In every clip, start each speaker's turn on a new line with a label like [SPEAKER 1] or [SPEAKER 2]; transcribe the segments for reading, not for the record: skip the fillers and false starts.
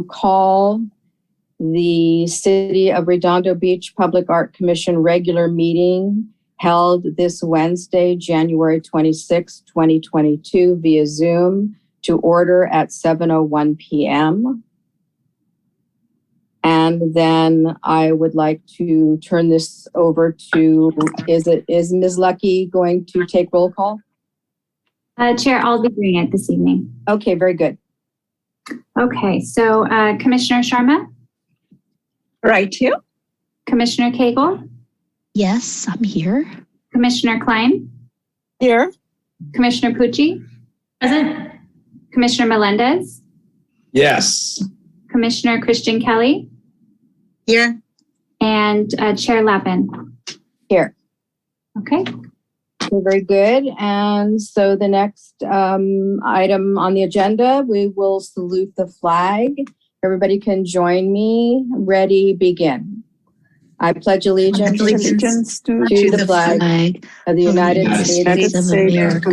[SPEAKER 1] call the City of Redondo Beach Public Art Commission regular meeting held this Wednesday, January 26, 2022 via Zoom to order at 7:01 p.m. And then I would like to turn this over to, is Ms. Lucky going to take roll call?
[SPEAKER 2] Chair, I'll be doing it this evening.
[SPEAKER 1] Okay, very good.
[SPEAKER 2] Okay, so Commissioner Sharma?
[SPEAKER 3] Right here.
[SPEAKER 2] Commissioner Cagle?
[SPEAKER 4] Yes, I'm here.
[SPEAKER 2] Commissioner Klein?
[SPEAKER 3] Here.
[SPEAKER 2] Commissioner Pucci? Present. Commissioner Melendez?
[SPEAKER 5] Yes.
[SPEAKER 2] Commissioner Christian Kelly?
[SPEAKER 3] Here.
[SPEAKER 2] And Chair Lappin?
[SPEAKER 1] Here.
[SPEAKER 2] Okay.
[SPEAKER 1] Okay, very good. And so the next item on the agenda, we will salute the flag. Everybody can join me. Ready, begin. I pledge allegiance to the flag of the United States of America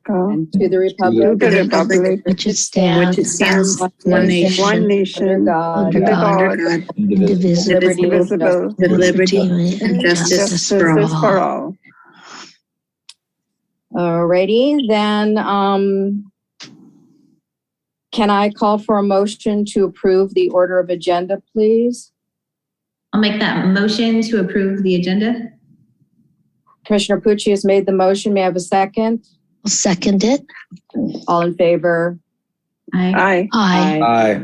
[SPEAKER 1] and to the republic
[SPEAKER 4] which stands
[SPEAKER 3] one nation
[SPEAKER 4] under God, indivisible,
[SPEAKER 3] with liberty
[SPEAKER 4] and justice for all.
[SPEAKER 1] Alrighty, then can I call for a motion to approve the order of agenda, please?
[SPEAKER 6] I'll make that motion to approve the agenda.
[SPEAKER 1] Commissioner Pucci has made the motion. May I have a second?
[SPEAKER 4] I'll second it.
[SPEAKER 1] All in favor?
[SPEAKER 6] Aye.
[SPEAKER 4] Aye.
[SPEAKER 5] Aye.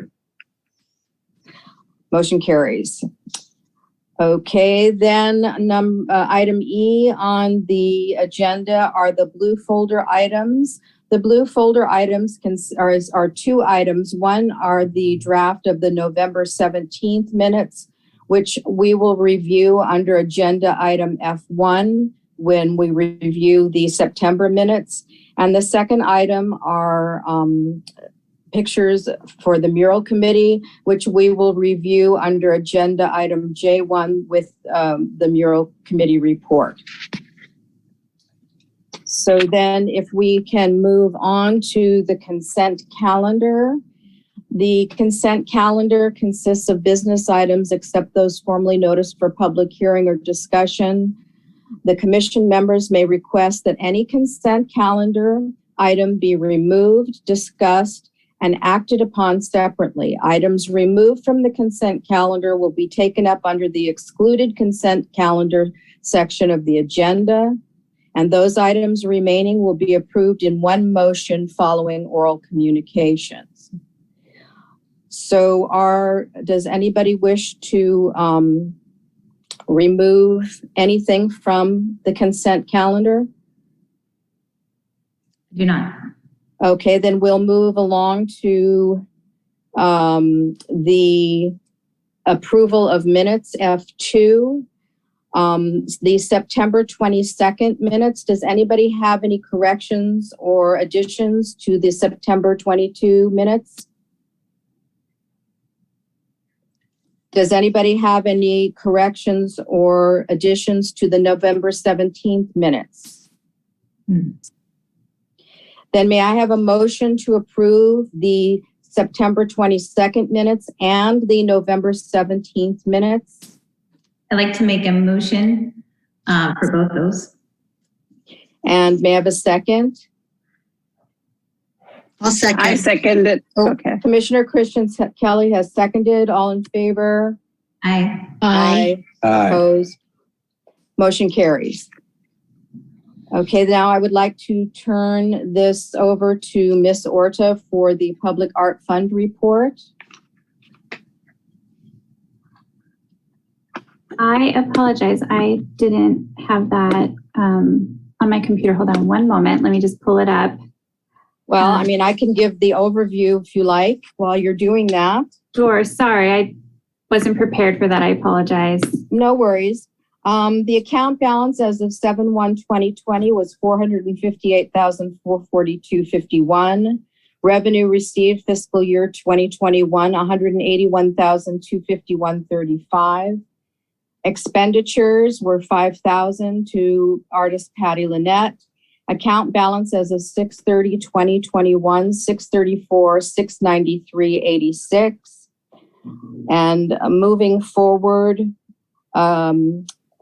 [SPEAKER 1] Motion carries. Okay, then item E on the agenda are the blue folder items. The blue folder items are two items. One are the draft of the November 17th minutes, which we will review under agenda item F1 when we review the September minutes. And the second item are pictures for the Mural Committee, which we will review under agenda item J1 with the Mural Committee report. So then if we can move on to the consent calendar. The consent calendar consists of business items except those formally noticed for public hearing or discussion. The commission members may request that any consent calendar item be removed, discussed, and acted upon separately. Items removed from the consent calendar will be taken up under the excluded consent calendar section of the agenda, and those items remaining will be approved in one motion following oral communications. So does anybody wish to remove anything from the consent calendar?
[SPEAKER 6] Do not.
[SPEAKER 1] Okay, then we'll move along to the approval of minutes, F2. The September 22nd minutes, does anybody have any corrections or additions to the September 22 minutes? Does anybody have any corrections or additions to the November 17th minutes? Then may I have a motion to approve the September 22nd minutes and the November 17th minutes?
[SPEAKER 6] I'd like to make a motion for both those.
[SPEAKER 1] And may I have a second?
[SPEAKER 3] I'll second. I second it. Okay.
[SPEAKER 1] Commissioner Christian Kelly has seconded. All in favor?
[SPEAKER 6] Aye.
[SPEAKER 4] Aye.
[SPEAKER 5] Aye.
[SPEAKER 1] Opposed? Motion carries. Okay, now I would like to turn this over to Ms. Orta for the Public Art Fund report.
[SPEAKER 2] I apologize. I didn't have that on my computer. Hold on one moment. Let me just pull it up.
[SPEAKER 1] Well, I mean, I can give the overview if you like while you're doing that.
[SPEAKER 2] Sure. Sorry, I wasn't prepared for that. I apologize.
[SPEAKER 1] No worries. The account balance as of 7/1/2020 was $458,442.51. Revenue received fiscal year 2021, $181,251.35. Expenditures were $5,000 to artist Patty Lynette. Account balance as of 6/30/2021, $634,693.86. And moving forward,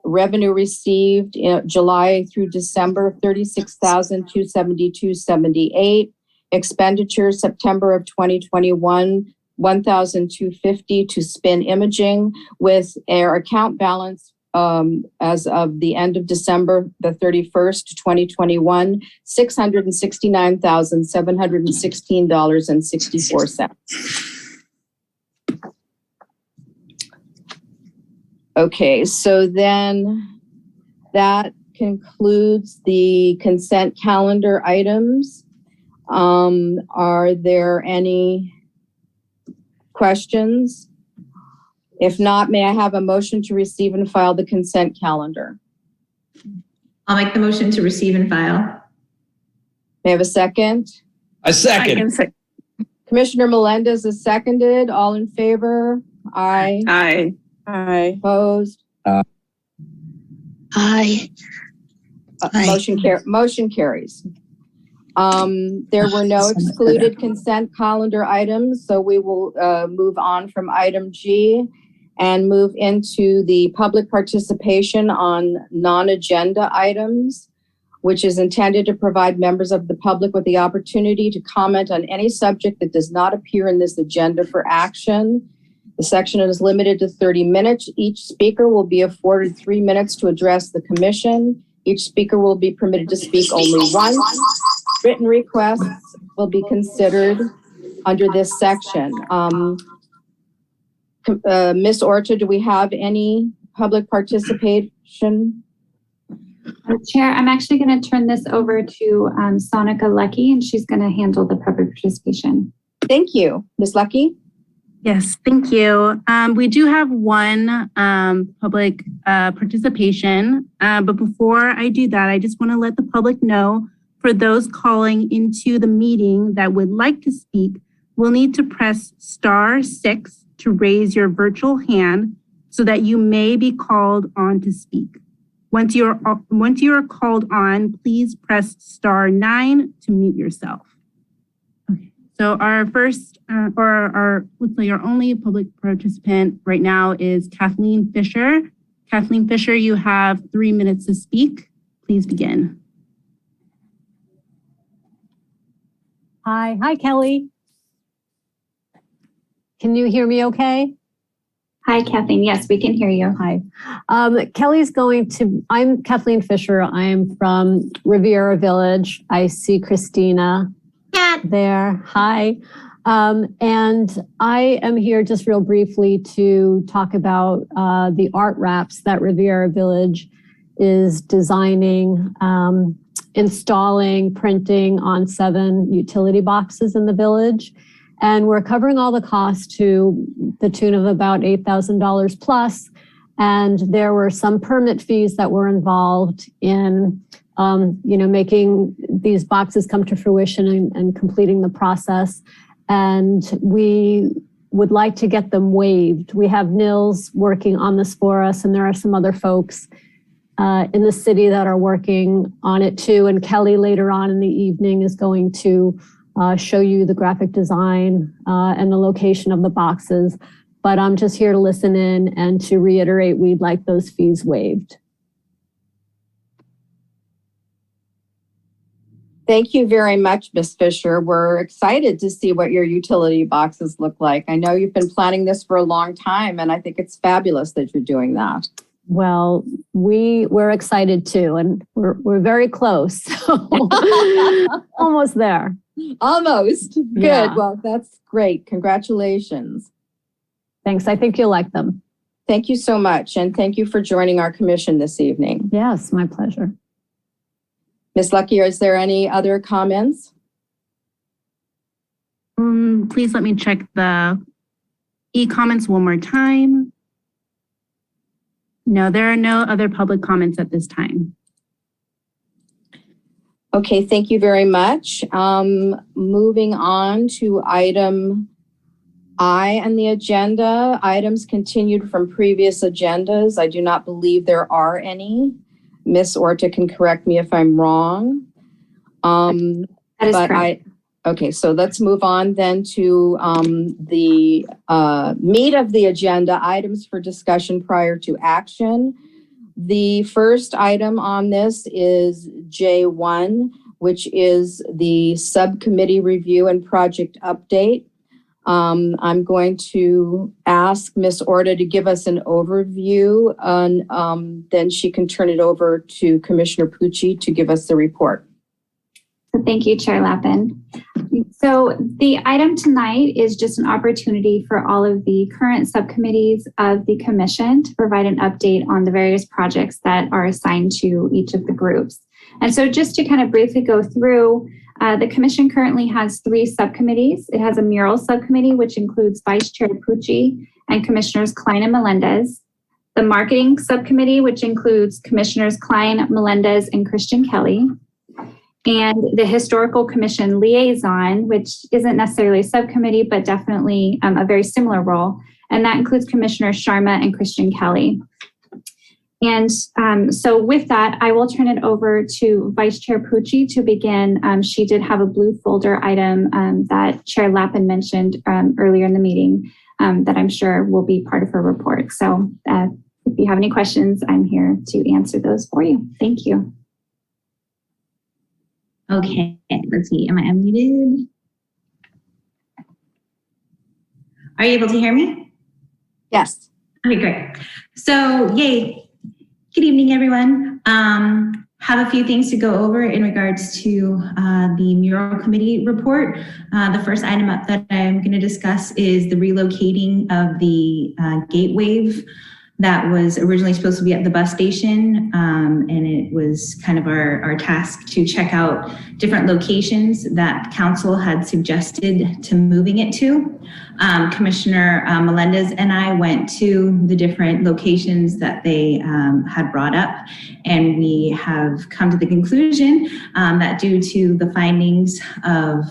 [SPEAKER 1] revenue received in July through December, $36,272.78. Expenditures September of 2021, $1,250 to Spin Imaging, with our account balance as of the end of December the 31st, 2021, $669,716.64. Okay, so then that concludes the consent calendar items. Are there any questions? If not, may I have a motion to receive and file the consent calendar?
[SPEAKER 6] I'll make the motion to receive and file.
[SPEAKER 1] May I have a second?
[SPEAKER 5] I second.
[SPEAKER 1] Commissioner Melendez is seconded. All in favor? Aye.
[SPEAKER 3] Aye. Aye.
[SPEAKER 1] Opposed?
[SPEAKER 4] Aye.
[SPEAKER 1] Motion carries. There were no excluded consent calendar items, so we will move on from item G and move into the public participation on non-agenda items, which is intended to provide members of the public with the opportunity to comment on any subject that does not appear in this agenda for action. The section is limited to 30 minutes. Each speaker will be afforded 3 minutes to address the commission. Each speaker will be permitted to speak only once. Written requests will be considered under this section. Ms. Orta, do we have any public participation?
[SPEAKER 2] Chair, I'm actually going to turn this over to Sonica Lucky, and she's going to handle the public participation.
[SPEAKER 1] Thank you. Ms. Lucky?
[SPEAKER 7] Yes, thank you. We do have one public participation, but before I do that, I just want to let the public know, for those calling into the meeting that would like to speak, we'll need to press *6 to raise your virtual hand so that you may be called on to speak. Once you are called on, please press *9 to mute yourself. Okay. So our first, let's say our only public participant right now is Kathleen Fisher. Kathleen Fisher, you have 3 minutes to speak. Please begin.
[SPEAKER 8] Hi, Kelly. Can you hear me okay?
[SPEAKER 2] Hi, Kathleen. Yes, we can hear you.
[SPEAKER 8] Hi. I'm Kathleen Fisher. I am from Riviera Village. I see Christina there. Hi. And I am here just real briefly to talk about the art wraps that Riviera Village is designing, installing, printing on 7 utility boxes in the village. And we're covering all the costs to the tune of about $8,000 plus. And there were some permit fees that were involved in, making these boxes come to fruition and completing the process. And we would like to get them waived. We have Nils working on this for us, and there are some other folks in the city that are working on it too. And Kelly later on in the evening is going to show you the graphic design and the location of the boxes. But I'm just here to listen in and to reiterate, we'd like those fees waived.
[SPEAKER 1] Thank you very much, Ms. Fisher. We're excited to see what your utility boxes look like. I know you've been planning this for a long time, and I think it's fabulous that you're doing that.
[SPEAKER 8] Well, we're excited too, and we're very close. So almost there.
[SPEAKER 1] Almost. Good.
[SPEAKER 8] Yeah.
[SPEAKER 1] Well, that's great. Congratulations.
[SPEAKER 8] Thanks. I think you'll like them.
[SPEAKER 1] Thank you so much. And thank you for joining our commission this evening.
[SPEAKER 8] Yes, my pleasure.
[SPEAKER 1] Ms. Lucky, is there any other comments?
[SPEAKER 7] Please let me check the e-comments one more time. No, there are no other public comments at this time.
[SPEAKER 1] Okay, thank you very much. Moving on to item I on the agenda, items continued from previous agendas. I do not believe there are any. Ms. Orta can correct me if I'm wrong.
[SPEAKER 2] That is correct.
[SPEAKER 1] Okay, so let's move on then to the meat of the agenda, items for discussion prior to action. The first item on this is J1, which is the subcommittee review and project update. I'm going to ask Ms. Orta to give us an overview, and then she can turn it over to Commissioner Pucci to give us the report.
[SPEAKER 2] Thank you, Chair Lappin. So the item tonight is just an opportunity for all of the current subcommittees of the commission to provide an update on the various projects that are assigned to each of the groups. And so just to kind of briefly go through, the commission currently has 3 subcommittees. It has a Mural subcommittee, which includes Vice Chair Pucci and Commissioners Klein and Melendez. The Marketing subcommittee, which includes Commissioners Klein, Melendez, and Christian Kelly. And the Historical Commission Liaison, which isn't necessarily a subcommittee, but definitely a very similar role. And that includes Commissioners Sharma and Christian Kelly. And so with that, I will turn it over to Vice Chair Pucci to begin. She did have a blue folder item that Chair Lappin mentioned earlier in the meeting that I'm sure will be part of her report. So if you have any questions, I'm here to answer those for you. Thank you.
[SPEAKER 6] Okay, let's see. Am I unmuted? Are you able to hear me?
[SPEAKER 1] Yes.
[SPEAKER 6] Okay, great. So, yay. Good evening, everyone. Have a few things to go over in regards to the Mural Committee report. The first item up that I'm going to discuss is the relocating of the gate wave that was originally supposed to be at the bus station, and it was kind of our task to check out different locations that council had suggested to moving it to. Commissioner Melendez and I went to the different locations that they had brought up, and we have come to the conclusion that due to the findings of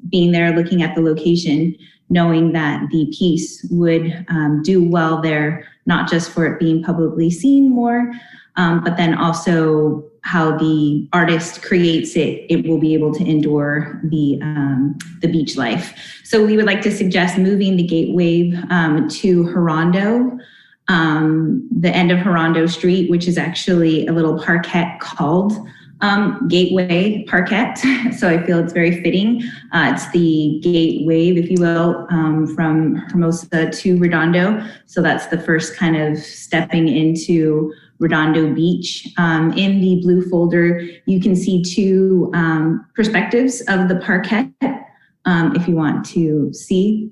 [SPEAKER 6] being there, looking at the location, knowing that the piece would do well there, not just for it being publicly seen more, but then also how the artist creates it, it will be able to endure the beach life. So we would like to suggest moving the gate wave to Redondo, the end of Redondo Street, which is actually a little parquet called Gateway Parquet. So I feel it's very fitting. It's the gate wave, if you will, from Hermosa to Redondo. So that's the first kind of stepping into Redondo Beach. In the blue folder, you can see 2 perspectives of the parquet, if you want to see.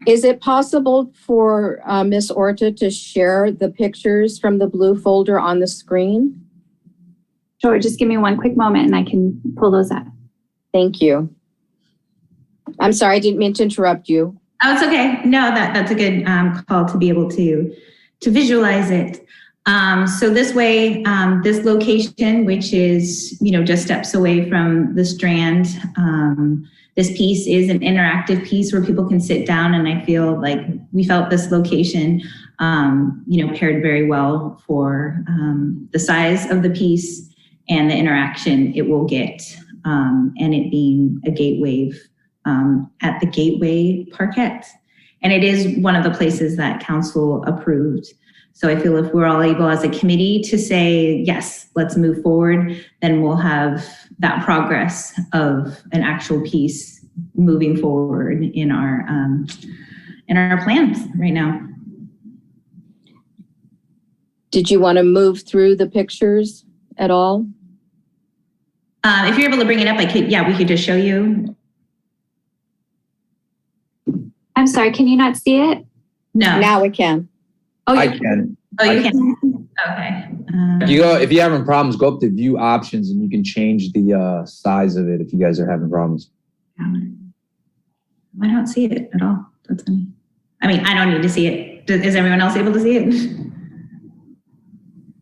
[SPEAKER 1] Is it possible for Ms. Orta to share the pictures from the blue folder on the screen?
[SPEAKER 2] Sure, just give me one quick moment and I can pull those up.
[SPEAKER 1] Thank you. I'm sorry, I didn't mean to interrupt you.
[SPEAKER 6] Oh, it's okay. No, that's a good call to be able to visualize it. So this way, this location, which is, just steps away from the Strand, this piece is an interactive piece where people can sit down, and I feel like we felt this location, paired very well for the size of the piece and the interaction it will get, and it being a gate wave at the Gateway Parquet. And it is one of the places that council approved. So I feel if we're all able as a committee to say, yes, let's move forward, then we'll have that progress of an actual piece moving forward in our plans right now.
[SPEAKER 1] Did you want to move through the pictures at all?
[SPEAKER 6] If you're able to bring it up, we could just show you.
[SPEAKER 2] I'm sorry, can you not see it?
[SPEAKER 6] No.
[SPEAKER 1] Now we can.
[SPEAKER 2] Oh,
[SPEAKER 5] I can.
[SPEAKER 6] Oh, you can? Okay.
[SPEAKER 5] If you're having problems, go up to view options and you can change the size of it if you guys are having problems.
[SPEAKER 6] I don't see it at all. That's funny. I mean, I don't need to see it. Is everyone else able to see it?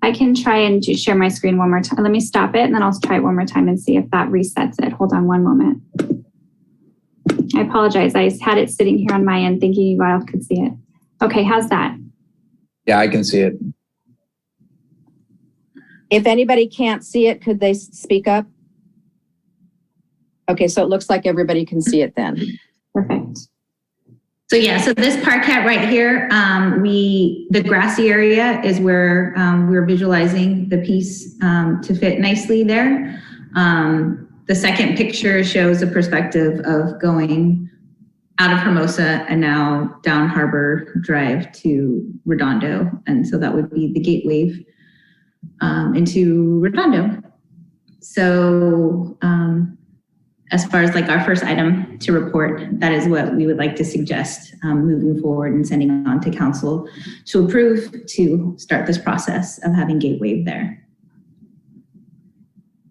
[SPEAKER 2] I can try and share my screen one more time. Let me stop it and then I'll try it one more time and see if that resets it. Hold on one moment. I apologize. I had it sitting here on my end thinking you all could see it. Okay, how's that?
[SPEAKER 5] Yeah, I can see it.
[SPEAKER 1] If anybody can't see it, could they speak up? Okay, so it looks like everybody can see it then.
[SPEAKER 2] Perfect.
[SPEAKER 6] So yeah, so this parquet right here, the grassy area is where we're visualizing the piece to fit nicely there. The second picture shows a perspective of going out of Hermosa and now down Harbor Drive to Redondo. And so that would be the gate wave into Redondo. So as far as like our first item to report, that is what we would like to suggest moving forward and sending on to council to approve to start this process of having gate wave there.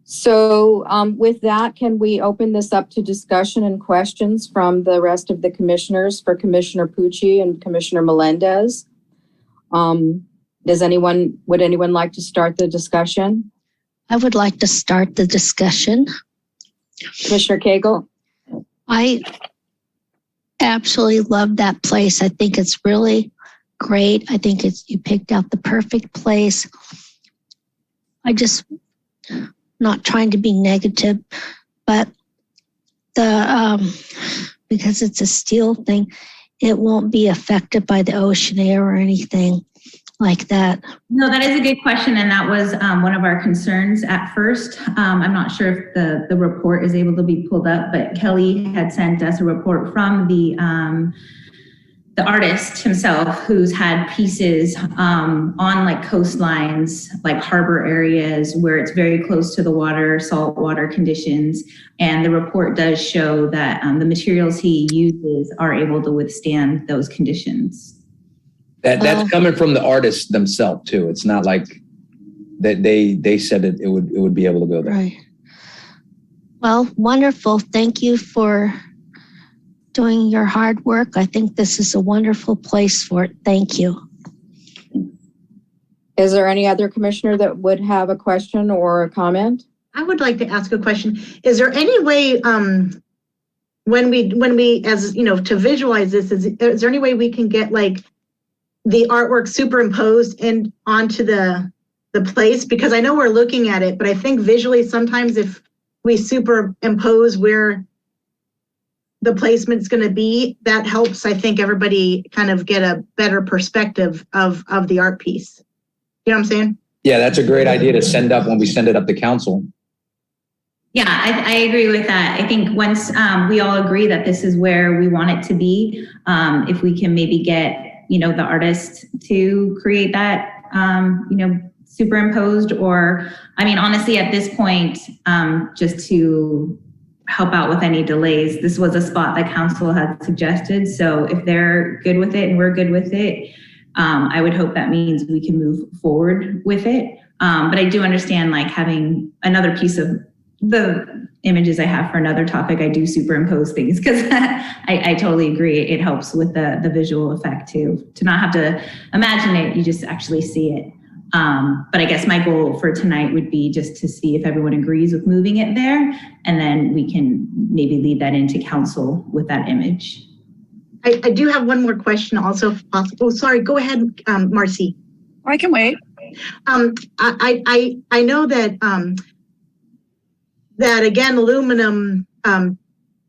[SPEAKER 1] So with that, can we open this up to discussion and questions from the rest of the commissioners for Commissioner Pucci and Commissioner Melendez? Would anyone like to start the discussion?
[SPEAKER 4] I would like to start the discussion.
[SPEAKER 1] Commissioner Cagle?
[SPEAKER 4] I absolutely love that place. I think it's really great. I think you picked out the perfect place. I just not trying to be negative, but because it's a steel thing, it won't be affected by the ocean air or anything like that.
[SPEAKER 6] No, that is a good question. And that was one of our concerns at first. I'm not sure if the report is able to be pulled up, but Kelly had sent us a report from the artist himself, who's had pieces on like coastlines, like harbor areas where it's very close to the water, salt water conditions. And the report does show that the materials he uses are able to withstand those conditions.
[SPEAKER 5] That's coming from the artists themselves too. It's not like that they said it would be able to go there.
[SPEAKER 4] Right. Well, wonderful. Thank you for doing your hard work. I think this is a wonderful place for it. Thank you.
[SPEAKER 1] Is there any other commissioner that would have a question or a comment?
[SPEAKER 9] I would like to ask a question. Is there any way, when we, as you know, to visualize this, is there any way we can get like the artwork superimposed and onto the place? Because I know we're looking at it, but I think visually sometimes if we superimpose where the placement's going to be, that helps, I think, everybody kind of get a better perspective of the art piece. You know what I'm saying?
[SPEAKER 5] Yeah, that's a great idea to send up when we send it up to council.
[SPEAKER 6] Yeah, I agree with that. I think once we all agree that this is where we want it to be, if we can maybe get, the artist to create that, superimposed, or, I mean, honestly, at this point, just to help out with any delays, this was a spot that council had suggested. So if they're good with it and we're good with it, I would hope that means we can move forward with it. But I do understand like having another piece of the images I have for another topic, I do superimpose things because I totally agree. It helps with the visual effect too, to not have to imagine it, you just actually see it. But I guess my goal for tonight would be just to see if everyone agrees with moving it there, and then we can maybe lead that into council with that image.
[SPEAKER 9] I do have one more question also, if possible. Sorry, go ahead, Marcy.
[SPEAKER 3] I can wait.
[SPEAKER 9] I know that that again, aluminum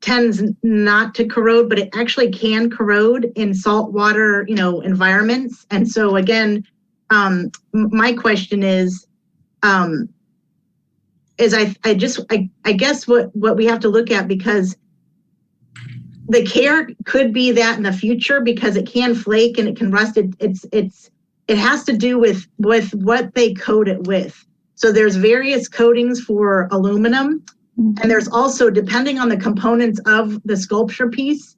[SPEAKER 9] tends not to corrode, but it actually can corrode in saltwater, environments. And so again, my question is I guess what we have to look at, because the care could be that in the future, because it can flake and it can rust. It has to do with what they coat it with. So there's various coatings for aluminum, and there's also, depending on the components of the sculpture piece.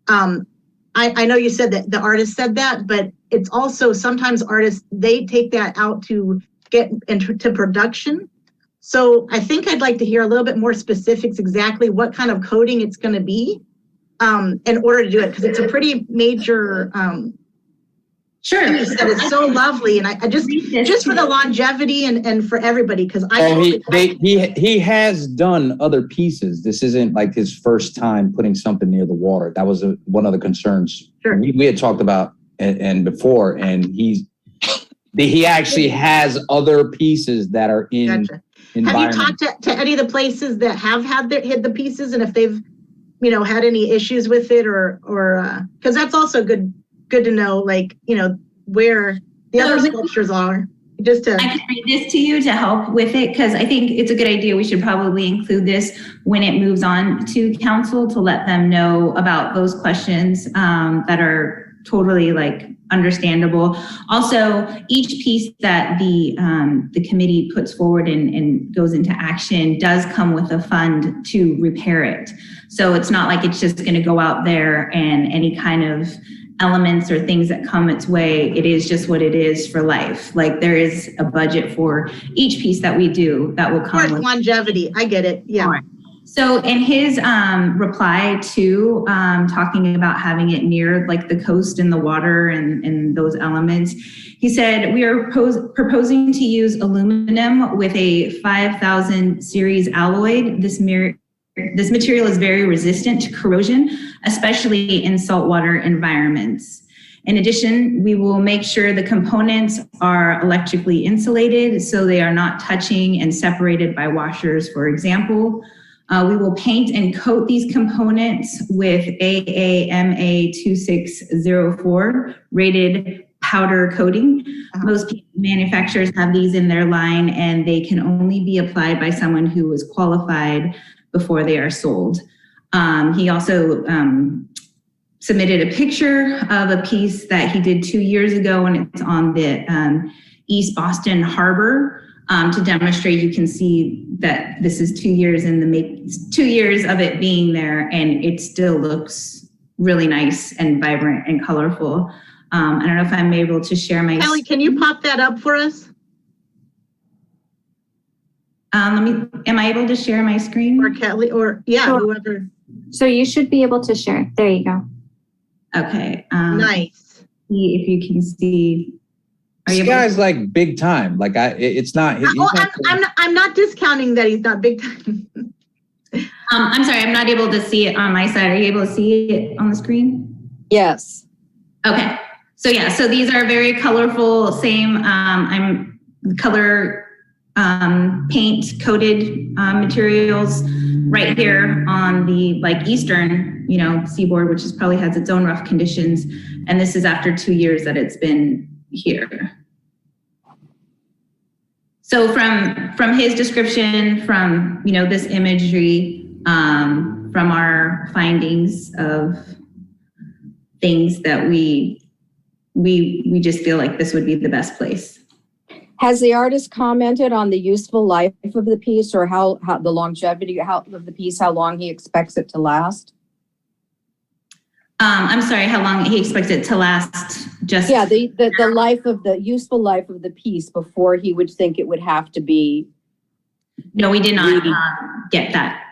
[SPEAKER 9] I know you said that the artist said that, but it's also sometimes artists, they take that out to get into production. So I think I'd like to hear a little bit more specifics, exactly what kind of coating it's going to be in order to do it, because it's a pretty major
[SPEAKER 6] Sure.
[SPEAKER 9] piece that is so lovely. And I just for the longevity and for everybody, because
[SPEAKER 5] he has done other pieces. This isn't like his first time putting something near the water. That was one of the concerns.
[SPEAKER 9] Sure.
[SPEAKER 5] We had talked about and before, and he actually has other pieces that are in
[SPEAKER 9] Gotcha. Have you
[SPEAKER 5] environment.
[SPEAKER 9] talked to any of the places that have hid the pieces, and if they've, had any issues with it, or because that's also good to know, like, where the other sculptures are. Just to.
[SPEAKER 6] I can read this to you to help with it, because I think it's a good idea. We should probably include this when it moves on to council to let them know about those questions that are totally like understandable. Also, each piece that the committee puts forward and goes into action does come with a fund to repair it. So it's not like it's just going to go out there and any kind of elements or things that come its way, it is just what it is for life. Like there is a budget for each piece that we do that will come with
[SPEAKER 9] longevity. I get it. Yeah.
[SPEAKER 6] Right. So in his reply to talking about having it near like the coast and the water and those elements, he said, we are proposing to use aluminum with a 5000 series alloy. This material is very resistant to corrosion, especially in saltwater environments. In addition, we will make sure the components are electrically insulated so they are not touching and separated by washers, for example. We will paint and coat these components with AAMA 2604 rated powder coating. Most manufacturers have these in their line, and they can only be applied by someone who is qualified before they are sold. He also submitted a picture of a piece that he did 2 years ago, and it's on the East Boston Harbor to demonstrate. You can see that this is 2 years in the 2 years of it being there, and it still looks really nice and vibrant and colorful. I don't know if I'm able to share my.
[SPEAKER 9] Kelly, can you pop that up for us?
[SPEAKER 6] Am I able to share my screen?
[SPEAKER 9] Or Kelly, or whoever.
[SPEAKER 2] So you should be able to share. There you go.
[SPEAKER 6] Okay.
[SPEAKER 9] Nice.
[SPEAKER 6] See if you can see.
[SPEAKER 5] This guy's like big time. Like it's not.
[SPEAKER 9] I'm not discounting that he's not big time.
[SPEAKER 6] I'm sorry, I'm not able to see it on my side. Are you able to see it on the screen?
[SPEAKER 1] Yes.
[SPEAKER 6] Okay. So yeah, so these are very colorful, same I'm color paint coated materials right here on the like eastern, seaboard, which is probably has its own rough conditions. And this is after 2 years that it's been here. So from his description, from this imagery, from our findings of things that we just feel like this would be the best place.
[SPEAKER 1] Has the artist commented on the useful life of the piece, or how the longevity of the piece, how long he expects it to last?
[SPEAKER 6] I'm sorry, how long he expects it to last?
[SPEAKER 1] The life of the useful life of the piece before he would think it would have to be.
[SPEAKER 6] No, we did not get that.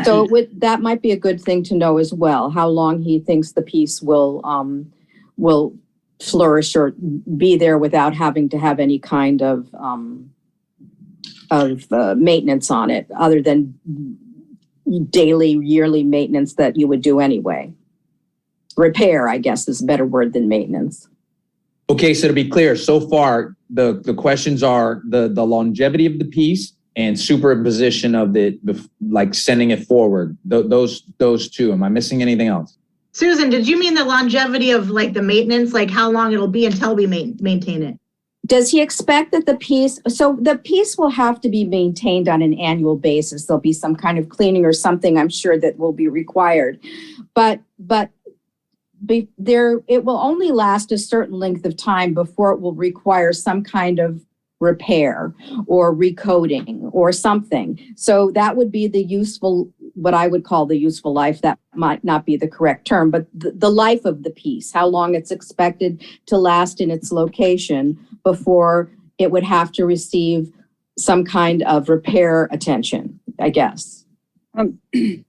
[SPEAKER 1] So that might be a good thing to know as well. How long he thinks the piece will flourish or be there without having to have any kind of maintenance on it, other than daily, yearly maintenance that you would do anyway. Repair, I guess, is a better word than maintenance.
[SPEAKER 5] Okay, so to be clear, so far the questions are the longevity of the piece and superimposition of it, like sending it forward. Those two. Am I missing anything else?
[SPEAKER 9] Susan, did you mean the longevity of like the maintenance, like how long it'll be until we maintain it?
[SPEAKER 1] Does he expect that the piece will have to be maintained on an annual basis? There'll be some kind of cleaning or something, I'm sure, that will be required. But it will only last a certain length of time before it will require some kind of repair or recoating or something. So that would be what I would call the useful life. That might not be the correct term, but the life of the piece, how long it's expected to last in its location before it would have to receive some kind of repair attention, I guess.
[SPEAKER 10] Can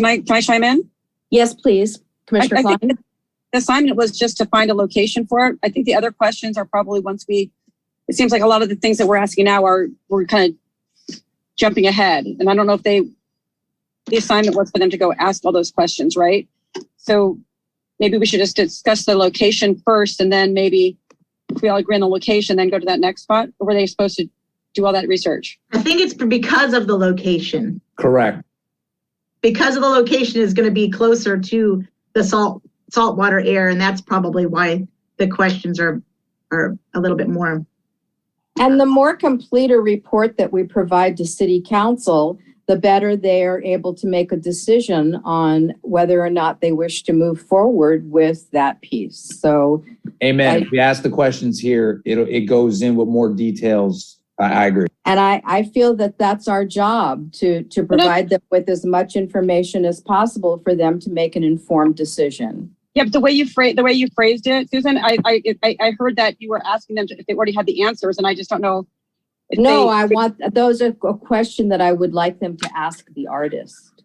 [SPEAKER 10] I chime in?
[SPEAKER 1] Yes, please. Commissioner Klein?
[SPEAKER 10] I think the assignment was just to find a location for it. I think the other questions are probably it seems like a lot of the things that we're asking now we're kind of jumping ahead. And I don't know if the assignment was for them to go ask all those questions, right? So maybe we should just discuss the location first, and then maybe if we all agree on the location, then go to that next spot. Or were they supposed to do all that research?
[SPEAKER 9] I think it's because of the location.
[SPEAKER 5] Correct.
[SPEAKER 9] Because of the location is going to be closer to the saltwater air, and that's probably why the questions are a little bit more.
[SPEAKER 1] And the more complete a report that we provide to City Council, the better they are able to make a decision on whether or not they wish to move forward with that piece. So,
[SPEAKER 5] Amen. If we ask the questions here, it goes in with more details. I agree.
[SPEAKER 1] and I feel that that's our job to provide them with as much information as possible for them to make an informed decision.
[SPEAKER 10] Yeah, but the way you phrased it, Susan, I heard that you were asking them if they already had the answers, and I just don't know.
[SPEAKER 1] Those are a question that I would like them to ask the artist.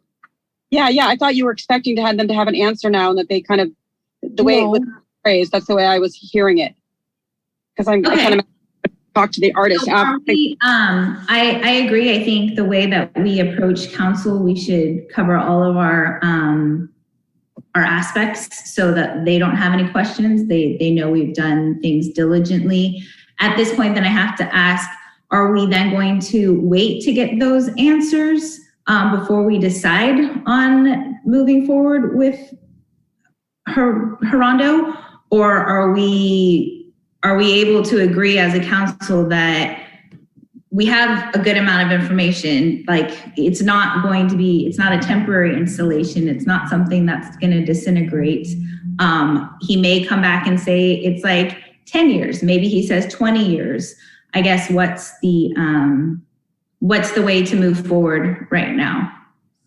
[SPEAKER 10] Yeah. I thought you were expecting to have them to have an answer now, and that they kind of way it was phrased. That's the way I was hearing it. Because I kind of talk to the artist.
[SPEAKER 6] So I agree. I think the way that we approach council, we should cover all of our aspects so that they don't have any questions. They know we've done things diligently. At this point, then I have to ask, are we then going to wait to get those answers before we decide on moving forward with Redondo? Or are we able to agree as a council that we have a good amount of information? Like, it's not a temporary installation. It's not something that's going to disintegrate. He may come back and say it's like 10 years. Maybe he says 20 years. I guess what's the way to move forward right now?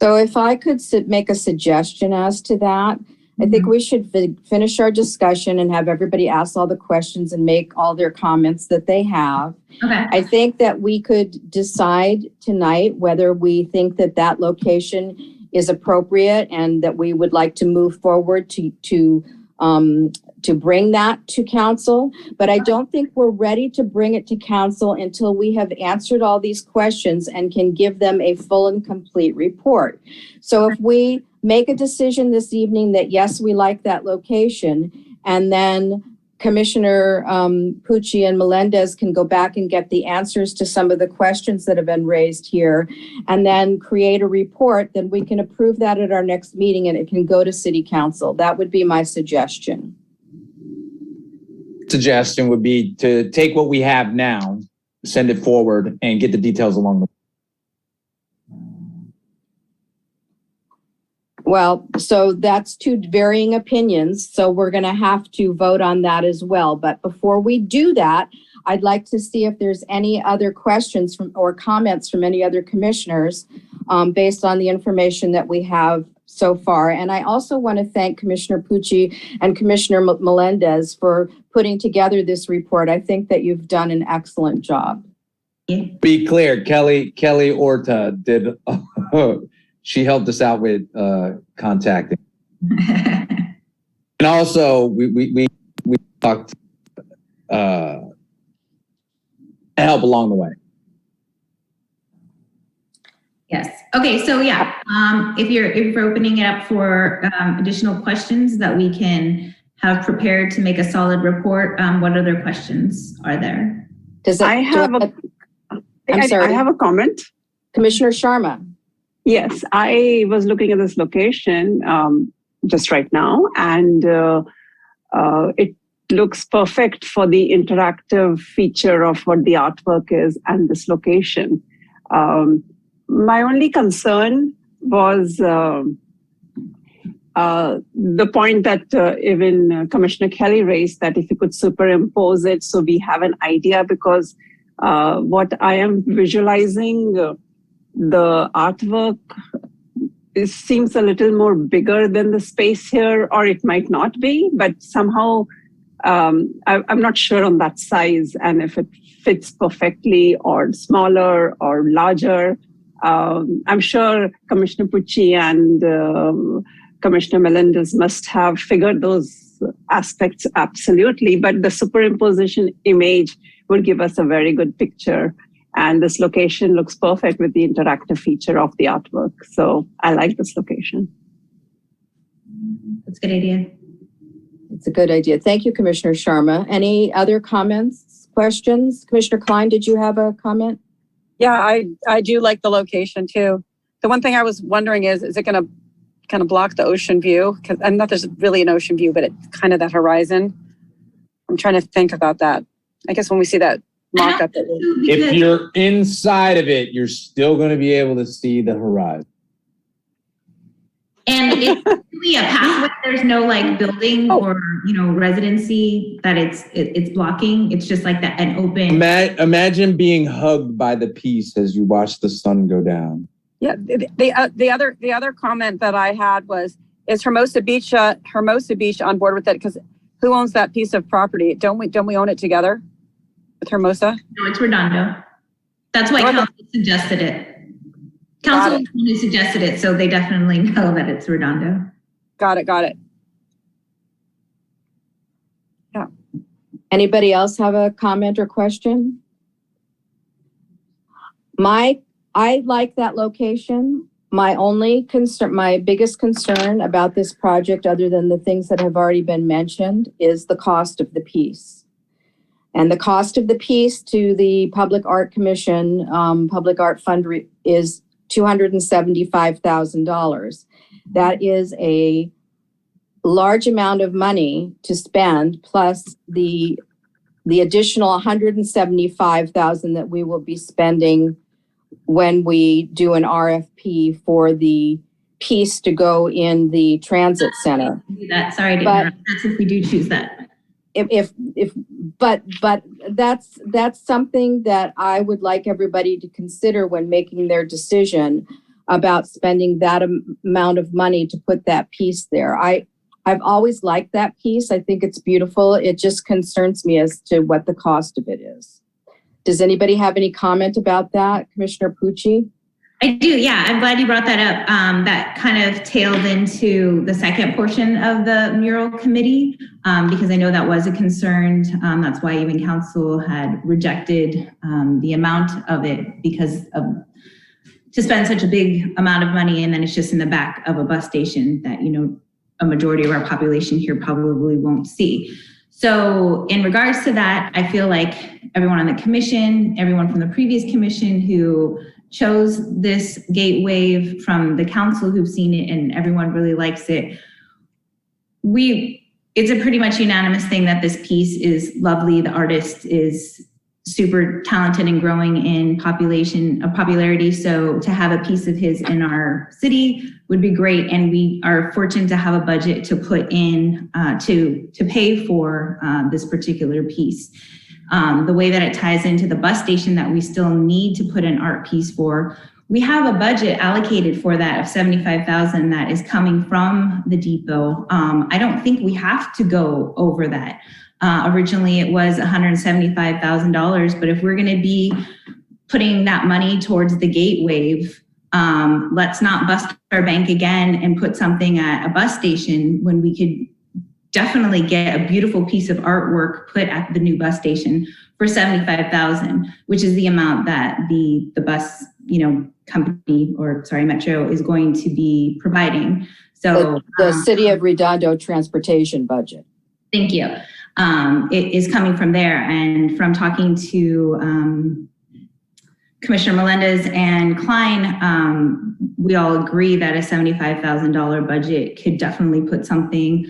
[SPEAKER 1] So if I could make a suggestion as to that, I think we should finish our discussion and have everybody ask all the questions and make all their comments that they have.
[SPEAKER 6] Okay.
[SPEAKER 1] I think that we could decide tonight whether we think that location is appropriate and that we would like to move forward to bring that to council. But I don't think we're ready to bring it to council until we have answered all these questions and can give them a full and complete report. So if we make a decision this evening that yes, we like that location, and then Commissioner Pucci and Melendez can go back and get the answers to some of the questions that have been raised here, and then create a report, then we can approve that at our next meeting and it can go to City Council. That would be my suggestion.
[SPEAKER 5] Suggestion would be to take what we have now, send it forward, and get the details along the way.
[SPEAKER 1] Well, so that's two varying opinions. So we're going to have to vote on that as well. But before we do that, I'd like to see if there's any other questions or comments from any other commissioners based on the information that we have so far. And I also want to thank Commissioner Pucci and Commissioner Melendez for putting together this report. I think that you've done an excellent job.
[SPEAKER 5] Be clear, Kelly Orta did. She helped us out with contacting. And also, we talked help along the way.
[SPEAKER 6] Yes. Okay. So yeah, if you're opening it up for additional questions that we can have prepared to make a solid report, what other questions are there?
[SPEAKER 3] I have a comment.
[SPEAKER 1] Commissioner Sharma.
[SPEAKER 3] Yes, I was looking at this location just right now, and it looks perfect for the interactive feature of what the artwork is and this location. My only concern was the point that even Commissioner Kelly raised, that if you could superimpose it so we have an idea, because what I am visualizing, the artwork seems a little more bigger than the space here, or it might not be, but somehow I'm not sure on that size and if it fits perfectly or smaller or larger. I'm sure Commissioner Pucci and Commissioner Melendez must have figured those aspects absolutely, but the superimposition image would give us a very good picture. And this location looks perfect with the interactive feature of the artwork. So I like this location.
[SPEAKER 6] That's a good idea.
[SPEAKER 1] It's a good idea. Thank you, Commissioner Sharma. Any other comments, questions? Commissioner Klein, did you have a comment?
[SPEAKER 10] Yeah, I do like the location too. The one thing I was wondering is it going to kind of block the ocean view? Because I'm not there's really an ocean view, but it's kind of that horizon. I'm trying to think about that. I guess when we see that mock-up.
[SPEAKER 5] If you're inside of it, you're still going to be able to see the horizon.
[SPEAKER 6] And it's really a pathway. There's no like building or residency that it's blocking. It's just like that an open.
[SPEAKER 5] Imagine being hugged by the piece as you watch the sun go down.
[SPEAKER 10] Yeah. The other comment that I had was, is Hermosa Beach on board with it? Because who owns that piece of property? Don't we own it together with Hermosa?
[SPEAKER 6] No, it's Redondo. That's why council suggested it. Council only suggested it, so they definitely know that it's Redondo. Got it. Yeah.
[SPEAKER 1] Anybody else have a comment or question? I like that location. My biggest concern about this project, other than the things that have already been mentioned, is the cost of the piece. And the cost of the piece to the Public Art Commission, Public Art Fund is $275,000. That is a large amount of money to spend, plus the additional $175,000 that we will be spending when we do an RFP for the piece to go in the transit center.
[SPEAKER 6] Sorry to interrupt. That's if we do choose that.
[SPEAKER 1] But that's something that I would like everybody to consider when making their decision about spending that amount of money to put that piece there. I've always liked that piece. I think it's beautiful. It just concerns me as to what the cost of it is. Does anybody have any comment about that, Commissioner Pucci?
[SPEAKER 6] I do, yeah. I'm glad you brought that up. That kind of tailed into the second portion of the mural committee, because I know that was a concern. That's why even council had rejected the amount of it because of to spend such a big amount of money, and then it's just in the back of a bus station that a majority of our population here probably won't see. So in regards to that, I feel like everyone on the commission, everyone from the previous commission who chose this gate wave, from the council who've seen it, and everyone really likes it. It's a pretty much unanimous thing that this piece is lovely. The artist is super talented and growing in popularity. So to have a piece of his in our city would be great. And we are fortunate to have a budget to put in to pay for this particular piece. The way that it ties into the bus station that we still need to put an art piece for, we have a budget allocated for that of $75,000 that is coming from the depot. I don't think we have to go over that. Originally it was $175,000, but if we're going to be putting that money towards the gate wave, let's not bust our bank again and put something at a bus station when we could definitely get a beautiful piece of artwork put at the new bus station for $75,000, which is the amount that the bus, company, or Metro, is going to be providing. So
[SPEAKER 1] the City of Redondo transportation budget.
[SPEAKER 6] Thank you. It is coming from there, and from talking to Commissioner Melendez and Klein, we all agree that a $75,000 budget could definitely put something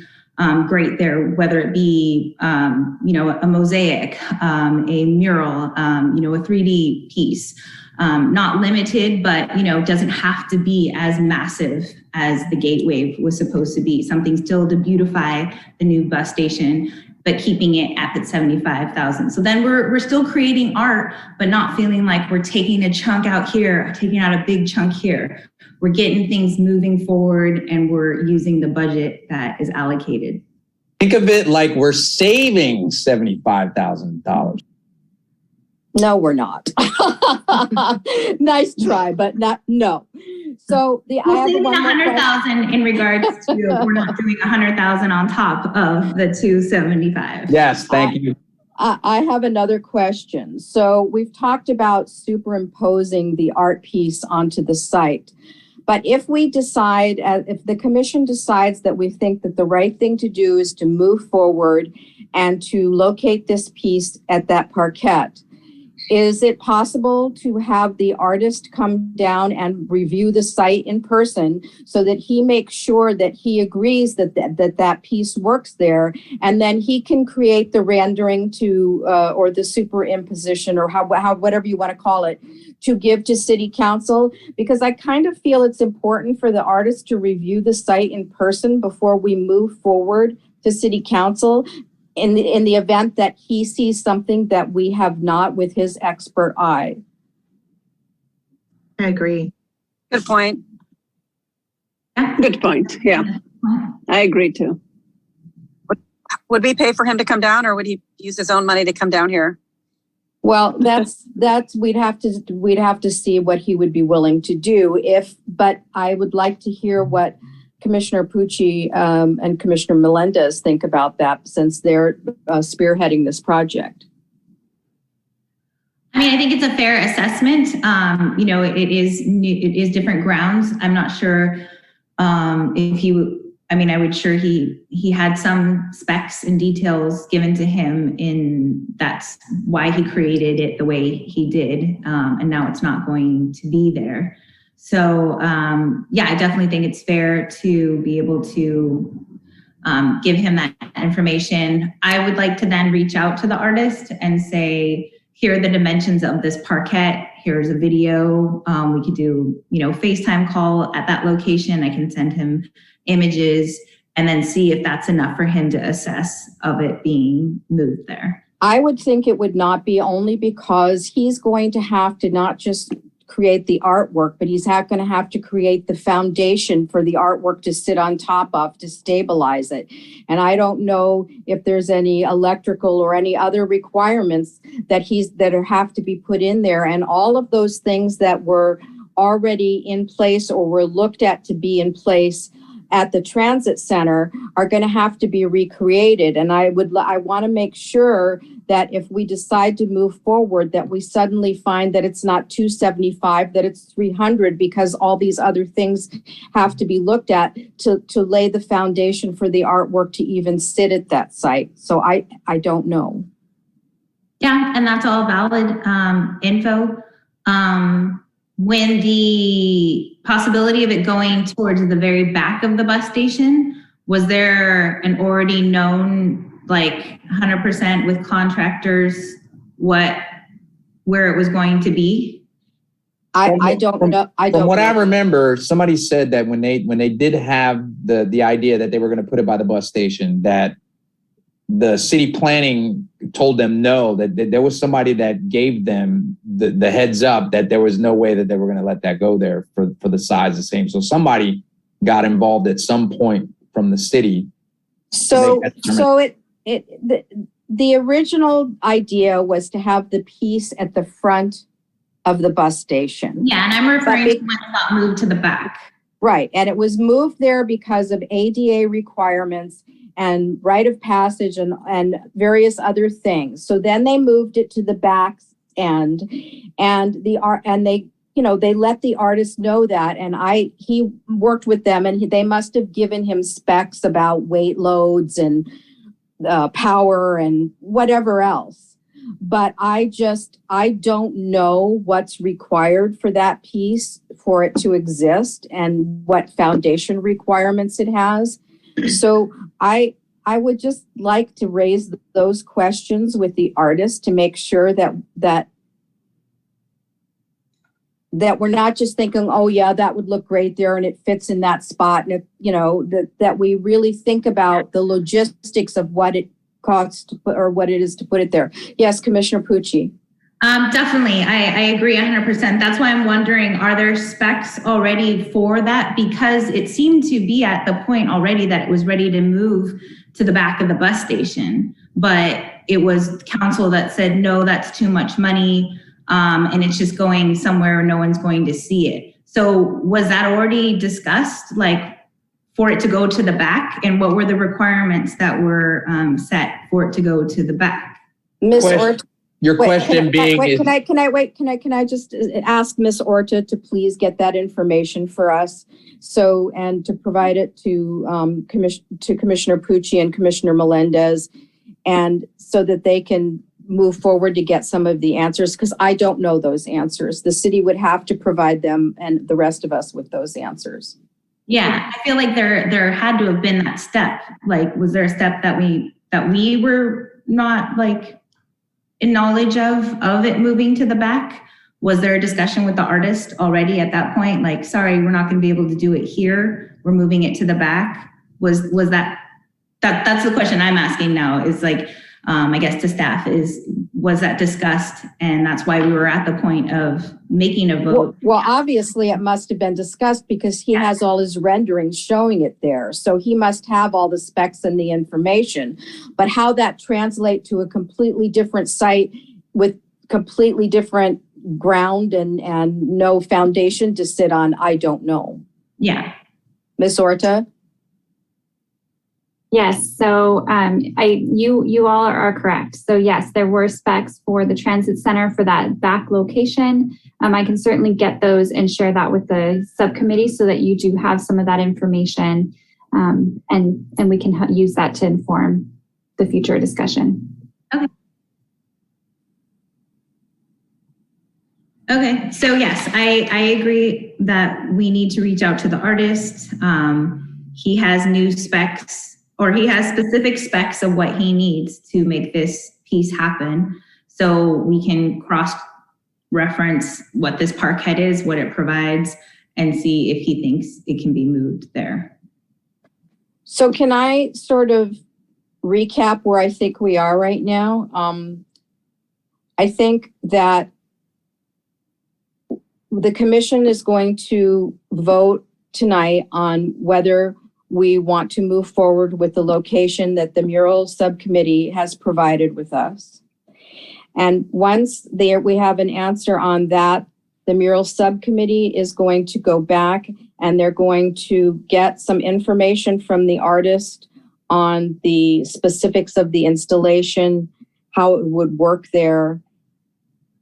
[SPEAKER 6] great there, whether it be, a mosaic, a mural, a 3D piece, not limited, but, doesn't have to be as massive as the gate wave was supposed to be. Something still to beautify the new bus station, but keeping it at that $75,000. So then we're still creating art, but not feeling like we're taking a chunk out here, taking out a big chunk here. We're getting things moving forward, and we're using the budget that is allocated.
[SPEAKER 5] Think of it like we're saving $75,000.
[SPEAKER 1] No, we're not. Nice try, but no. So
[SPEAKER 6] I have saving 100,000 in regards to we're not doing 100,000 on top of the 275.
[SPEAKER 5] Yes, thank you.
[SPEAKER 1] I have another question. So we've talked about superimposing the art piece onto the site. But if we decide, if the commission decides that we think that the right thing to do is to move forward and to locate this piece at that Parquet, Is it possible to have the artist come down and review the site in person so that he makes sure that he agrees that piece works there, and then he can create the rendering to or the superimposition, or how whatever you want to call it, to give to City Council? Because I kind of feel it's important for the artist to review the site in person before we move forward to City Council, in the event that he sees something that we have not with his expert eye.
[SPEAKER 9] I agree.
[SPEAKER 10] Good point.
[SPEAKER 3] Good point. Yeah, I agree too.
[SPEAKER 10] Would we pay for him to come down, or would he use his own money to come down here?
[SPEAKER 1] Well, that's we'd have to see what he would be willing to do but I would like to hear what Commissioner Pucci and Commissioner Melendez think about that, since they're spearheading this project.
[SPEAKER 6] I mean, I think it's a fair assessment. It is different grounds. I'm not sure if he. I mean, I would sure he had some specs and details given to him, that's why he created it the way he did, and now it's not going to be there. So I definitely think it's fair to be able to give him that information. I would like to then reach out to the artist and say, here are the dimensions of this parquet. Here's a video. We could do, FaceTime call at that location. I can send him images and then see if that's enough for him to assess of it being moved there.
[SPEAKER 1] I would think it would not be, only because he's going to have to not just create the artwork, but he's going to have to create the foundation for the artwork to sit on top of, to stabilize it. And I don't know if there's any electrical or any other requirements that have to be put in there. And all of those things that were already in place or were looked at to be in place at the transit center are going to have to be recreated. And I want to make sure that if we decide to move forward, that we suddenly find that it's not 275, that it's 300, because all these other things have to be looked at to lay the foundation for the artwork to even sit at that site. So I don't know.
[SPEAKER 6] Yeah, and that's all valid info. When the possibility of it going towards the very back of the bus station, was there an already known, like 100% with contractors, where it was going to be?
[SPEAKER 1] I don't know.
[SPEAKER 5] From what I remember, somebody said that when they did have the idea that they were going to put it by the bus station, that the city planning told them no, that there was somebody that gave them the heads up that there was no way that they were going to let that go there for the size the same. So somebody got involved at some point from the city.
[SPEAKER 1] So the original idea was to have the piece at the front of the bus station.
[SPEAKER 6] Yeah, and I'm referring to when it got moved to the back.
[SPEAKER 1] Right, and it was moved there because of ADA requirements and rite of passage and various other things. So then they moved it to the back end, and they let the artist know that, and he worked with them, and they must have given him specs about weight loads and power and whatever else. But I don't know what's required for that piece for it to exist and what foundation requirements it has. So I would just like to raise those questions with the artist to make sure that we're not just thinking, oh yeah, that would look great there and it fits in that spot, and that we really think about the logistics of what it costs to put, or what it is to put it there. Yes, Commissioner Pucci.
[SPEAKER 6] Definitely, I agree 100%. That's why I'm wondering, are there specs already for that? Because it seemed to be at the point already that it was ready to move to the back of the bus station, but it was council that said, no, that's too much money, and it's just going somewhere no one's going to see it. So was that already discussed, like for it to go to the back, and what were the requirements that were set for it to go to the back?
[SPEAKER 1] Ms. Orta.
[SPEAKER 5] Your question being,
[SPEAKER 1] can I just ask Ms. Orta to please get that information for us, and to provide it to Commissioner Pucci and Commissioner Melendez, and so that they can move forward to get some of the answers, because I don't know those answers. The city would have to provide them and the rest of us with those answers.
[SPEAKER 6] Yeah, I feel like there had to have been that step. Like, was there a step that we were not like in knowledge of it moving to the back? Was there a discussion with the artist already at that point? Like, sorry, we're not going to be able to do it here. We're moving it to the back. Was that's the question I'm asking now, is like, I guess to staff, was that discussed? And that's why we were at the point of making a vote.
[SPEAKER 1] Well, obviously it must have been discussed because he has all his renderings showing it there. So he must have all the specs and the information. But how that translate to a completely different site with completely different ground and no foundation to sit on, I don't know.
[SPEAKER 6] Yeah.
[SPEAKER 1] Ms. Orta?
[SPEAKER 2] Yes, so you all are correct. So yes, there were specs for the transit center for that back location. I can certainly get those and share that with the subcommittee so that you do have some of that information, and we can use that to inform the future discussion.
[SPEAKER 6] Okay, so yes, I agree that we need to reach out to the artist. He has new specs, or he has specific specs of what he needs to make this piece happen. So we can cross-reference what this parquet is, what it provides, and see if he thinks it can be moved there.
[SPEAKER 1] So can I sort of recap where I think we are right now? I think that the commission is going to vote tonight on whether we want to move forward with the location that the Mural Subcommittee has provided with us. And once we have an answer on that, the Mural Subcommittee is going to go back and they're going to get some information from the artist on the specifics of the installation, how it would work there,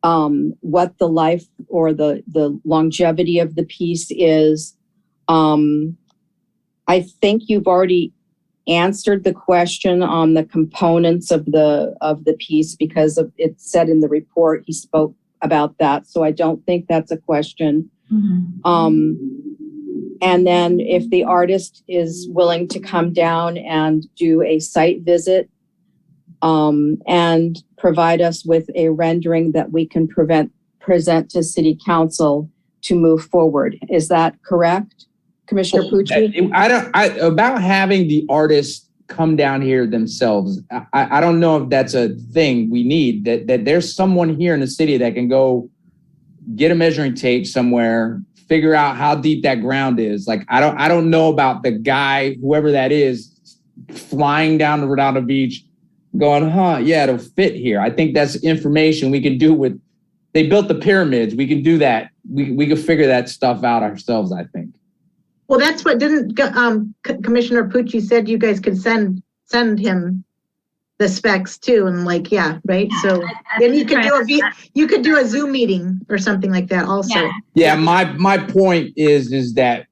[SPEAKER 1] what the life or the longevity of the piece is. I think you've already answered the question on the components of the piece because of it said in the report he spoke about that. So I don't think that's a question. Mm-hmm. And then if the artist is willing to come down and do a site visit and provide us with a rendering that we can present to City Council to move forward. Is that correct? Commissioner Pucci?
[SPEAKER 5] About having the artists come down here themselves. I don't know if that's a thing we need, that there's someone here in the city that can go get a measuring tape somewhere, figure out how deep that ground is. Like, I don't know about the guy, whoever that is, flying down to Redondo Beach going, yeah, it'll fit here. I think that's information we can do with, they built the pyramids. We can do that. We can figure that stuff out ourselves, I think.
[SPEAKER 9] Well, that's what Commissioner Pucci said you guys could send him the specs too, and like, yeah, right. So then you could do a Zoom meeting or something like that also.
[SPEAKER 5] Yeah, my point is that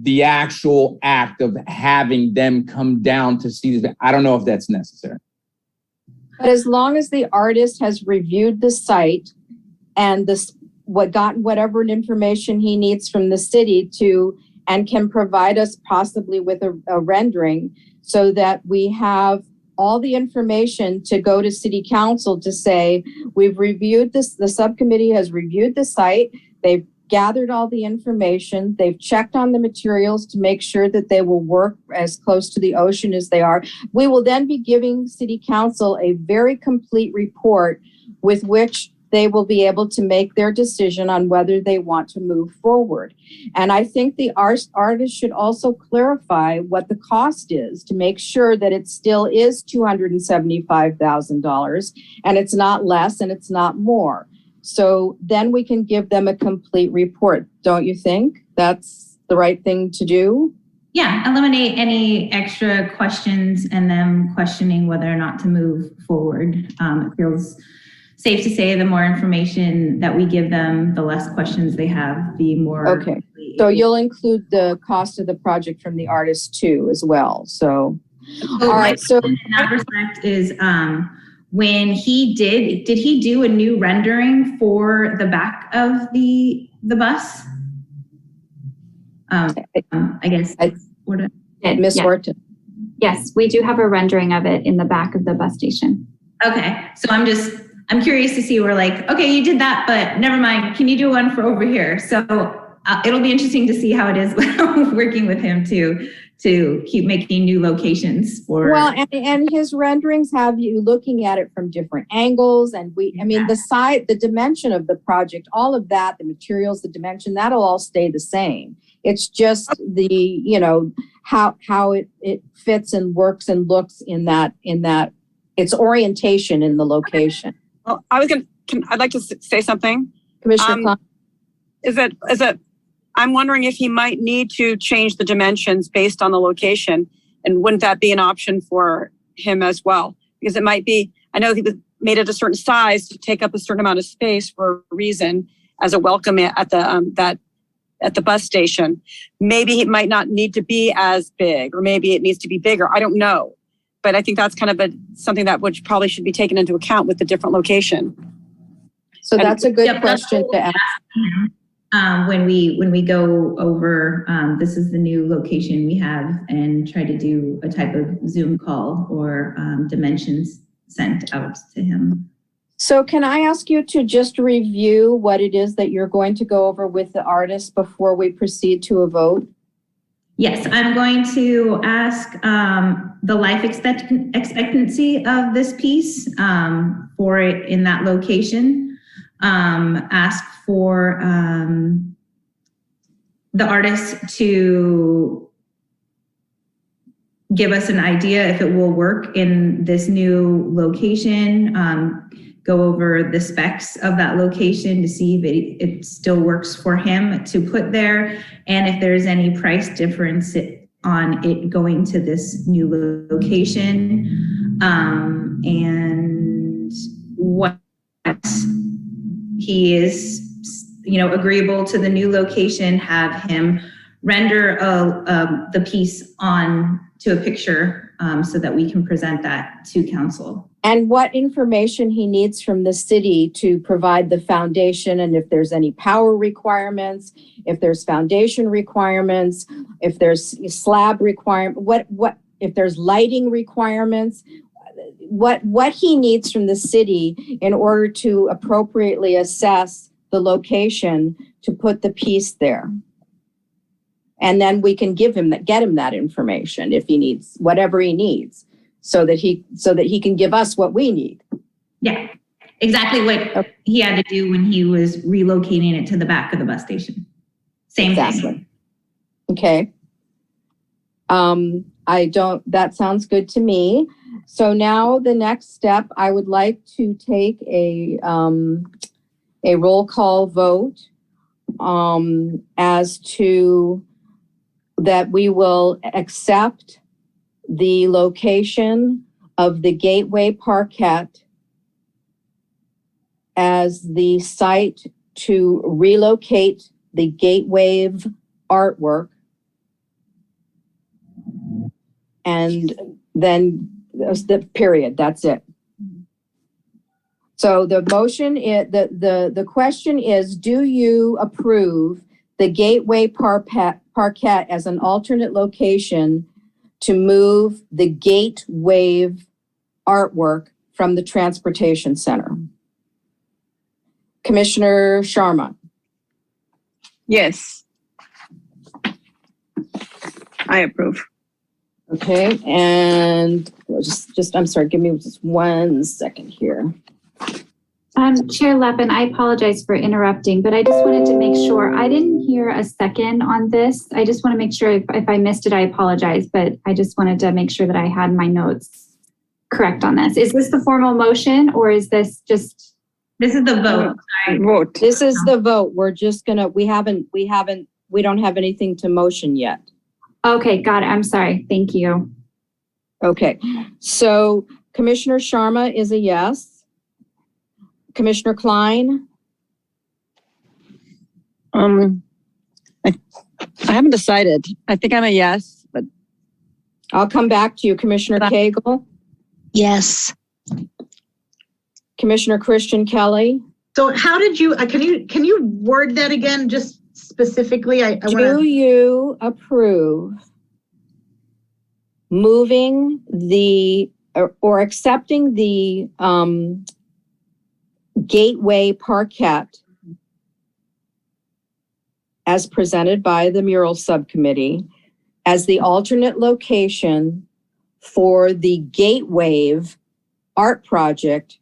[SPEAKER 5] the actual act of having them come down to see this, I don't know if that's necessary.
[SPEAKER 1] But as long as the artist has reviewed the site and whatever information he needs from the city and can provide us possibly with a rendering so that we have all the information to go to City Council to say, we've reviewed this, the subcommittee has reviewed the site, they've gathered all the information, they've checked on the materials to make sure that they will work as close to the ocean as they are. We will then be giving City Council a very complete report with which they will be able to make their decision on whether they want to move forward. And I think the artist should also clarify what the cost is to make sure that it still is $275,000 and it's not less and it's not more. So then we can give them a complete report. Don't you think that's the right thing to do?
[SPEAKER 6] Yeah, eliminate any extra questions and them questioning whether or not to move forward. It feels safe to say the more information that we give them, the less questions they have, the more.
[SPEAKER 1] Okay, so you'll include the cost of the project from the artist too as well. So all right, so
[SPEAKER 6] in that respect is when he did he do a new rendering for the back of the bus? I guess.
[SPEAKER 1] Miss Horton.
[SPEAKER 2] Yes, we do have a rendering of it in the back of the bus station.
[SPEAKER 6] Okay, so I'm curious to see where like, okay, you did that, but never mind. Can you do one for over here? So it'll be interesting to see how it is working with him to keep making new locations for.
[SPEAKER 1] Well, and his renderings have you looking at it from different angles, and the dimension of the project, all of that, the materials, the dimension, that'll all stay the same. It's just how it fits and works and looks in that its orientation in the location.
[SPEAKER 10] Well, I'd like to say something.
[SPEAKER 1] Commissioner Klein?
[SPEAKER 10] Is that I'm wondering if he might need to change the dimensions based on the location, and wouldn't that be an option for him as well? Because it might be, I know he was made it a certain size to take up a certain amount of space for a reason as a welcome at the bus station. Maybe it might not need to be as big, or maybe it needs to be bigger. I don't know. But I think that's kind of something that probably should be taken into account with the different location.
[SPEAKER 1] So that's a good question to ask.
[SPEAKER 6] When we go over, this is the new location we have, and try to do a type of Zoom call or dimensions sent out to him.
[SPEAKER 1] So can I ask you to just review what it is that you're going to go over with the artist before we proceed to a vote?
[SPEAKER 6] Yes, I'm going to ask the life expectancy of this piece for it in that location. Ask for the artist to give us an idea if it will work in this new location. Go over the specs of that location to see if it still works for him to put there, and if there's any price difference on it going to this new location, and what he is, agreeable to the new location. Have him render the piece on to a picture so that we can present that to council.
[SPEAKER 1] And what information he needs from the city to provide the foundation, and if there's any power requirements, if there's foundation requirements, if there's slab requirement, what if there's lighting requirements, what he needs from the city in order to appropriately assess the location to put the piece there. And then we can get him that information if he needs whatever he needs, so that he can give us what we need.
[SPEAKER 6] Yeah, exactly what he had to do when he was relocating it to the back of the bus station. Same thing.
[SPEAKER 1] Okay. That sounds good to me. So now the next step, I would like to take a roll call vote as to that we will accept the location of the Gateway Parquet as the site to relocate the Gateway artwork, and then the period. That's it. So the motion is the question is: do you approve the Gateway Parquet as an alternate location to move the Gateway artwork from the transportation center? Commissioner Sharma.
[SPEAKER 3] Yes. I approve.
[SPEAKER 1] Okay, and I'm sorry, give me just 1 second here.
[SPEAKER 2] Chair Leppin, I apologize for interrupting, but I just wanted to make sure. I didn't hear a second on this. I just want to make sure if I missed it, I apologize, but I just wanted to make sure that I had my notes correct on this. Is this the formal motion, or is this just?
[SPEAKER 6] This is the vote. Sorry.
[SPEAKER 3] Vote.
[SPEAKER 1] This is the vote. We're just gonna, we don't have anything to motion yet.
[SPEAKER 2] Okay, got it. I'm sorry. Thank you.
[SPEAKER 1] Okay, so Commissioner Sharma is a yes. Commissioner Klein?
[SPEAKER 10] I haven't decided. I think I'm a yes, but
[SPEAKER 1] I'll come back to you. Commissioner Cagle?
[SPEAKER 4] Yes.
[SPEAKER 1] Commissioner Christian Kelly.
[SPEAKER 9] So how did you, can you word that again, just specifically?
[SPEAKER 1] Do you approve moving or accepting the Gateway Parquet as presented by the Mural Subcommittee as the alternate location for the Gateway art project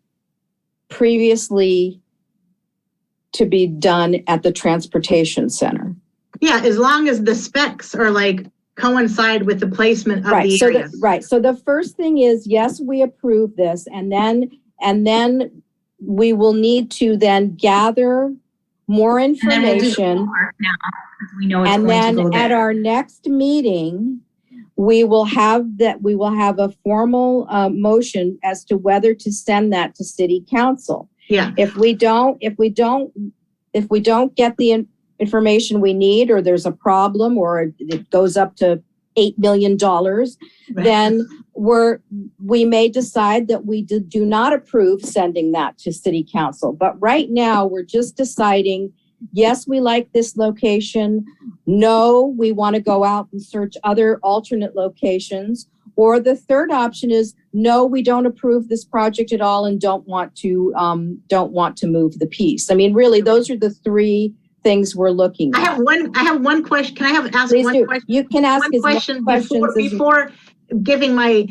[SPEAKER 1] previously to be done at the Transportation Center?
[SPEAKER 9] Yeah, as long as the specs are like coincide with the placement of the area.
[SPEAKER 1] So the first thing is, yes, we approve this, and then we will need to then gather more information. And then at our next meeting, we will have a formal motion as to whether to send that to City Council.
[SPEAKER 9] Yeah.
[SPEAKER 1] If we don't get the information we need, or there's a problem, or it goes up to $8 million, then we may decide that we do not approve sending that to City Council. But right now, we're just deciding, yes, we like this location. No, we want to go out and search other alternate locations. Or the third option is, no, we don't approve this project at all and don't want to move the piece. I mean, really, those are the three things we're looking at.
[SPEAKER 9] I have one question. Can I ask
[SPEAKER 1] Please
[SPEAKER 9] one
[SPEAKER 1] do.
[SPEAKER 9] question?
[SPEAKER 1] You can ask
[SPEAKER 9] one question
[SPEAKER 1] questions
[SPEAKER 9] before giving my,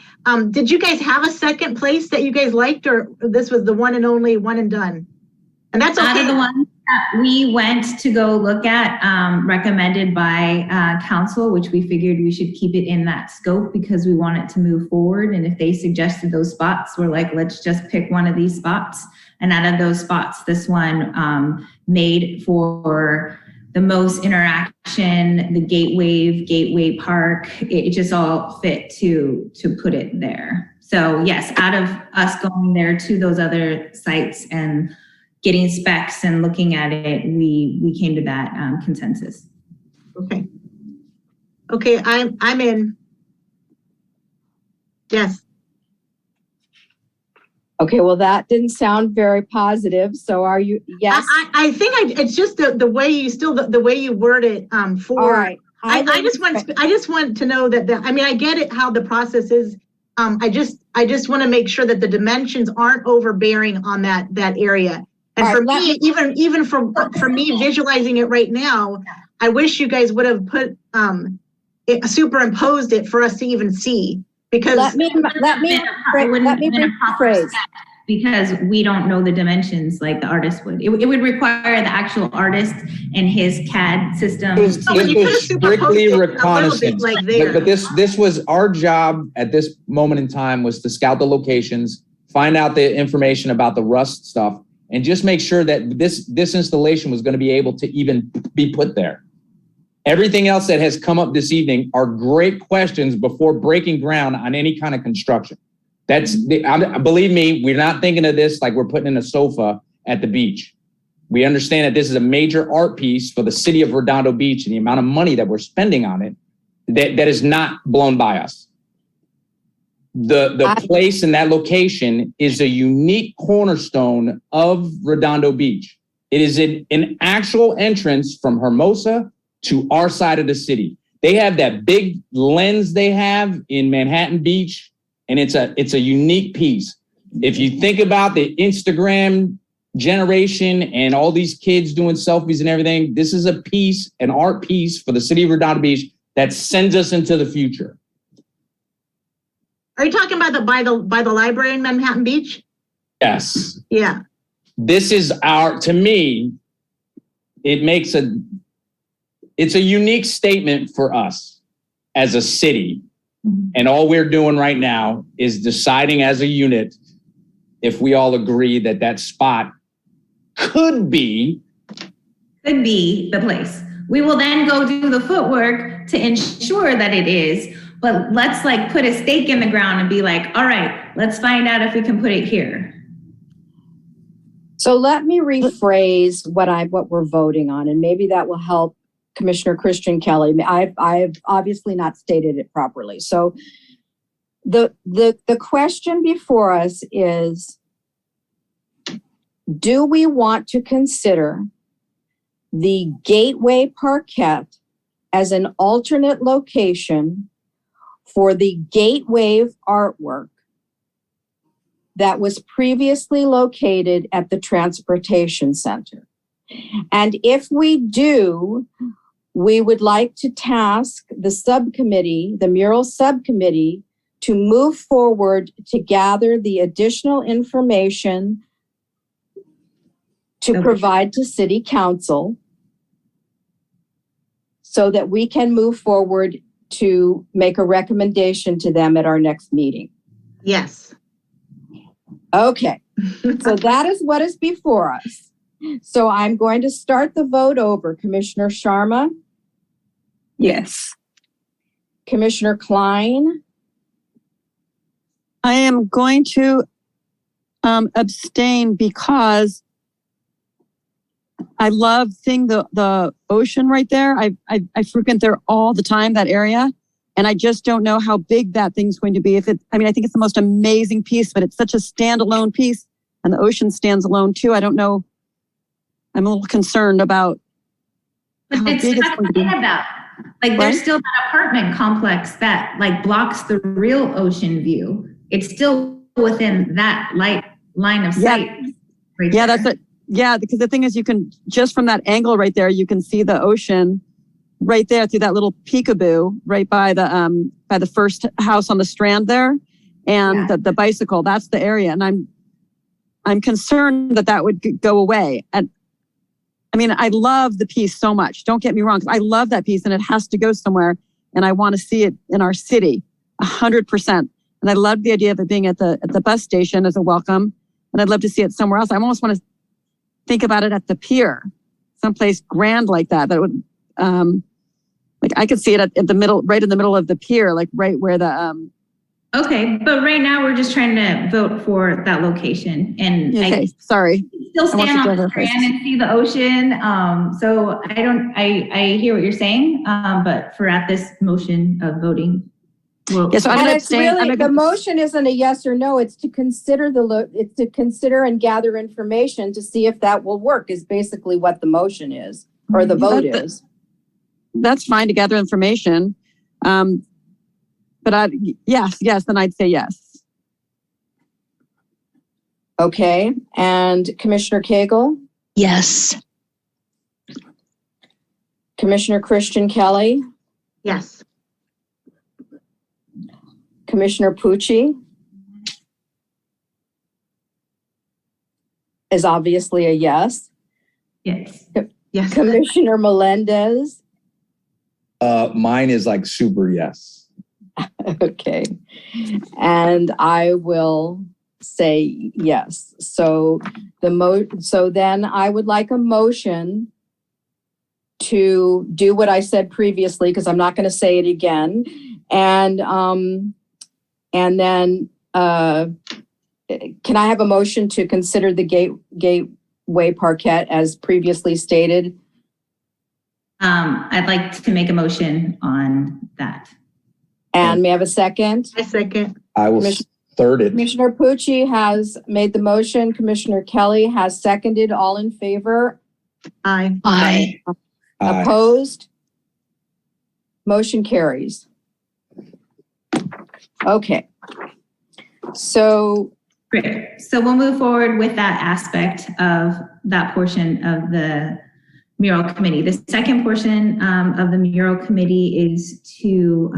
[SPEAKER 9] did you guys have a second place that you guys liked, or this was the one and only one and done? And that's okay.
[SPEAKER 6] Out of the ones that we went to go look at, recommended by council, which we figured we should keep it in that scope because we want it to move forward. And if they suggested those spots, we're like, let's just pick one of these spots. And out of those spots, this one made for the most interaction, the Gateway Park, it just all fit to put it there. So yes, out of us going there to those other sites and getting specs and looking at it, we came to that consensus.
[SPEAKER 9] Okay. Okay, I'm in. Yes.
[SPEAKER 1] Okay, well, that didn't sound very positive. So are you? Yes.
[SPEAKER 9] I think it's just the way you the way you word it.
[SPEAKER 1] All right.
[SPEAKER 9] I just want to know that I mean, I get it how the process is. I just want to make sure that the dimensions aren't overbearing on that area. And for me, even for me visualizing it right now, I wish you guys would have put superimposed it for us to even see. Because
[SPEAKER 1] let me rephrase.
[SPEAKER 6] Because we don't know the dimensions like the artist would. It would require the actual artist and his CAD system.
[SPEAKER 5] This was strictly reconnaissance. But this was our job at this moment in time, was to scout the locations, find out the information about the rust stuff, and just make sure that this installation was going to be able to even be put there. Everything else that has come up this evening are great questions before breaking ground on any kind of construction. Believe me, we're not thinking of this like we're putting in a sofa at the beach. We understand that this is a major art piece for the city of Redondo Beach, and the amount of money that we're spending on it that is not blown by us. The place and that location is a unique cornerstone of Redondo Beach. It is an actual entrance from Hermosa to our side of the city. They have that big lens they have in Manhattan Beach, and it's a unique piece. If you think about the Instagram generation and all these kids doing selfies and everything, this is a piece, an art piece for the city of Redondo Beach that sends us into the future.
[SPEAKER 9] Are you talking about by the library in Manhattan Beach?
[SPEAKER 5] Yes.
[SPEAKER 9] Yeah.
[SPEAKER 5] This is to me, it's a unique statement for us as a city. And all we're doing right now is deciding as a unit if we all agree that spot could be
[SPEAKER 6] the place. We will then go do the footwork to ensure that it is, but let's put a stake in the ground and be like, all right, let's find out if we can put it here.
[SPEAKER 1] So let me rephrase what we're voting on, and maybe that will help Commissioner Christian Kelly. I've obviously not stated it properly. So the question before us is, do we want to consider the Gateway Parquet as an alternate location for the Gateway artwork that was previously located at the Transportation Center? And if we do, we would like to task the subcommittee, the mural subcommittee, to move forward to gather the additional information to provide to City Council so that we can move forward to make a recommendation to them at our next meeting.
[SPEAKER 9] Yes.
[SPEAKER 1] Okay, so that is what is before us. So I'm going to start the vote over. Commissioner Sharma,
[SPEAKER 3] Yes.
[SPEAKER 1] Commissioner Klein,
[SPEAKER 10] I am going to abstain because I love seeing the ocean right there. I frequent there all the time, that area. And I just don't know how big that thing's going to be. I think it's the most amazing piece, but it's such a standalone piece, and the ocean stands alone too. I don't know. I'm a little concerned about how big it's going to be.
[SPEAKER 6] There's still that apartment complex that blocks the real ocean view. It's still within that line of sight.
[SPEAKER 10] Yeah, that's it. Yeah, because the thing is, you can just from that angle right there, you can see the ocean right there through that little peekaboo right by the first house on the Strand there, and the bicycle. That's the area, and I'm concerned that would go away. And I mean, I love the piece so much. Don't get me wrong, I love that piece, and it has to go somewhere, and I want to see it in our city, 100%. And I love the idea of it being at the bus station as a welcome, and I'd love to see it somewhere else. I almost want to think about it at the pier, someplace grand like that. That would, I could see it at the middle, right in the middle of the pier, right where the.
[SPEAKER 6] Okay, but right now we're just trying to vote for that location, and
[SPEAKER 10] okay, sorry.
[SPEAKER 6] Still stand on the Strand and see the ocean. So I hear what you're saying, but for at this motion of voting. Well,
[SPEAKER 10] yeah, so I'm
[SPEAKER 1] and it's really, the motion isn't a yes or no. It's to consider it's to consider and gather information to see if that will work. Is basically what the motion is, or the vote is.
[SPEAKER 10] That's fine to gather information, but yes, then I'd say yes.
[SPEAKER 1] Okay, and Commissioner Cagle,
[SPEAKER 4] Yes.
[SPEAKER 1] Commissioner Christian Kelly,
[SPEAKER 9] Yes.
[SPEAKER 1] Commissioner Pucci is obviously a yes.
[SPEAKER 6] Yes.
[SPEAKER 9] Yes.
[SPEAKER 1] Commissioner Melendez.
[SPEAKER 5] Mine is super yes.
[SPEAKER 1] Okay. And I will say yes. So so then I would like a motion to do what I said previously, because I'm not going to say it again. And then can I have a motion to consider the Gateway Parquet as previously stated?
[SPEAKER 6] I'd like to make a motion on that.
[SPEAKER 1] And may I have a second?
[SPEAKER 9] I second.
[SPEAKER 5] I will third it.
[SPEAKER 1] Commissioner Pucci has made the motion. Commissioner Kelly has seconded. All in favor?
[SPEAKER 9] Aye.
[SPEAKER 4] Aye.
[SPEAKER 1] Opposed? Motion carries. Okay. So
[SPEAKER 6] Great. So we'll move forward with that aspect of that portion of the mural committee. The second portion of the mural committee is to,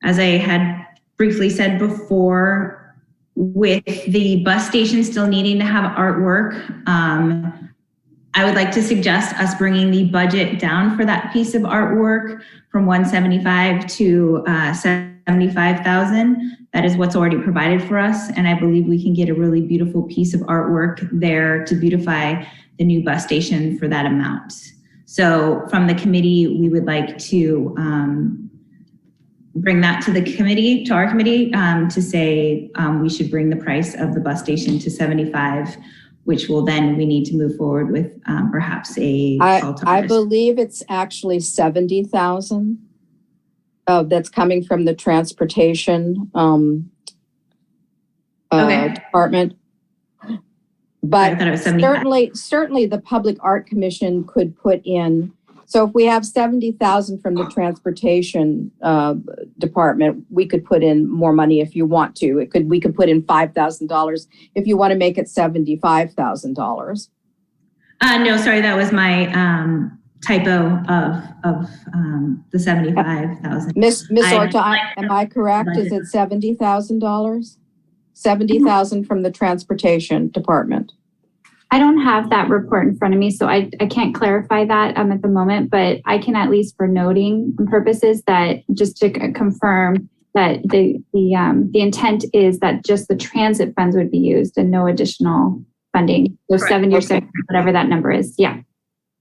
[SPEAKER 6] as I had briefly said before, with the bus station still needing to have artwork, I would like to suggest us bringing the budget down for that piece of artwork from 175 to 75,000. That is what's already provided for us. And I believe we can get a really beautiful piece of artwork there to beautify the new bus station for that amount. So from the committee, we would like to bring that to the committee, to our committee, to say we should bring the price of the bus station to 75, which will then we need to move forward with perhaps a call to
[SPEAKER 1] I
[SPEAKER 6] artists.
[SPEAKER 1] believe it's actually 70,000. That's coming from the transportation
[SPEAKER 6] Okay.
[SPEAKER 1] department. But
[SPEAKER 6] I thought it was 75.
[SPEAKER 1] certainly the Public Art Commission could put in, so if we have 70,000 from the transportation department, we could put in more money if you want to. We could put in $5,000 if you want to make it $75,000.
[SPEAKER 6] No, sorry, that was my typo of the 75,000.
[SPEAKER 1] Miss Orta, am I correct? Is it $70,000? 70,000 from the transportation department.
[SPEAKER 2] I don't have that report in front of me, so I can't clarify that at the moment, but I can at least for noting purposes that just to confirm that the intent is that just the transit funds would be used and no additional funding. So 70 or 60, whatever that number is. Yeah.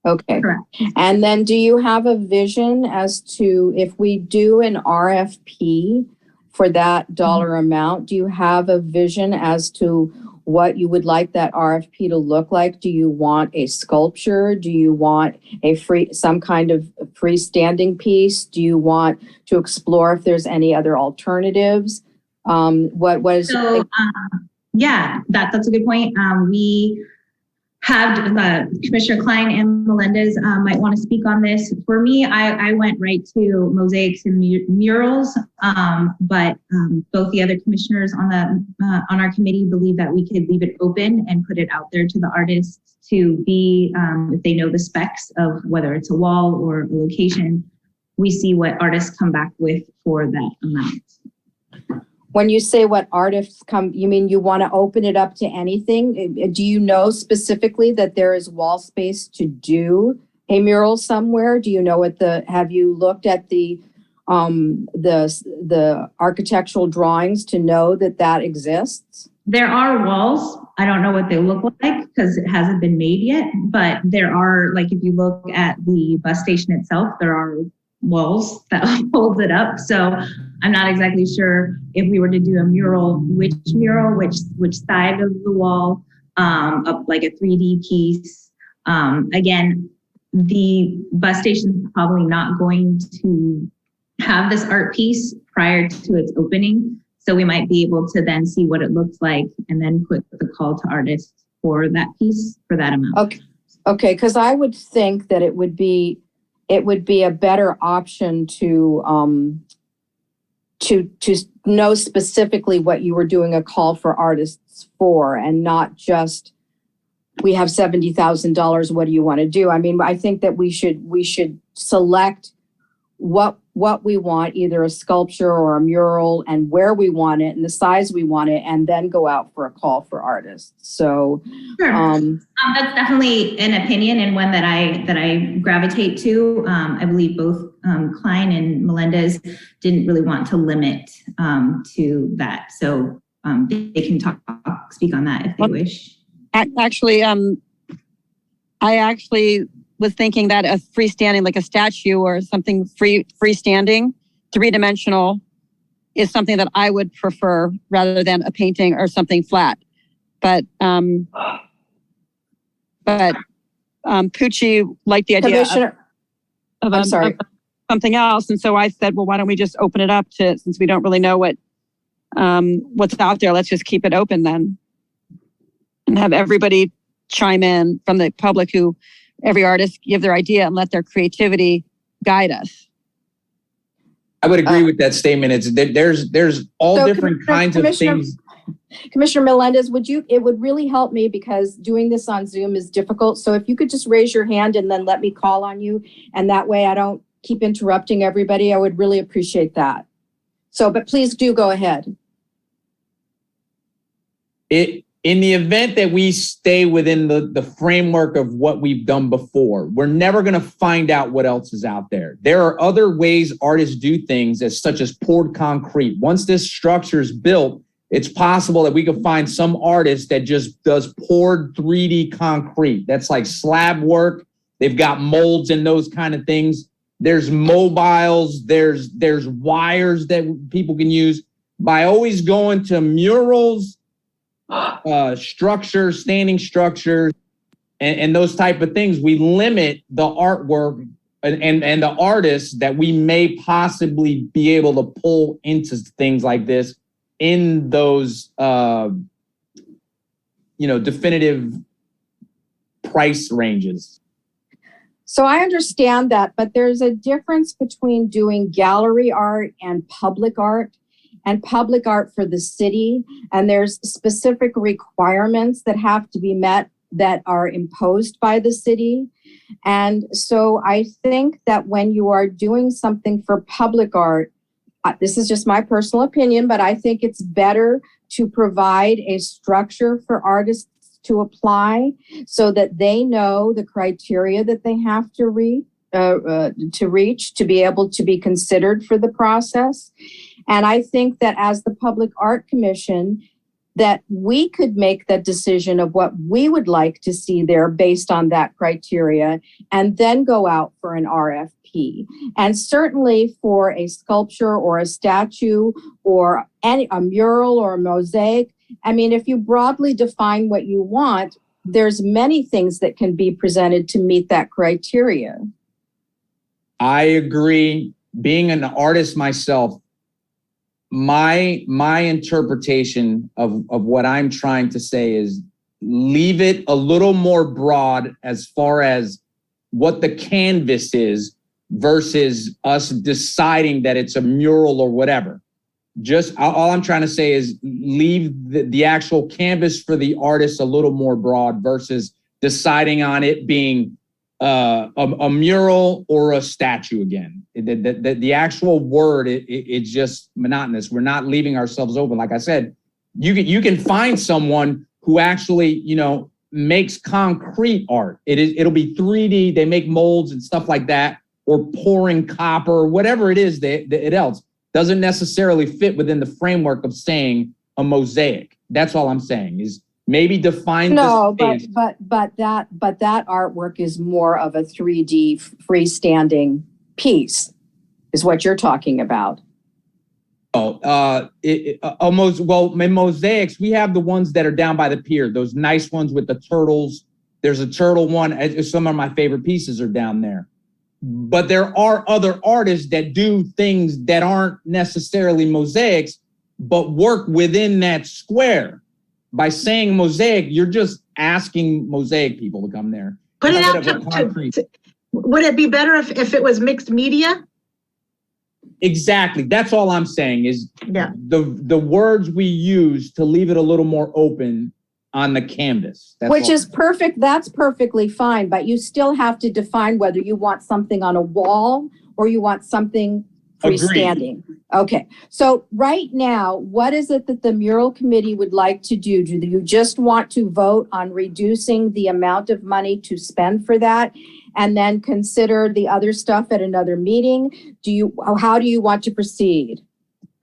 [SPEAKER 1] Okay.
[SPEAKER 6] Correct.
[SPEAKER 1] And then do you have a vision as to if we do an RFP for that dollar amount, do you have a vision as to what you would like that RFP to look like? Do you want a sculpture? Do you want some kind of freestanding piece? Do you want to explore if there's any other alternatives? What is
[SPEAKER 6] yeah, that's a good point. We have Commissioner Klein and Melendez might want to speak on this. For me, I went right to mosaics and murals, but both the other commissioners on our committee believe that we could leave it open and put it out there to the artists to be, if they know the specs of whether it's a wall or a location, we see what artists come back with for that amount.
[SPEAKER 1] When you say what artists come, you mean you want to open it up to anything? Do you know specifically that there is wall space to do a mural somewhere? Do you know have you looked at the architectural drawings to know that exists?
[SPEAKER 6] There are walls. I don't know what they look like because it hasn't been made yet, but there are, like if you look at the bus station itself, there are walls that hold it up. So I'm not exactly sure if we were to do a mural, which side of the wall, up like a 3D piece. Again, the bus station is probably not going to have this art piece prior to its opening. So we might be able to then see what it looks like and then put the call to artists for that piece for that amount.
[SPEAKER 1] Okay, because I would think that it would be a better option to know specifically what you were doing a call for artists for, and not just we have $70,000. What do you want to do? I mean, I think that we should select what we want, either a sculpture or a mural, and where we want it and the size we want it, and then go out for a call for artists. So
[SPEAKER 6] sure. That's definitely an opinion and one that I gravitate to. I believe both Klein and Melendez didn't really want to limit to that. So they can speak on that if they wish.
[SPEAKER 10] Actually, I actually was thinking that a freestanding, like a statue or something freestanding, 3-dimensional, is something that I would prefer rather than a painting or something flat. But Pucci liked the idea of something else, and so I said, well, why don't we just open it up to, since we don't really know what's out there, let's just keep it open then, and have everybody chime in from the public, every artist give their idea and let their creativity guide us.
[SPEAKER 5] I would agree with that statement. There's all different kinds of things.
[SPEAKER 1] Commissioner Melendez, it would really help me because doing this on Zoom is difficult. So if you could just raise your hand and then let me call on you, and that way I don't keep interrupting everybody, I would really appreciate that. So, but please do go ahead.
[SPEAKER 5] In the event that we stay within the framework of what we've done before, we're never going to find out what else is out there. There are other ways artists do things, such as poured concrete. Once this structure is built, it's possible that we could find some artist that just does poured 3D concrete. That's like slab work. They've got molds and those kind of things. There's mobiles. There's wires that people can use. By always going to murals, structures, standing structures, and those type of things, we limit the artwork and the artists that we may possibly be able to pull into things like this in those definitive price ranges.
[SPEAKER 1] So I understand that, but there's a difference between doing gallery art and public art for the city. And there's specific requirements that have to be met that are imposed by the city. And so I think that when you are doing something for public art, this is just my personal opinion, but I think it's better to provide a structure for artists to apply so that they know the criteria that they have to reach to be able to be considered for the process. And I think that as the Public Art Commission, that we could make that decision of what we would like to see there based on that criteria, and then go out for an RFP. And certainly for a sculpture or a statue or a mural or a mosaic, I mean, if you broadly define what you want, there's many things that can be presented to meet that criteria.
[SPEAKER 5] I agree. Being an artist myself, my interpretation of what I'm trying to say is leave it a little more broad as far as what the canvas is versus us deciding that it's a mural or whatever. Just all I'm trying to say is leave the actual canvas for the artist a little more broad versus deciding on it being a mural or a statue again. The actual word, it's just monotonous. We're not leaving ourselves open. Like I said, you can find someone who actually, makes concrete art. It'll be 3D. They make molds and stuff like that, or pouring copper, whatever it is it else. Doesn't necessarily fit within the framework of saying a mosaic. That's all I'm saying is maybe define.
[SPEAKER 1] No, but that artwork is more of a 3D freestanding piece, is what you're talking about.
[SPEAKER 5] In mosaics, we have the ones that are down by the pier, those nice ones with the turtles. There's a turtle one. Some of my favorite pieces are down there. But there are other artists that do things that aren't necessarily mosaics, but work within that square. By saying mosaic, you're just asking mosaic people to come there.
[SPEAKER 9] Put it out would it be better if it was mixed media?
[SPEAKER 5] Exactly. That's all I'm saying is the words we use to leave it a little more open on the canvas.
[SPEAKER 1] Which is perfect. That's perfectly fine. But you still have to define whether you want something on a wall or you want something freestanding. Okay. So right now, what is it that the mural committee would like to do? Do you just want to vote on reducing the amount of money to spend for that and then consider the other stuff at another meeting? How do you want to proceed?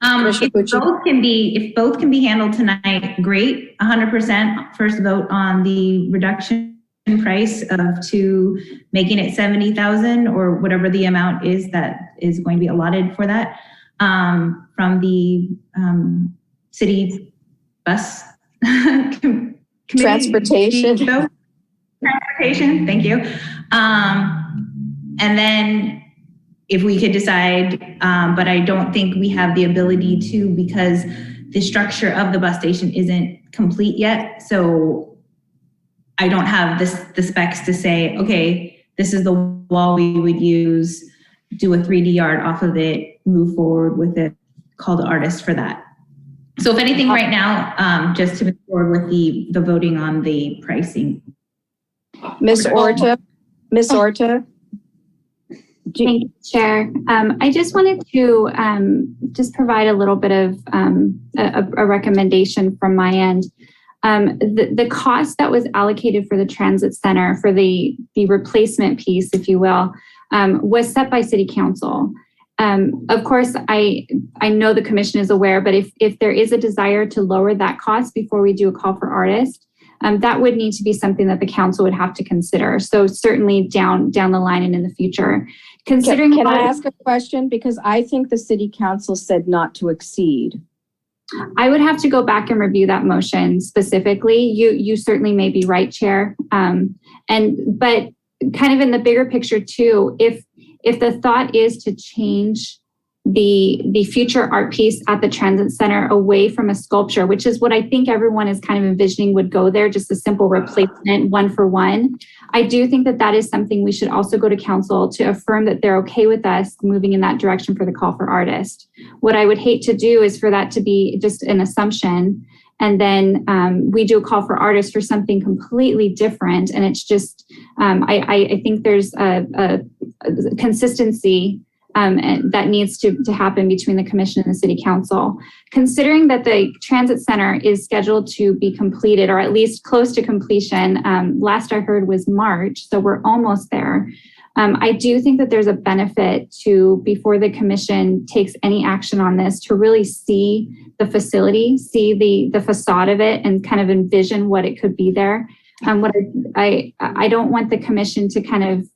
[SPEAKER 6] If both can be handled tonight, great. 100% first vote on the reduction in price to making it 70,000 or whatever the amount is that is going to be allotted for that from the city bus
[SPEAKER 1] transportation.
[SPEAKER 6] Transportation, thank you. And then if we could decide, but I don't think we have the ability to because the structure of the bus station isn't complete yet. So I don't have the specs to say, okay, this is the wall we would use, do a 3D art off of it, move forward with it, call the artist for that. So if anything right now, just to move forward with the voting on the pricing.
[SPEAKER 1] Ms. Orta.
[SPEAKER 2] Thank you, Chair. I just wanted to just provide a little bit of a recommendation from my end. The cost that was allocated for the transit center for the replacement piece, if you will, was set by City Council. Of course, I know the commission is aware, but if there is a desire to lower that cost before we do a call for artists, that would need to be something that the council would have to consider. So certainly down the line and in the future. Considering
[SPEAKER 1] Can I ask a question? Because I think the City Council said not to exceed.
[SPEAKER 2] I would have to go back and review that motion specifically. You certainly may be right, Chair. But kind of in the bigger picture too, if the thought is to change the future art piece at the transit center away from a sculpture, which is what I think everyone is kind of envisioning would go there, just a simple replacement, one for one. I do think that that is something we should also go to council to affirm that they're okay with us moving in that direction for the call for artists. What I would hate to do is for that to be just an assumption, and then we do a call for artists for something completely different. And it's just, I think there's a consistency and that needs to happen between the commission and the city council. Considering that the transit center is scheduled to be completed, or at least close to completion, last I heard was March, so we're almost there. I do think that there's a benefit to, before the commission takes any action on this, to really see the facility, see the facade of it, and kind of envision what it could be there. What I don't want the commission to kind of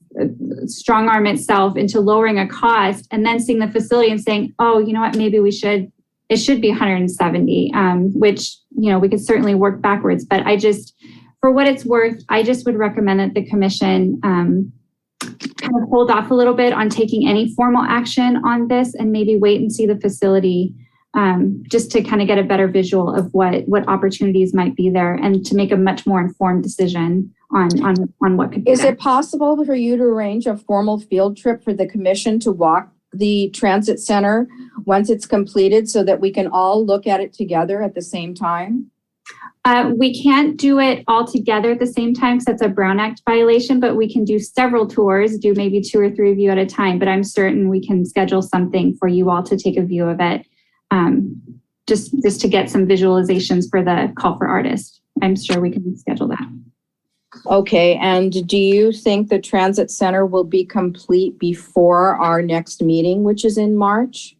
[SPEAKER 2] strong arm itself into lowering a cost and then seeing the facility and saying, oh, you know what, maybe it should be 170, which, you know, we could certainly work backwards. But for what it's worth, I just would recommend that the commission kind of hold off a little bit on taking any formal action on this and maybe wait and see the facility, just to kind of get a better visual of what opportunities might be there and to make a much more informed decision on what could be
[SPEAKER 1] Is
[SPEAKER 2] there.
[SPEAKER 1] it possible for you to arrange a formal field trip for the commission to walk the transit center once it's completed so that we can all look at it together at the same time?
[SPEAKER 2] We can't do it all together at the same time because that's a Brown Act violation, but we can do several tours, do maybe 2 or 3 of you at a time. But I'm certain we can schedule something for you all to take a view of it, just to get some visualizations for the call for artists. I'm sure we can schedule that.
[SPEAKER 1] Okay, and do you think the transit center will be complete before our next meeting, which is in March?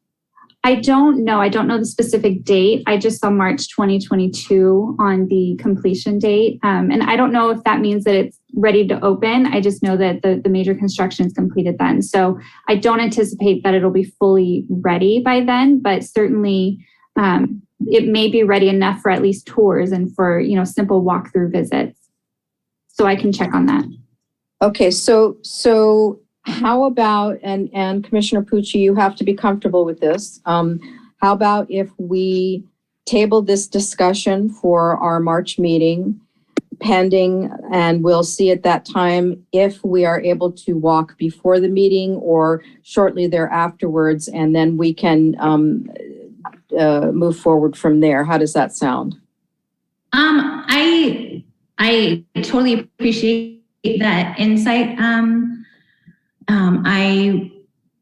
[SPEAKER 2] I don't know. I don't know the specific date. I just saw March 2022 on the completion date. And I don't know if that means that it's ready to open. I just know that the major construction is completed then. So I don't anticipate that it'll be fully ready by then, but certainly it may be ready enough for at least tours and for, you know, simple walkthrough visits. So I can check on that.
[SPEAKER 1] Okay, so how about, and Commissioner Pucci, you have to be comfortable with this. How about if we table this discussion for our March meeting pending, and we'll see at that time if we are able to walk before the meeting or shortly thereafterwards, and then we can move forward from there. How does that sound?
[SPEAKER 6] I totally appreciate that insight. I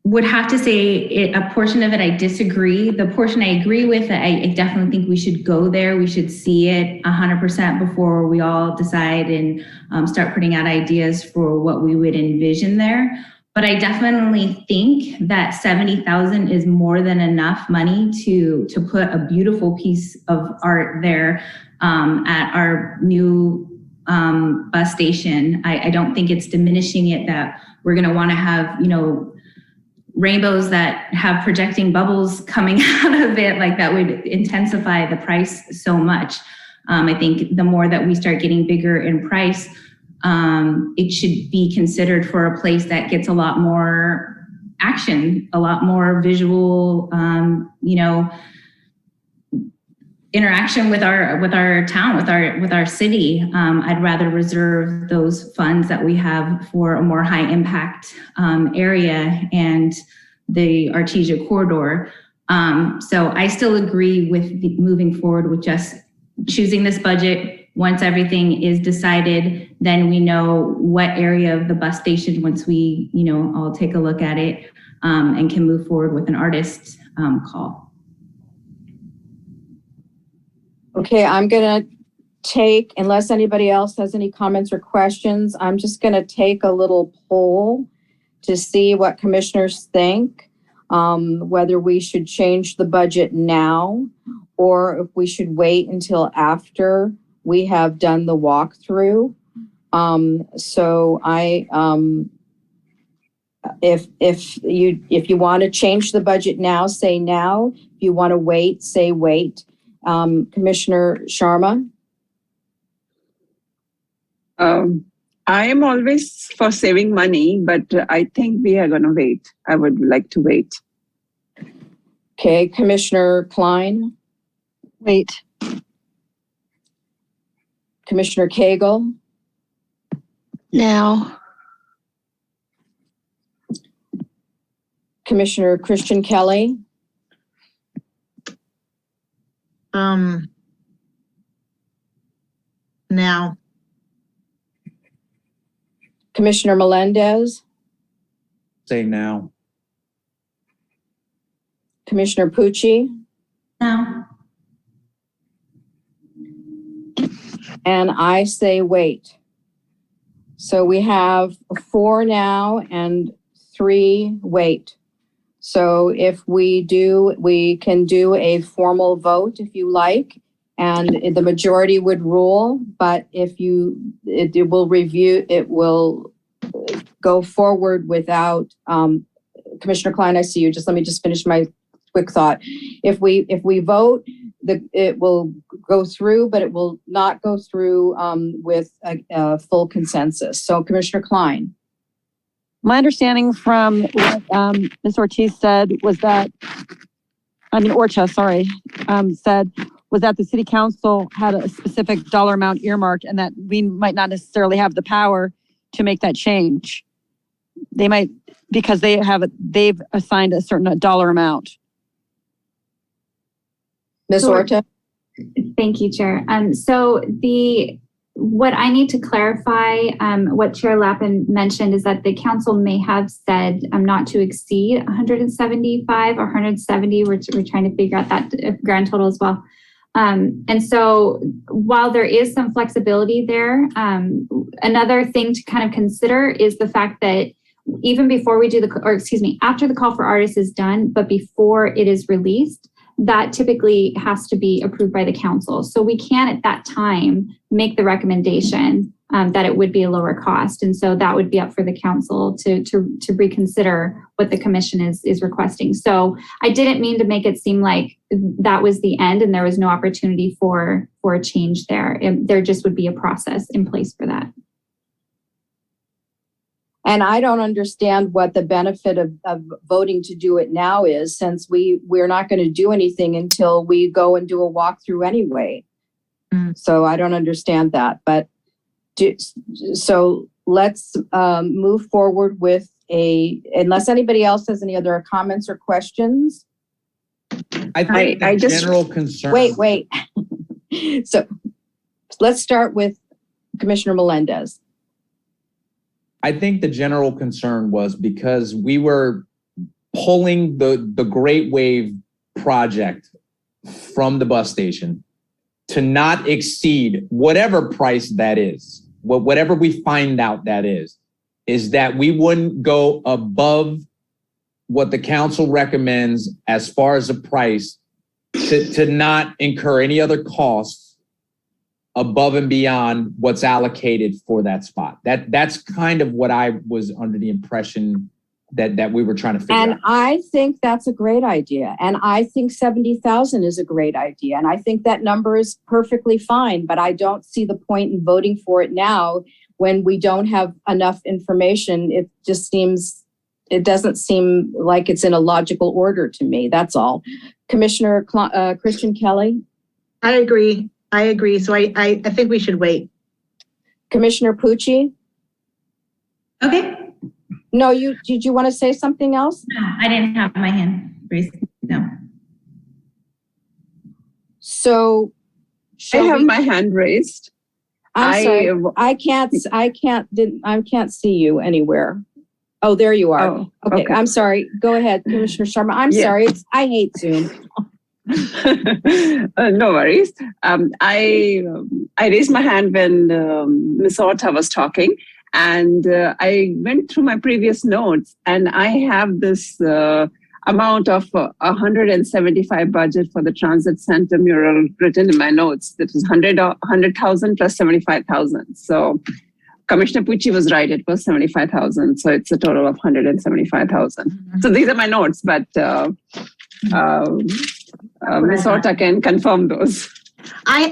[SPEAKER 6] would have to say a portion of it I disagree. The portion I agree with, I definitely think we should go there. We should see it 100% before we all decide and start putting out ideas for what we would envision there. But I definitely think that $70,000 is more than enough money to put a beautiful piece of art there at our new bus station. I don't think it's diminishing it that we're going to want to have, you know, rainbows that have projecting bubbles coming out of it. Like that would intensify the price so much. I think the more that we start getting bigger in price, it should be considered for a place that gets a lot more action, a lot more visual, you know, interaction with our town, with our city. I'd rather reserve those funds that we have for a more high impact area and the Artesia corridor. So I still agree with moving forward with just choosing this budget. Once everything is decided, then we know what area of the bus station, once we, you know, all take a look at it and can move forward with an artist call.
[SPEAKER 1] Okay, I'm going to take, unless anybody else has any comments or questions, I'm just going to take a little poll to see what commissioners think, whether we should change the budget now or if we should wait until after we have done the walkthrough. So if you want to change the budget now, say now. If you want to wait, say wait. Commissioner Sharma?
[SPEAKER 3] I am always for saving money, but I think we are going to wait. I would like to wait.
[SPEAKER 1] Okay, Commissioner Klein,
[SPEAKER 10] Wait.
[SPEAKER 1] Commissioner Cagle,
[SPEAKER 4] Now,
[SPEAKER 1] Commissioner Christian Kelly,
[SPEAKER 9] Now,
[SPEAKER 1] Commissioner Melendez,
[SPEAKER 5] Say now.
[SPEAKER 1] Commissioner Pucci,
[SPEAKER 6] No.
[SPEAKER 1] and I say wait. So we have 4 now and 3 wait. So if we can do a formal vote if you like, and the majority would rule, but if it will go forward without, Commissioner Klein, I see you. Let me finish my quick thought. If we vote, it will go through, but it will not go through with a full consensus. So Commissioner Klein.
[SPEAKER 10] My understanding from what Ms. Ortiz said was that, Orcha, sorry, said was that the city council had a specific dollar amount earmarked and that we might not necessarily have the power to make that change. They might, because they've assigned a certain dollar amount.
[SPEAKER 1] Ms. Orta?
[SPEAKER 2] Thank you, Chair. So what I need to clarify, what Chair Lappin mentioned is that the council may have said not to exceed 175 or 170. We're trying to figure out that grand total as well. And so while there is some flexibility there, another thing to kind of consider is the fact that even before we do after the call for artists is done, but before it is released, that typically has to be approved by the council. So we can at that time make the recommendation that it would be a lower cost. And so that would be up for the council to reconsider what the commission is requesting. So I didn't mean to make it seem like that was the end and there was no opportunity for a change there. There just would be a process in place for that.
[SPEAKER 1] And I don't understand what the benefit of voting to do it now is, since we're not going to do anything until we go and do a walkthrough anyway. So I don't understand that. But so let's move forward with unless anybody else has any other comments or questions.
[SPEAKER 5] I think the general concern.
[SPEAKER 1] Wait. So let's start with Commissioner Melendez.
[SPEAKER 5] I think the general concern was because we were pulling the Great Wave project from the bus station to not exceed whatever price that is, whatever we find out that is that we wouldn't go above what the council recommends as far as the price to not incur any other costs above and beyond what's allocated for that spot. That's kind of what I was under the impression that we were trying to figure out.
[SPEAKER 1] And I think that's a great idea. And I think 70,000 is a great idea. And I think that number is perfectly fine, but I don't see the point in voting for it now when we don't have enough information. It doesn't seem like it's in a logical order to me. That's all. Commissioner Christian Kelly?
[SPEAKER 9] I agree. So I think we should wait.
[SPEAKER 1] Commissioner Pucci?
[SPEAKER 6] Okay.
[SPEAKER 1] No, did you want to say something else?
[SPEAKER 6] No, I didn't have my hand raised. No.
[SPEAKER 1] So
[SPEAKER 3] I have my hand raised.
[SPEAKER 1] I'm sorry. I can't see you anywhere. Oh, there you are.
[SPEAKER 3] Oh,
[SPEAKER 1] okay. I'm sorry. Go ahead, Commissioner Sharma. I'm sorry. I hate Zoom.
[SPEAKER 3] No worries. I raised my hand when Ms. Orta was talking, and I went through my previous notes, and I have this amount of 175 budget for the transit center mural written in my notes. That was 100,000 plus 75,000. So Commissioner Pucci was right. It was 75,000. So it's a total of 175,000. So these are my notes, but Ms. Orta can confirm those.
[SPEAKER 9] I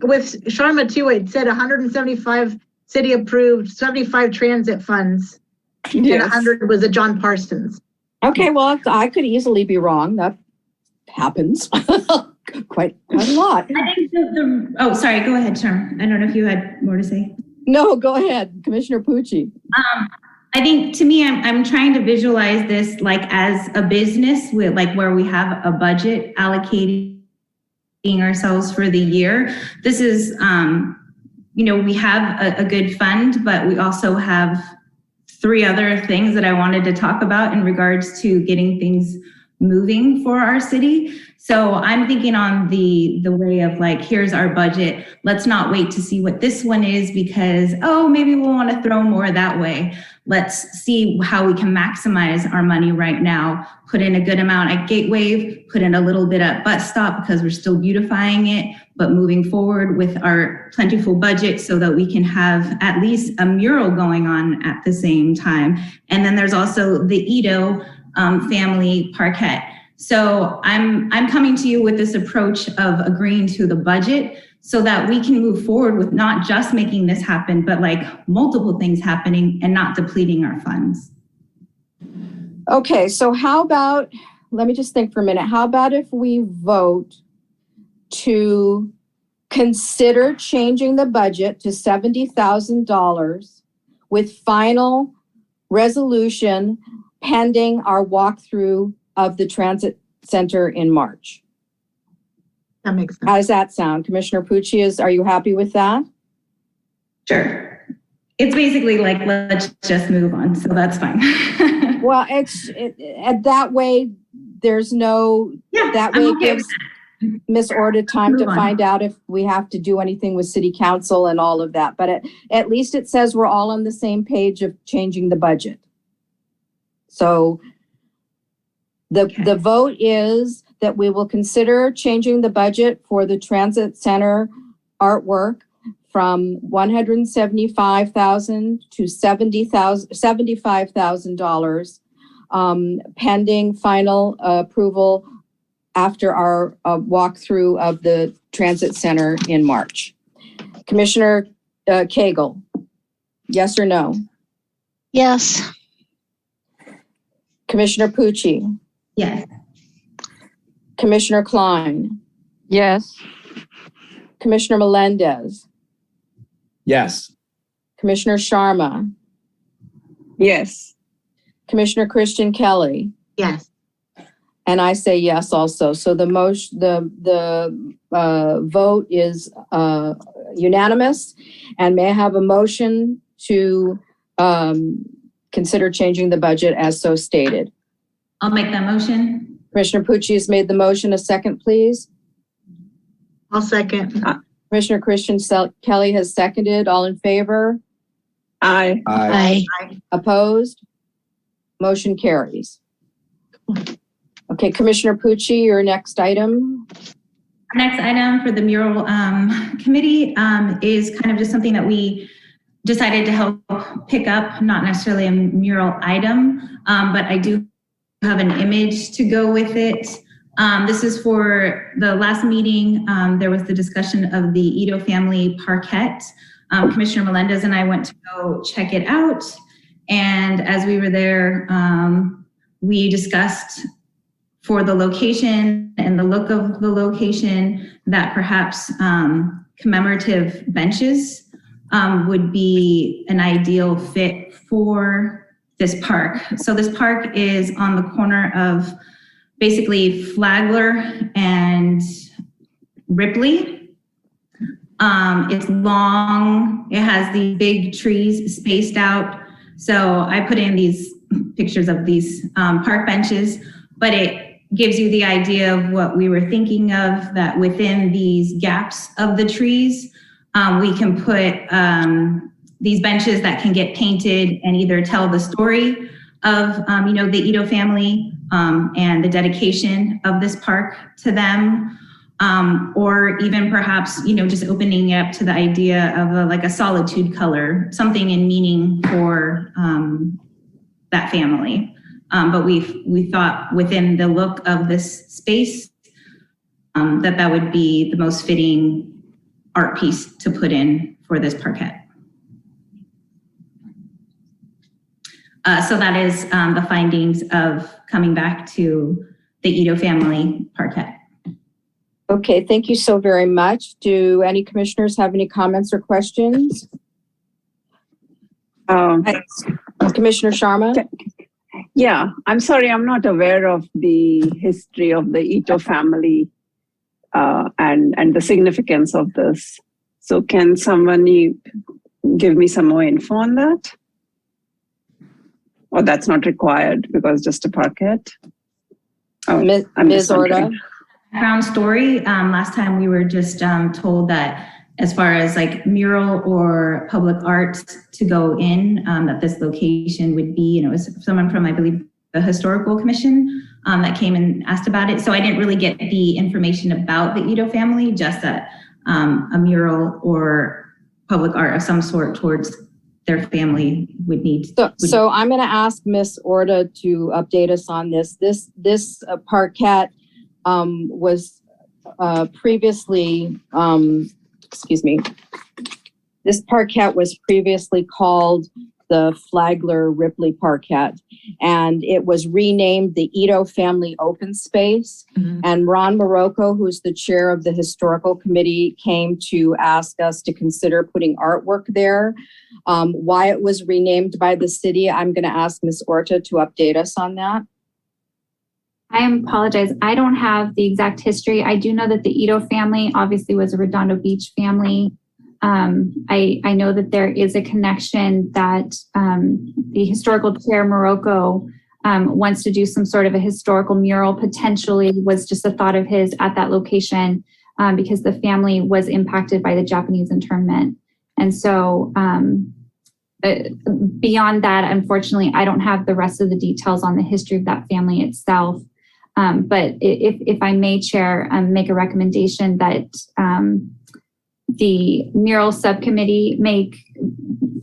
[SPEAKER 9] with Sharma too, it said 175 city approved, 75 transit funds, and 100 was a John Parsons.
[SPEAKER 1] Okay, well, I could easily be wrong. That happens quite a lot.
[SPEAKER 6] I think oh, sorry, go ahead, Sharma. I don't know if you had more to say.
[SPEAKER 1] No, go ahead, Commissioner Pucci.
[SPEAKER 6] I think to me, I'm trying to visualize this like as a business with like where we have a budget allocating ourselves for the year. This is, we have a good fund, but we also have 3 other things that I wanted to talk about in regards to getting things moving for our city. So I'm thinking on the way of like, here's our budget. Let's not wait to see what this one is because, maybe we'll want to throw more that way. Let's see how we can maximize our money right now. Put in a good amount at Gateway, put in a little bit at Bus Stop because we're still beautifying it, but moving forward with our plentiful budget so that we can have at least a mural going on at the same time. And then there's also the Ito family Parquet. So I'm coming to you with this approach of agreeing to the budget so that we can move forward with not just making this happen, but like multiple things happening and not depleting our funds.
[SPEAKER 1] Okay, so how about, let me just think for a minute. How about if we vote to consider changing the budget to $70,000 with final resolution pending our walkthrough of the transit center in March?
[SPEAKER 9] That makes sense.
[SPEAKER 1] How does that sound? Commissioner Pucci, are you happy with that?
[SPEAKER 6] Sure. It's basically like, let's just move on. So that's fine.
[SPEAKER 1] Well, that way, there's no, that way it gives Ms. Orta time to find out if we have to do anything with city council and all of that. But at least it says we're all on the same page of changing the budget. So the vote is that we will consider changing the budget for the transit center artwork from $175,000 to $75,000 pending final approval after our walkthrough of the transit center in March. Commissioner Cagle, yes or no?
[SPEAKER 4] Yes.
[SPEAKER 1] Commissioner Pucci?
[SPEAKER 6] Yes.
[SPEAKER 1] Commissioner Klein?
[SPEAKER 11] Yes.
[SPEAKER 1] Commissioner Melendez?
[SPEAKER 5] Yes.
[SPEAKER 1] Commissioner Sharma?
[SPEAKER 3] Yes.
[SPEAKER 1] Commissioner Christian Kelly?
[SPEAKER 9] Yes.
[SPEAKER 1] And I say yes also. So the vote is unanimous. And may I have a motion to consider changing the budget as so stated?
[SPEAKER 6] I'll make that motion.
[SPEAKER 1] Commissioner Pucci has made the motion. A second, please.
[SPEAKER 9] I'll second.
[SPEAKER 1] Commissioner Christian Kelly has seconded. All in favor?
[SPEAKER 3] Aye.
[SPEAKER 4] Aye.
[SPEAKER 1] Opposed? Motion carries. Okay, Commissioner Pucci, your next item.
[SPEAKER 6] Our next item for the mural committee is kind of just something that we decided to help pick up, not necessarily a mural item, but I do have an image to go with it. This is for the last meeting. There was the discussion of the Ito family Parquet. Commissioner Melendez and I went to go check it out. And as we were there, we discussed for the location and the look of the location that perhaps commemorative benches would be an ideal fit for this park. So this park is on the corner of basically Flagler and Ripley. It's long, it has these big trees spaced out. So I put in these pictures of these park benches, but it gives you the idea of what we were thinking of, that within these gaps of the trees, we can put these benches that can get painted and either tell the story of, the Ito family and the dedication of this park to them, or even perhaps, just opening it up to the idea of a solitude color, something in meaning for that family. But we thought within the look of this space that would be the most fitting art piece to put in for this parquet. So that is the findings of coming back to the Ito family Parquet.
[SPEAKER 1] Okay, thank you so very much. Do any commissioners have any comments or questions? Commissioner Sharma?
[SPEAKER 3] Yeah, I'm sorry, I'm not aware of the history of the Ito family and the significance of this. So can somebody give me some more info on that? Or that's not required because just a Parquet? Oh,
[SPEAKER 1] Ms. Orta?
[SPEAKER 6] Background story. Last time we were just told that as far as like mural or public art to go in, that this location would be, and it was someone from, I believe, the Historical Commission that came and asked about it. So I didn't really get the information about the Ito family, just that a mural or public art of some sort towards their family would need.
[SPEAKER 1] So I'm going to ask Ms. Orta to update us on this. This Parquet was previously, this Parquet was previously called the Flagler Ripley Parquet, and it was renamed the Ito Family Open Space. Mm-hmm. And Ron Morocco, who's the chair of the Historical Committee, came to ask us to consider putting artwork there. Why it was renamed by the city, I'm going to ask Ms. Orta to update us on that.
[SPEAKER 2] I apologize. I don't have the exact history. I do know that the Ito family obviously was a Redondo Beach family. I know that there is a connection that the historical chair Morocco wants to do some sort of a historical mural, potentially was just a thought of his at that location because the family was impacted by the Japanese internment. And so beyond that, unfortunately, I don't have the rest of the details on the history of that family itself. But if I may, Chair, make a recommendation that the Mural Subcommittee make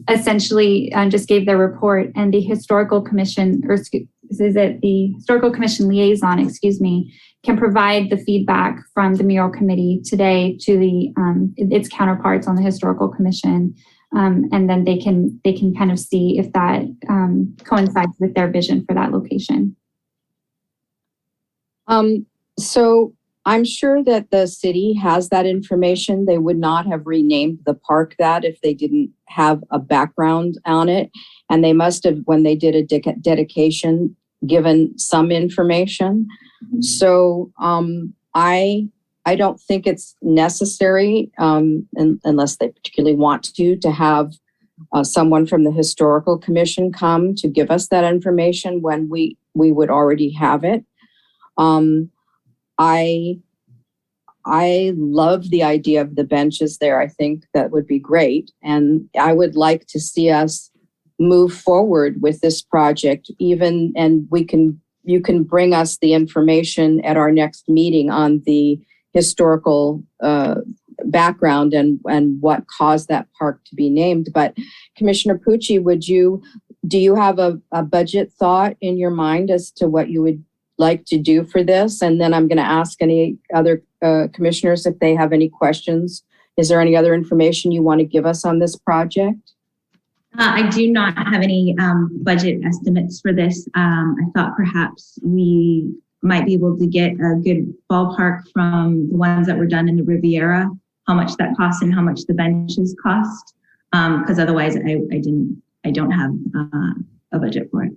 [SPEAKER 2] essentially just gave their report, and the Historical Commission, or is it the Historical Commission liaison, excuse me, can provide the feedback from the Mural Committee today to the its counterparts on the Historical Commission, and then they can kind of see if that coincides with their vision for that location.
[SPEAKER 1] So I'm sure that the city has that information. They would not have renamed the park that if they didn't have a background on it. And they must have, when they did a dedication, given some information. Mm-hmm. So I don't think it's necessary, unless they particularly want to have someone from the Historical Commission come to give us that information when we would already have it. I love the idea of the benches there. I think that would be great. And I would like to see us move forward with this project and you can bring us the information at our next meeting on the historical background and what caused that park to be named. But Commissioner Pucci, do you have a budget thought in your mind as to what you would like to do for this? And then I'm going to ask any other commissioners if they have any questions. Is there any other information you want to give us on this project?
[SPEAKER 6] I do not have any budget estimates for this. I thought perhaps we might be able to get a good ballpark from the ones that were done in the Riviera, how much that costs and how much the benches cost. Because otherwise I don't have a budget for it.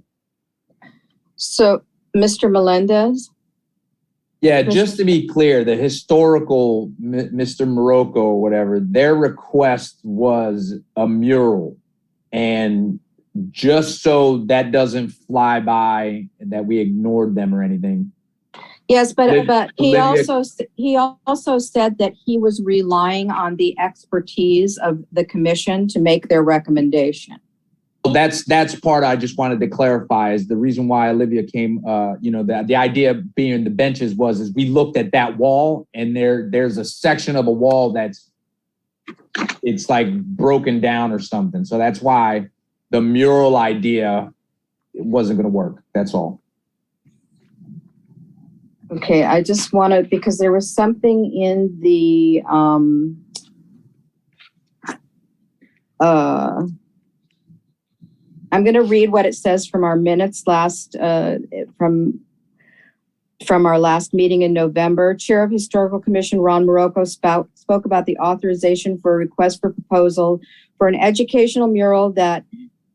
[SPEAKER 1] So Mr. Melendez?
[SPEAKER 5] Yeah, just to be clear, the historical Mr. Morocco or whatever, their request was a mural. And just so that doesn't fly by that we ignored them or anything.
[SPEAKER 1] Yes, but he also said that he was relying on the expertise of the commission to make their recommendation.
[SPEAKER 5] Well, that's part I just wanted to clarify is the reason why Olivia came, the idea of being the benches is we looked at that wall and there's a section of a wall it's like broken down or something. So that's why the mural idea wasn't going to work. That's all.
[SPEAKER 1] Okay, I just wanted, because there was something in the, I'm going to read what it says from our minutes from our last meeting in November. Chair of Historical Commission Ron Morocco spoke about the authorization for a request for proposal for an educational mural that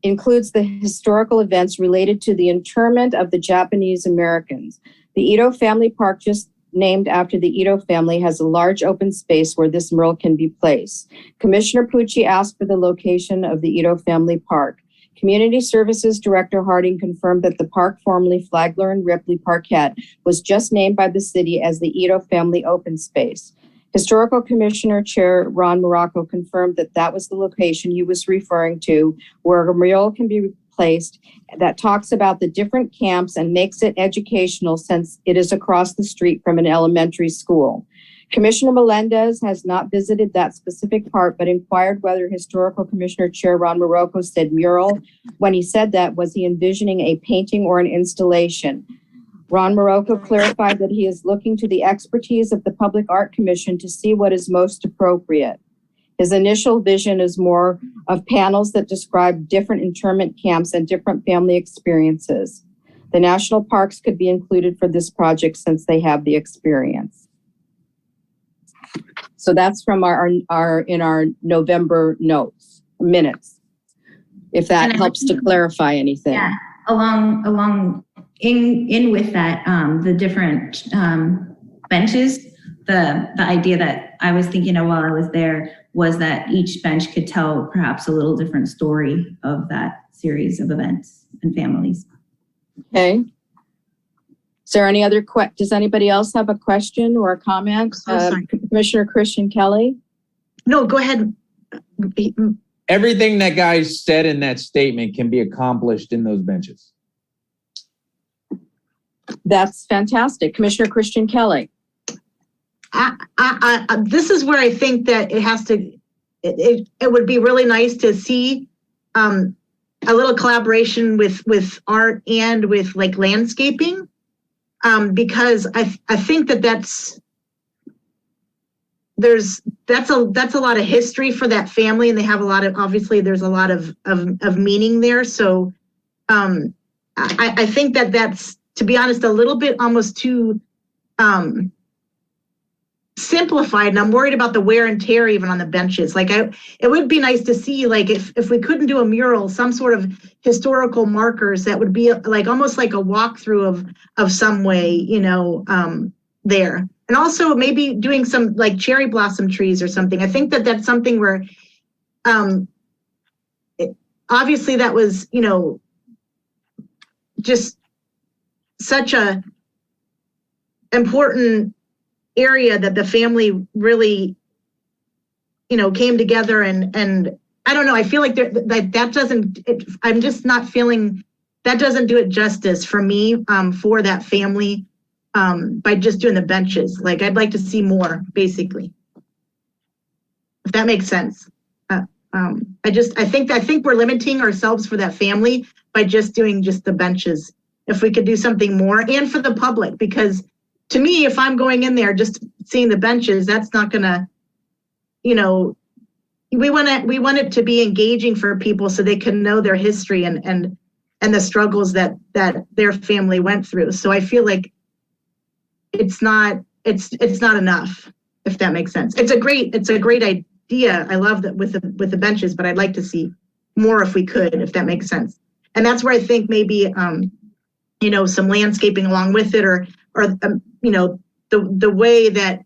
[SPEAKER 1] includes the historical events related to the internment of the Japanese Americans. The Ito Family Park, just named after the Ito family, has a large open space where this mural can be placed. Commissioner Pucci asked for the location of the Ito Family Park. Community Services Director Harding confirmed that the park, formerly Flagler and Ripley Parquet, was just named by the city as the Ito Family Open Space. Historical Commissioner Chair Ron Morocco confirmed that that was the location he was referring to, where a mural can be placed that talks about the different camps and makes it educational since it is across the street from an elementary school. Commissioner Melendez has not visited that specific part, but inquired whether Historical Commissioner Chair Ron Morocco said mural. When he said that, was he envisioning a painting or an installation? Ron Morocco clarified that he is looking to the expertise of the Public Art Commission to see what is most appropriate. His initial vision is more of panels that describe different internment camps and different family experiences. The national parks could be included for this project since they have the experience. So that's from our November minutes, if that helps to clarify anything.
[SPEAKER 6] Yeah, along in with that, the different benches, the idea that I was thinking of while I was there was that each bench could tell perhaps a little different story of that series of events and families.
[SPEAKER 1] Okay. Is there any other does anybody else have a question or a comment? Commissioner Christian Kelly?
[SPEAKER 9] No, go ahead.
[SPEAKER 5] Everything that guy said in that statement can be accomplished in those benches.
[SPEAKER 1] That's fantastic. Commissioner Christian Kelly?
[SPEAKER 9] This is where I think that it has to, it would be really nice to see a little collaboration with art and with like landscaping, because I think that's a lot of history for that family, and they have a lot of, obviously there's a lot of meaning there. So I think that's, to be honest, a little bit almost too simplified, and I'm worried about the wear and tear even on the benches. Like it would be nice to see, like if we couldn't do a mural, some sort of historical markers that would be like almost like a walkthrough of some way, you know, there. And also maybe doing some like cherry blossom trees or something. I think that's something where obviously that was, you know, just such a important area that the family really, you know, came together and I don't know, I feel like that doesn't, I'm just not feeling, that doesn't do it justice for me, for that family, by just doing the benches. Like I'd like to see more, basically, if that makes sense. I think we're limiting ourselves for that family by just doing just the benches. If we could do something more, and for the public, because to me, if I'm going in there just seeing the benches, that's not gonna, you know, we want it to be engaging for people so they can know their history and the struggles that their family went through. So I feel like it's not enough, if that makes sense. It's a great idea. I love that with the benches, but I'd like to see more if we could, if that makes sense. And that's where I think maybe you know, some landscaping along with it, or you know, the way that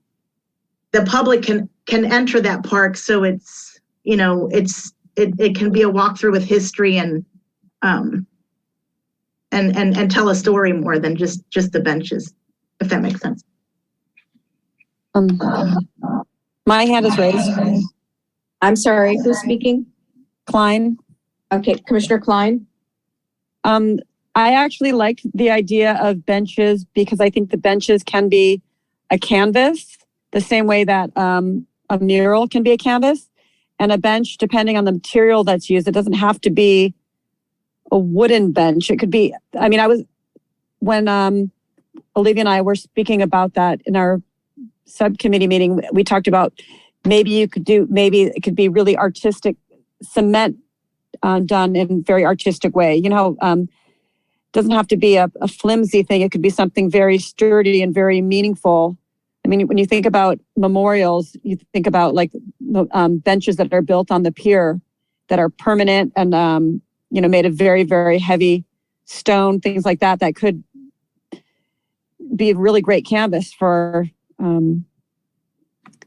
[SPEAKER 9] the public can enter that park, so it's, you know, it can be a walkthrough with history and tell a story more than just the benches, if that makes sense.
[SPEAKER 10] My hand is raised.
[SPEAKER 1] I'm sorry, who's speaking?
[SPEAKER 10] Klein.
[SPEAKER 1] Okay, Commissioner Klein.
[SPEAKER 10] I actually like the idea of benches because I think the benches can be a canvas the same way that a mural can be a canvas. And a bench, depending on the material that's used, it doesn't have to be a wooden bench. It could be, I mean, when Olivia and I were speaking about that in our subcommittee meeting, we talked about maybe it could be really artistic cement done in a very artistic way. You know, doesn't have to be a flimsy thing. It could be something very sturdy and very meaningful. I mean, when you think about memorials, you think about like benches that are built on the pier that are permanent and, you know, made of very, very heavy stone, things like that, that could be a really great canvas for, I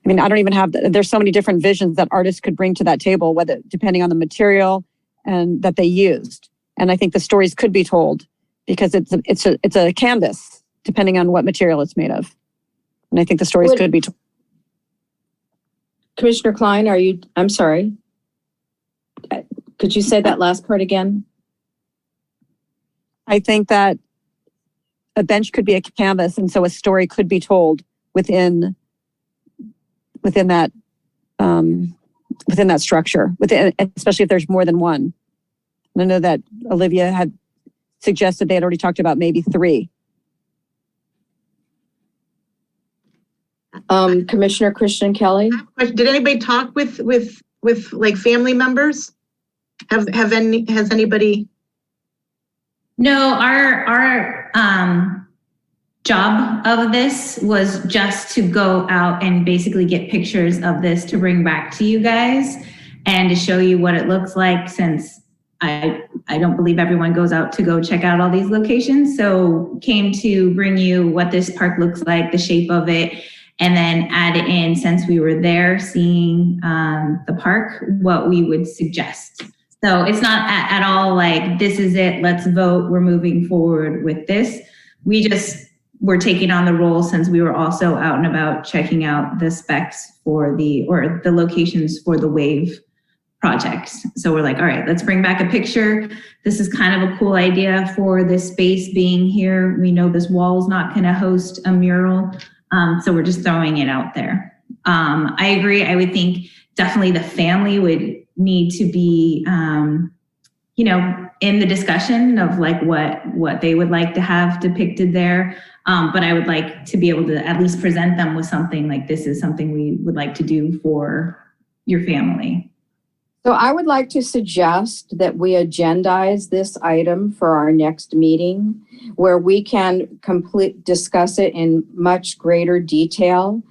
[SPEAKER 10] mean, I don't even have, there's so many different visions that artists could bring to that table, whether depending on the material and that they used. And I think the stories could be told because it's a canvas, depending on what material it's made of. And I think the stories could be told.
[SPEAKER 1] Commissioner Klein, I'm sorry. Could you say that last part again?
[SPEAKER 10] I think that a bench could be a canvas, and so a story could be told within that structure, especially if there's more than one. And I know that Olivia had suggested they had already talked about maybe 3.
[SPEAKER 1] Commissioner Christian Kelly?
[SPEAKER 9] Did anybody talk with like family members? Has anybody?
[SPEAKER 6] No, our job of this was just to go out and basically get pictures of this to bring back to you guys and to show you what it looks like, since I don't believe everyone goes out to go check out all these locations. So came to bring you what this park looks like, the shape of it, and then add in, since we were there seeing the park, what we would suggest. So it's not at all like, this is it, let's vote, we're moving forward with this. We just were taking on the role, since we were also out and about checking out the specs for the locations for the wave projects. So we're like, all right, let's bring back a picture. This is kind of a cool idea for this space being here. We know this wall is not going to host a mural. So we're just throwing it out there. I agree. I would think definitely the family would need to be, you know, in the discussion of like what they would like to have depicted there. But I would like to be able to at least present them with something like, this is something we would like to do for your family.
[SPEAKER 1] So I would like to suggest that we agendize this item for our next meeting, where we can discuss it in much greater detail,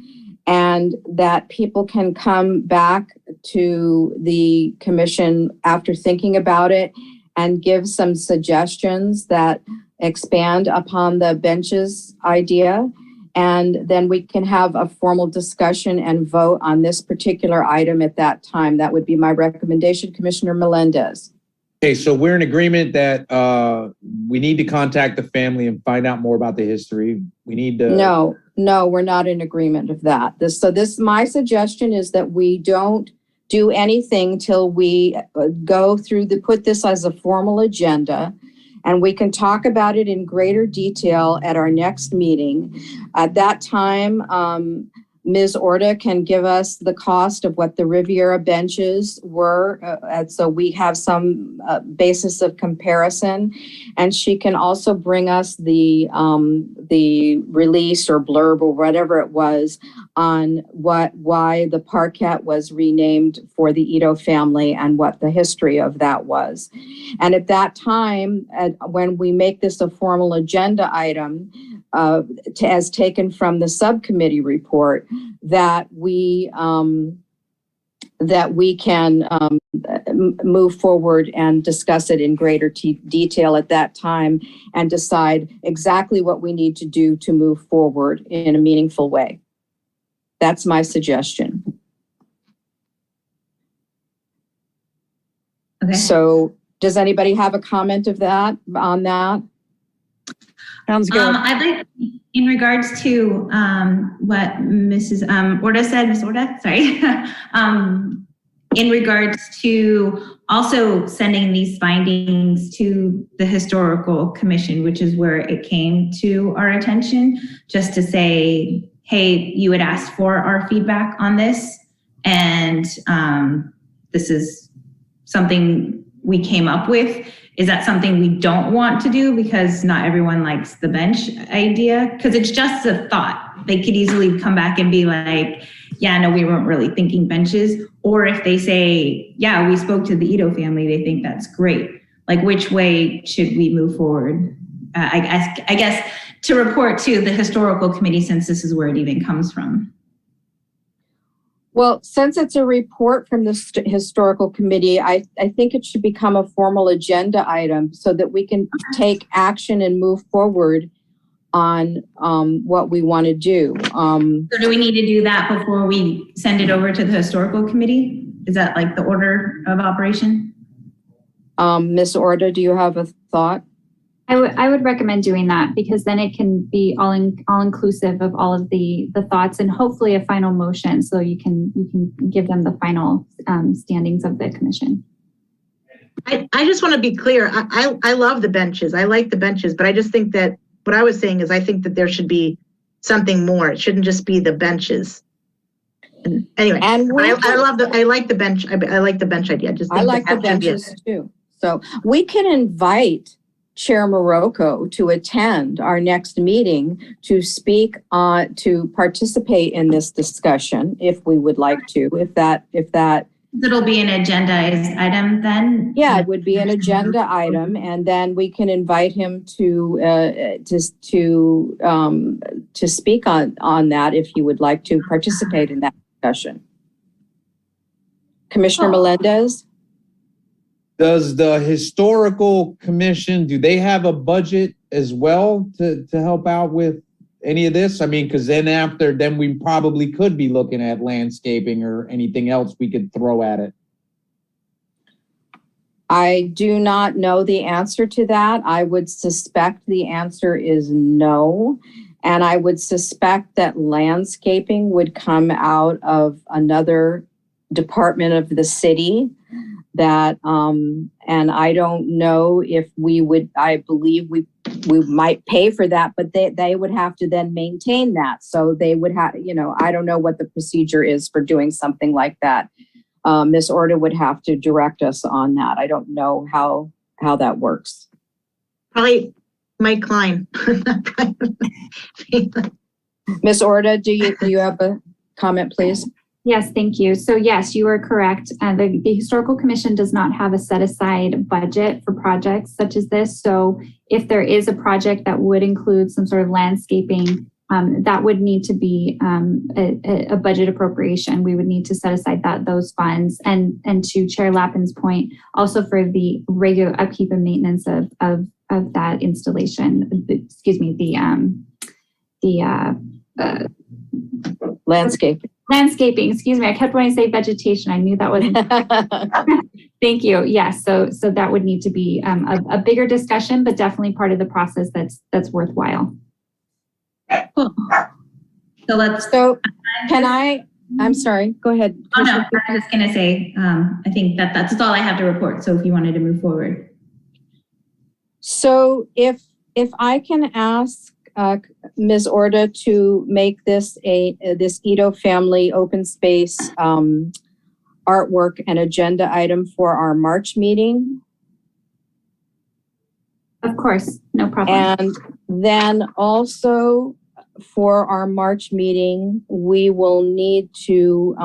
[SPEAKER 1] and that people can come back to the commission after thinking about it and give some suggestions that expand upon the benches idea. And then we can have a formal discussion and vote on this particular item at that time. That would be my recommendation, Commissioner Melendez.
[SPEAKER 5] Okay, so we're in agreement that we need to contact the family and find out more about the history. We need to... No, we're not in agreement of that. My suggestion is that we don't do anything till we go through put this as a formal agenda, and we can talk about it in greater detail at our next meeting. At that time, Ms. Orta can give us the cost of what the Riviera benches were, and so we have some basis of comparison. And she can also bring us the release or blurb or whatever it was on why the Parquet was renamed for the Ito family and what the history of that was. And at that time, when we make this a formal agenda item, as taken from the subcommittee report, that we can move forward and discuss it in greater detail at that time and decide exactly what we need to do to move forward in a meaningful way. That's my suggestion.
[SPEAKER 6] Okay.
[SPEAKER 1] So does anybody have a comment on that?
[SPEAKER 10] Sounds good.
[SPEAKER 6] I'd like, in regards to what Mrs. Orta said, Ms. Orta, sorry, in regards to also sending these findings to the Historical Commission, which is where it came to our attention, just to say, hey, you had asked for our feedback on this, and this is something we came up with. Is that something we don't want to do because not everyone likes the bench idea? Because it's just a thought. They could easily come back and be like, yeah, no, we weren't really thinking benches. Or if they say, yeah, we spoke to the Ito family, they think that's great. Like, which way should we move forward? I guess to report to the historical committee, since this is where it even comes from.
[SPEAKER 1] Well, since it's a report from the historical committee, I think it should become a formal agenda item so that we can take action and move forward on what we want to do.
[SPEAKER 6] So do we need to do that before we send it over to the historical committee? Is that like the order of operation?
[SPEAKER 1] Ms. Orda, do you have a thought?
[SPEAKER 2] I would recommend doing that, because then it can be all inclusive of all of the thoughts and hopefully a final motion, so you can give them the final standings of the commission.
[SPEAKER 9] I just want to be clear. I love the benches. I like the benches, but I just think that what I was saying is I think that there should be something more. It shouldn't just be the benches. And anyway, and I like the bench. I like the bench idea. I like the benches
[SPEAKER 1] too. So we can invite Chair Morocco to attend our next meeting to speak to participate in this discussion if we would like to, if that
[SPEAKER 6] it'll be an agendized item then?
[SPEAKER 1] Yeah, it would be an agenda item, and then we can invite him to speak on that if he would like to participate in that discussion. Commissioner Melendez?
[SPEAKER 5] Does the historical commission, do they have a budget as well to help out with any of this? I mean, because then we probably could be looking at landscaping or anything else we could throw at it.
[SPEAKER 1] I do not know the answer to that. I would suspect the answer is no. And I would suspect that landscaping would come out of another department of the city. That and I don't know if we would, I believe we might pay for that, but they would have to then maintain that. So they would have, I don't know what the procedure is for doing something like that. Ms. Orda would have to direct us on that. I don't know how that works.
[SPEAKER 9] Probably Mike Klein.
[SPEAKER 1] Ms. Orda, do you have a comment, please?
[SPEAKER 2] Yes, thank you. So yes, you are correct. The Historical Commission does not have a set aside budget for projects such as this. So if there is a project that would include some sort of landscaping, that would need to be a budget appropriation. We would need to set aside those funds. And to Chair Lappin's point, also for the regular upkeep and maintenance of that installation, Landscaping, excuse me. I kept wanting to say vegetation. I knew that wasn't. Thank you. Yes. So that would need to be a bigger discussion, but definitely part of the process that's worthwhile.
[SPEAKER 6] Cool.
[SPEAKER 1] I'm sorry, go ahead.
[SPEAKER 6] Oh no, I was just going to say, I think that's all I have to report. So if you wanted to move forward.
[SPEAKER 1] So if I can ask Ms. Orda to make this this Ito family open space artwork an agenda item for our March meeting.
[SPEAKER 2] Of course, no problem.
[SPEAKER 1] And then also for our March meeting, we will need to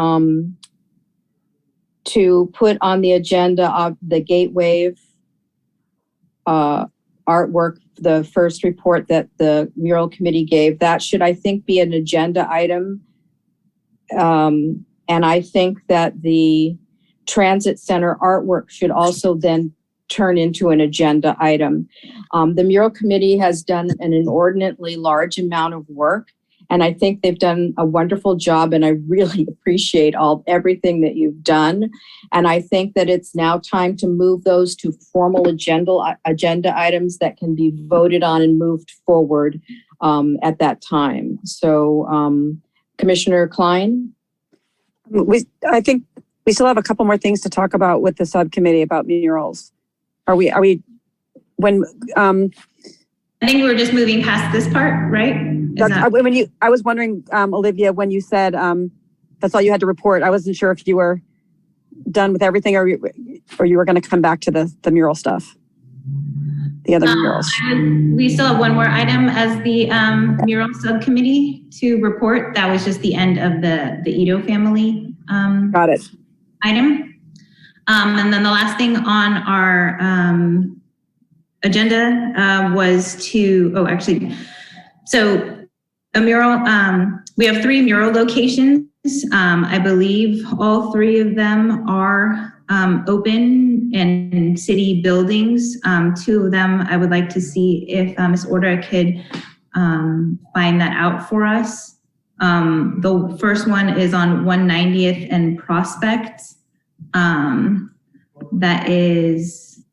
[SPEAKER 1] put on the agenda of the Gateway artwork, the first report that the Mural Committee gave. That should, I think, be an agenda item. And I think that the Transit Center artwork should also then turn into an agenda item. The Mural Committee has done an inordinately large amount of work, and I think they've done a wonderful job, and I really appreciate everything that you've done. And I think that it's now time to move those to formal agenda items that can be voted on and moved forward at that time. So, Commissioner Klein?
[SPEAKER 10] I think we still have a couple more things to talk about with the subcommittee about murals. Are we when
[SPEAKER 6] I think we were just moving past this part, right?
[SPEAKER 10] I was wondering, Olivia, when you said that's all you had to report, I wasn't sure if you were done with everything or you were going to come back to the mural stuff. the other murals.
[SPEAKER 6] We still have one more item as the mural subcommittee to report. That was just the end of the Ito family
[SPEAKER 10] Got it.
[SPEAKER 6] item. And then the last thing on our agenda was so a mural, we have 3 mural locations. I believe all 3 of them are open in city buildings. 2 of them, I would like to see if Ms. Orta could find that out for us. The first one is on 190th and Prospect. That is,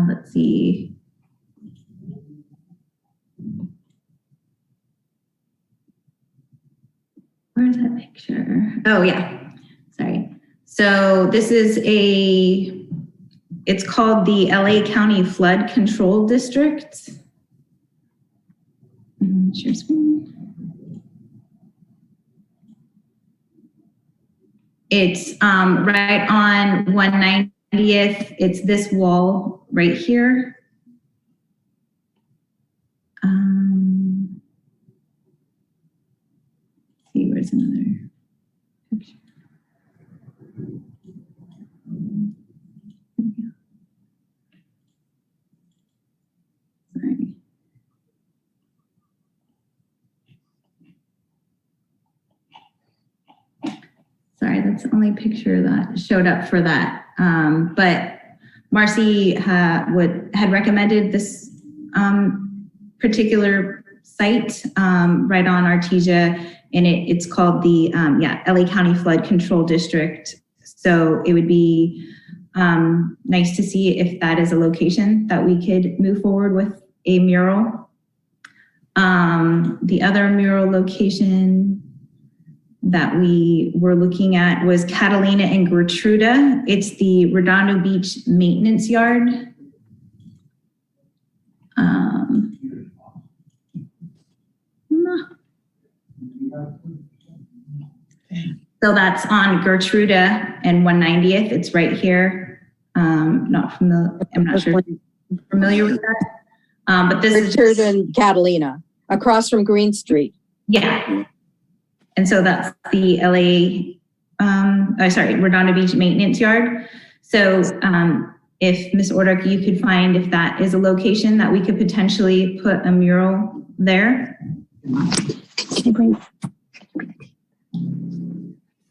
[SPEAKER 6] let's see. Where's that picture? Oh yeah, sorry. So this is it's called the LA County Flood Control District. Share screen. It's right on 190th. It's this wall right here. See, where's another picture? Sorry. Sorry, that's the only picture that showed up for that. But Marcy had recommended this particular site right on Artesia, and it's called the LA County Flood Control District. So it would be nice to see if that is a location that we could move forward with a mural. The other mural location that we were looking at was Catalina and Gertruda. It's the Redondo Beach Maintenance Yard. So that's on Gertruda and 190th. It's right here. I'm not sure if you're familiar with that. But this is
[SPEAKER 1] Gertruda and Catalina, across from Green Street.
[SPEAKER 6] Yeah. And so that's the Redondo Beach Maintenance Yard. So if Ms. Orta, you could find if that is a location that we could potentially put a mural there.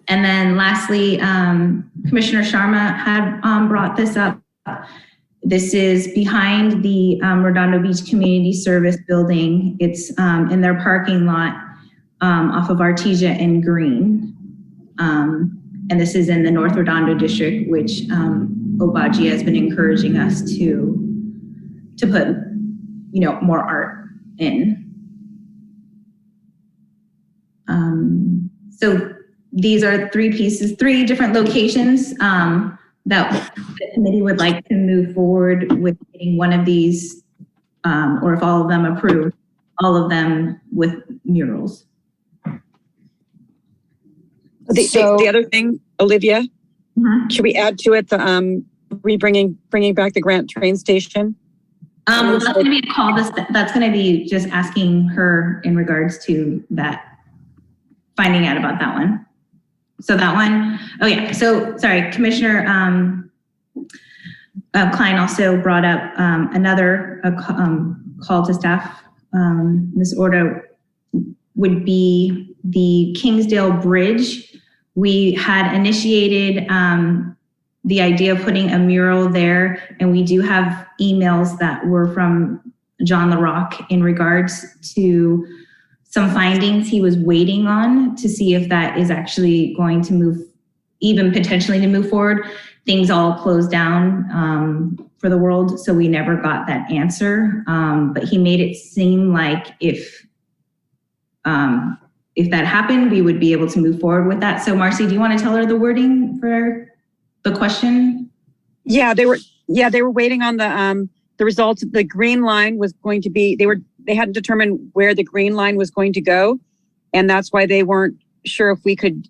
[SPEAKER 6] And then lastly, Commissioner Sharma had brought this up. This is behind the Redondo Beach Community Service Building. It's in their parking lot off of Artesia and Green. And this is in the North Redondo District, which Obagi has been encouraging us to put, more art in. So these are 3 pieces, 3 different locations that the committee would like to move forward with getting one of these, or if all of them approve, all of them with murals.
[SPEAKER 10] The other thing, Olivia, should we add to it the bringing back the Grant train station?
[SPEAKER 6] That's going to be a call. That's going to be just asking her in regards to that, finding out about that one. So that one, oh yeah. So sorry, Commissioner Klein also brought up another call to staff. Ms. Orta would be the Kingsdale Bridge. We had initiated the idea of putting a mural there, and we do have emails that were from John LaRock in regards to some findings he was waiting on to see if that is actually going to move, even potentially to move forward. Things all closed down for the world, so we never got that answer. But he made it seem like if that happened, we would be able to move forward with that. So Marcy, do you want to tell her the wording for the question?
[SPEAKER 10] Yeah, they were waiting on the results. The green line was going to be, they hadn't determined where the green line was going to go. And that's why they weren't sure if we could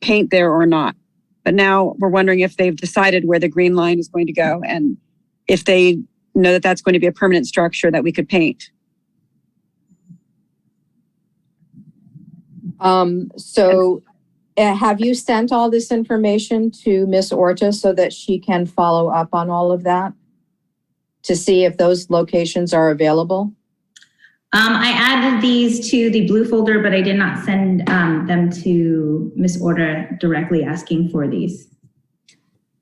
[SPEAKER 10] paint there or not. But now we're wondering if they've decided where the green line is going to go and if they know that that's going to be a permanent structure that we could paint.
[SPEAKER 1] Have you sent all this information to Ms. Orta so that she can follow up on all of that to see if those locations are available?
[SPEAKER 6] I added these to the blue folder, but I did not send them to Ms. Orta directly asking for these.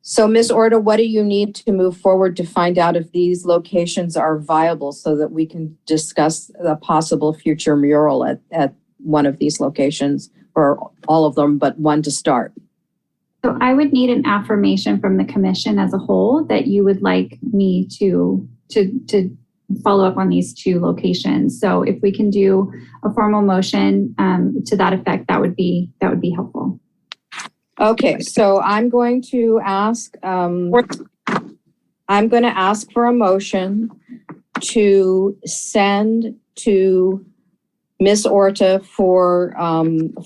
[SPEAKER 1] So Ms. Orta, what do you need to move forward to find out if these locations are viable so that we can discuss a possible future mural at one of these locations, or all of them, but one to start?
[SPEAKER 2] So I would need an affirmation from the commission as a whole that you would like me to follow up on these two locations. So if we can do a formal motion to that effect, that would be helpful.
[SPEAKER 1] Okay, so I'm going to ask for a motion to send to Ms. Orta for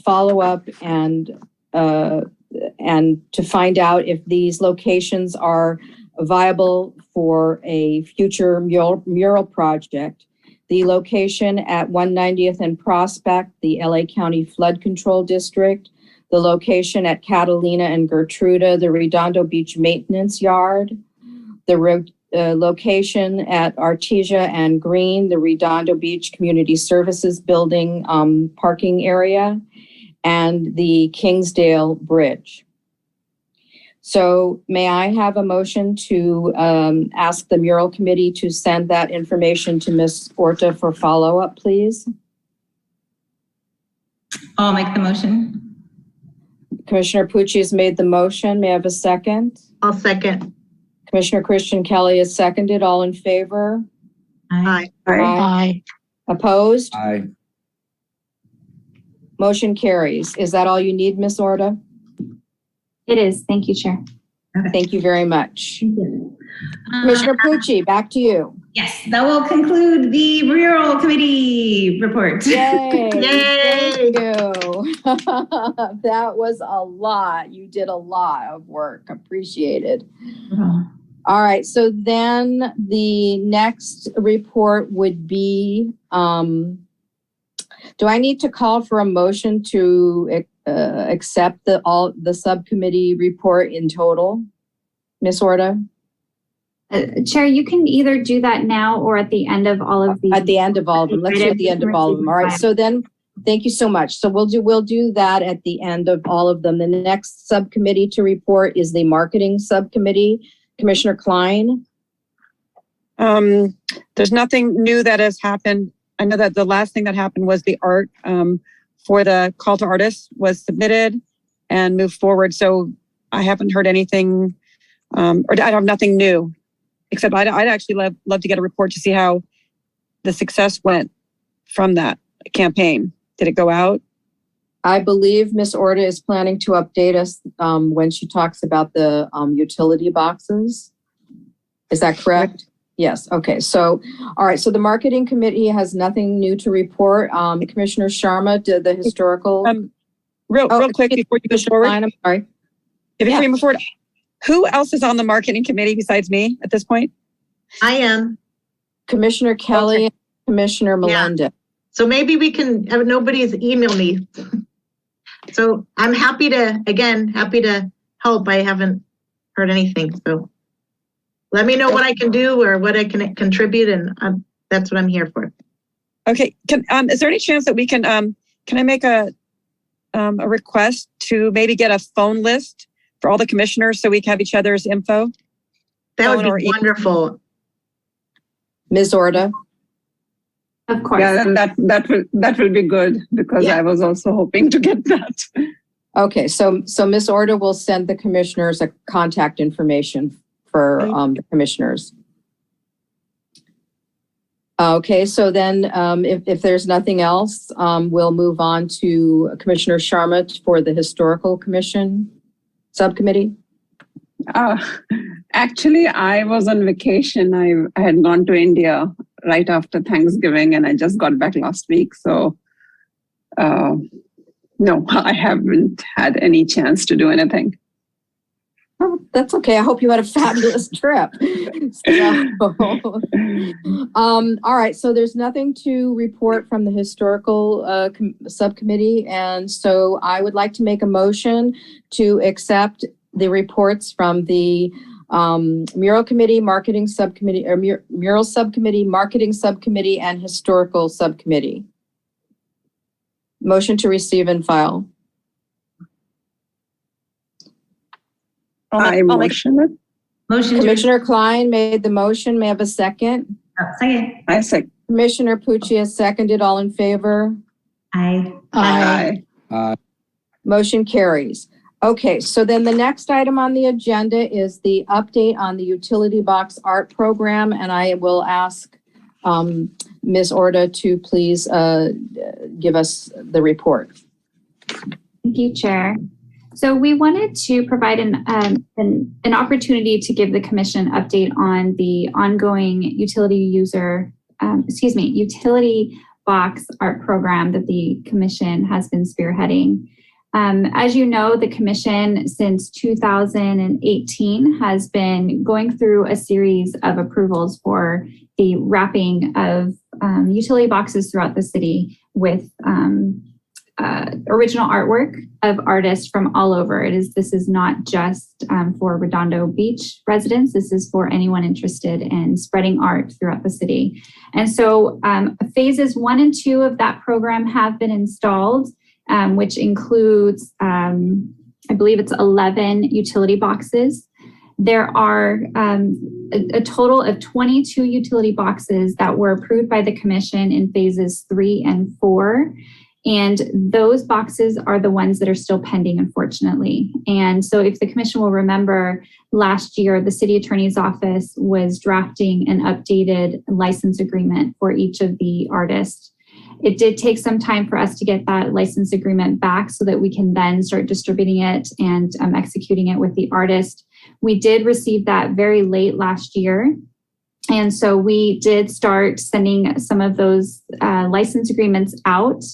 [SPEAKER 1] follow-up and to find out if these locations are viable for a future mural project. The location at 190th and Prospect, the LA County Flood Control District, the location at Catalina and Gertruda, the Redondo Beach Maintenance Yard, the location at Artesia and Green, the Redondo Beach Community Services Building parking area, and the Kingsdale Bridge. So may I have a motion to ask the Mural Committee to send that information to Ms. Orta for follow-up, please?
[SPEAKER 6] I'll make the motion.
[SPEAKER 1] Commissioner Pucci has made the motion. May I have a second?
[SPEAKER 9] I'll second.
[SPEAKER 1] Commissioner Christian Kelly has seconded. All in favor?
[SPEAKER 9] Aye.
[SPEAKER 4] Aye.
[SPEAKER 1] Opposed?
[SPEAKER 5] Aye.
[SPEAKER 1] Motion carries. Is that all you need, Ms. Orta?
[SPEAKER 2] It is. Thank you, Chair.
[SPEAKER 1] Thank you very much. Commissioner Pucci, back to you.
[SPEAKER 6] Yes, that will conclude the Mural Committee report.
[SPEAKER 1] Yay!
[SPEAKER 9] Yay!
[SPEAKER 1] Thank you. That was a lot. You did a lot of work. Appreciated. All right. So then the next report would be, do I need to call for a motion to accept the subcommittee report in total? Ms. Orta?
[SPEAKER 2] Chair, you can either do that now or at the end of all of these.
[SPEAKER 1] At the end of all of them. Let's do at the end of all of them. All right. So then, thank you so much. So we'll do that at the end of all of them. The next subcommittee to report is the marketing subcommittee. Commissioner Klein.
[SPEAKER 10] There's nothing new that has happened. I know that the last thing that happened was the art for the call to artists was submitted and moved forward. So I haven't heard anything, or I have nothing new, except I'd actually love to get a report to see how the success went from that campaign. Did it go out?
[SPEAKER 1] I believe Ms. Orta is planning to update us when she talks about the utility boxes. Is that correct? Yes. Okay. So, all right. So the marketing committee has nothing new to report. Commissioner Sharma did the historical.
[SPEAKER 10] Real quick before you go forward.
[SPEAKER 1] I'm sorry.
[SPEAKER 10] Before you move forward, who else is on the marketing committee besides me at this point?
[SPEAKER 9] I am.
[SPEAKER 1] Commissioner Kelly and Commissioner Melinda.
[SPEAKER 9] Yeah. So maybe we can have nobody's email me. So I'm happy to help. I haven't heard anything. So let me know what I can do or what I can contribute, and that's what I'm here for.
[SPEAKER 10] Okay. Is there any chance that we can I make a request to maybe get a phone list for all the commissioners so we can have each other's info?
[SPEAKER 9] That would be wonderful.
[SPEAKER 1] Ms. Orta.
[SPEAKER 2] Of course.
[SPEAKER 3] Yeah, and that will be good because I was also hoping to get that.
[SPEAKER 1] Okay, so Ms. Orta will send the commissioners a contact information for the commissioners. Okay, so then if there's nothing else, we'll move on to Commissioner Sharma for the Historical Commission Subcommittee.
[SPEAKER 3] Actually, I was on vacation. I had gone to India right after Thanksgiving and I just got back last week. So no, I haven't had any chance to do anything.
[SPEAKER 1] Oh, that's okay. I hope you had a fabulous trip. All right. So there's nothing to report from the historical subcommittee. And so I would like to make a motion to accept the reports from the Mural Committee, Marketing Subcommittee, or Mural Subcommittee, Marketing Subcommittee, and Historical Subcommittee. Motion to receive and file.
[SPEAKER 3] I motion it.
[SPEAKER 6] Motion to,
[SPEAKER 1] Commissioner Klein made the motion. May I have a second?
[SPEAKER 6] second.
[SPEAKER 3] I second.
[SPEAKER 1] Commissioner Pucci has seconded. All in favor?
[SPEAKER 6] Aye.
[SPEAKER 3] Aye.
[SPEAKER 1] Motion carries. Okay, so then the next item on the agenda is the update on the utility box art program, and I will ask Ms. Orta to please give us the report.
[SPEAKER 2] Thank you, Chair. So we wanted to provide an opportunity to give the Commission update on the ongoing utility box art program that the Commission has been spearheading. As you know, the Commission since 2018 has been going through a series of approvals for the wrapping of utility boxes throughout the city with original artwork of artists from all over. This is not just for Redondo Beach residents. This is for anyone interested in spreading art throughout the city. And so phases 1 and 2 of that program have been installed, which includes, I believe it's 11 utility boxes. There are a total of 22 utility boxes that were approved by the Commission in phases 3 and 4. And those boxes are the ones that are still pending, unfortunately. And so if the Commission will remember, last year, the City Attorney's Office was drafting an updated license agreement for each of the artists. It did take some time for us to get that license agreement back so that we can then start distributing it and executing it with the artist. We did receive that very late last year. And so we did start sending some of those license agreements out.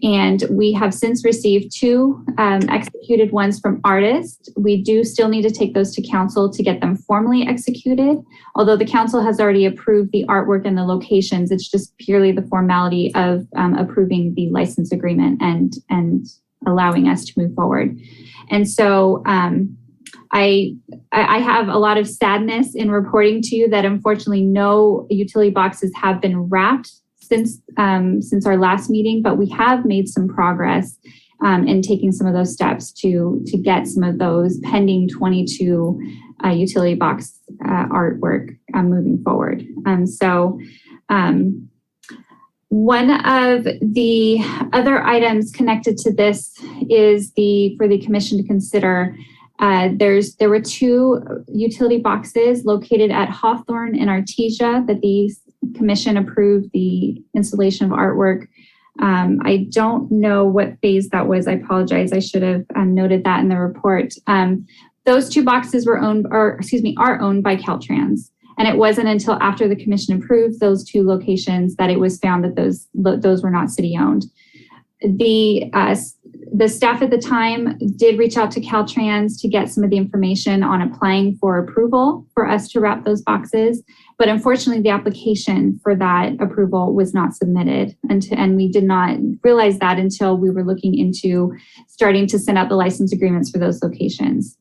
[SPEAKER 2] And we have since received 2 executed ones from artists. We do still need to take those to council to get them formally executed. Although the council has already approved the artwork and the locations, it's just purely the formality of approving the license agreement and allowing us to move forward. And so I have a lot of sadness in reporting to you that unfortunately no utility boxes have been wrapped since our last meeting, but we have made some progress in taking some of those steps to get some of those pending 22 utility box artwork moving forward. So one of the other items connected to this is for the Commission to consider. There were 2 utility boxes located at Hawthorne and Artesia that the Commission approved the installation of artwork. I don't know what phase that was. I apologize. I should have noted that in the report. Those 2 boxes are owned by Caltrans. And it wasn't until after the Commission approved those 2 locations that it was found that those were not city owned. The staff at the time did reach out to Caltrans to get some of the information on applying for approval for us to wrap those boxes. But unfortunately, the application for that approval was not submitted. And we did not realize that until we were looking into starting to send out the license agreements for those locations.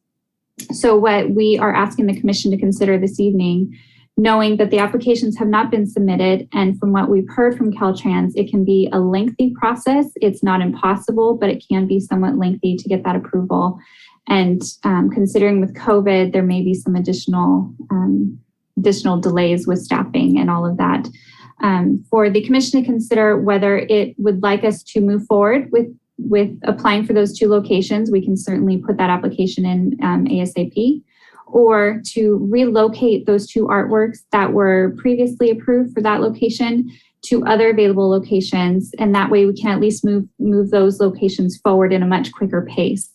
[SPEAKER 2] So what we are asking the Commission to consider this evening, knowing that the applications have not been submitted, and from what we've heard from Caltrans, it can be a lengthy process. It's not impossible, but it can be somewhat lengthy to get that approval. And considering with COVID, there may be some additional delays with staffing and all of that. For the Commission to consider whether it would like us to move forward with applying for those 2 locations, we can certainly put that application in ASAP. Or to relocate those 2 artworks that were previously approved for that location to other available locations. And that way we can at least move those locations forward in a much quicker pace.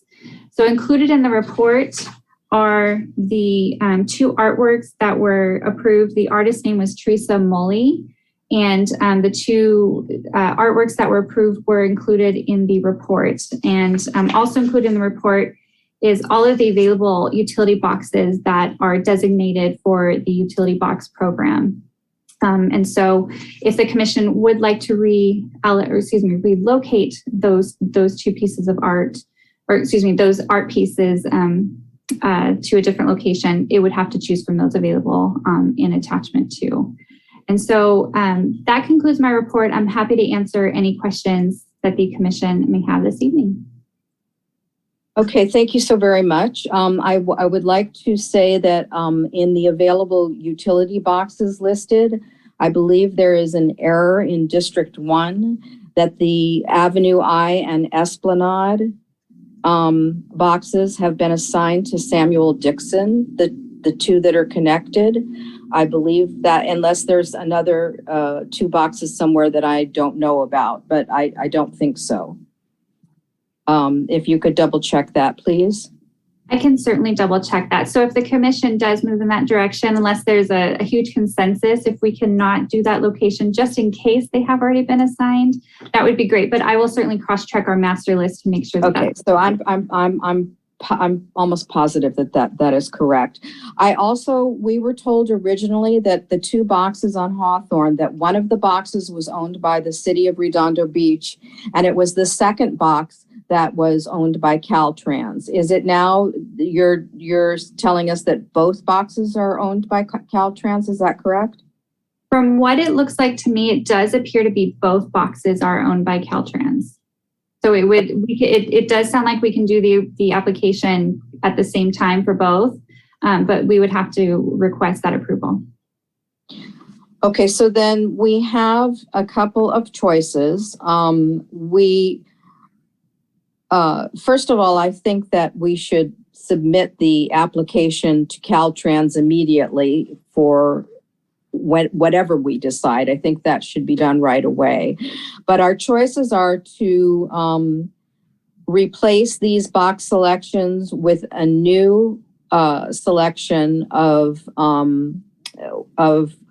[SPEAKER 2] So included in the report are the 2 artworks that were approved. The artist's name was Teresa Molly, and the 2 artworks that were approved were included in the report. And also included in the report is all of the available utility boxes that are designated for the utility box program. And so if the commission would like to relocate those two pieces of art, those art pieces to a different location, it would have to choose from those available in attachment 2. And so that concludes my report. I'm happy to answer any questions that the commission may have this evening.
[SPEAKER 1] Okay, thank you so very much. I would like to say that in the available utility boxes listed, I believe there is an error in District 1 that the Avenue I and Esplanade boxes have been assigned to Samuel Dixon, the two that are connected. I believe that unless there's another 2 boxes somewhere that I don't know about, but I don't think so. If you could double check that, please.
[SPEAKER 2] I can certainly double check that. So if the commission does move in that direction, unless there's a huge consensus, if we cannot do that location, just in case they have already been assigned, that would be great. But I will certainly cross-check our master list to make sure that. Okay,
[SPEAKER 1] so I'm almost positive that is correct. We were told originally that the 2 boxes on Hawthorne, that one of the boxes was owned by the city of Redondo Beach, and it was the second box that was owned by Caltrans. Is it now, you're telling us that both boxes are owned by Caltrans, is that correct?
[SPEAKER 2] From what it looks like to me, it does appear to be both boxes are owned by Caltrans. So it does sound like we can do the application at the same time for both, but we would have to request that approval.
[SPEAKER 1] Okay, so then we have a couple of choices. First of all, I think that we should submit the application to Caltrans immediately for whatever we decide. I think that should be done right away. But our choices are to replace these box selections with a new selection of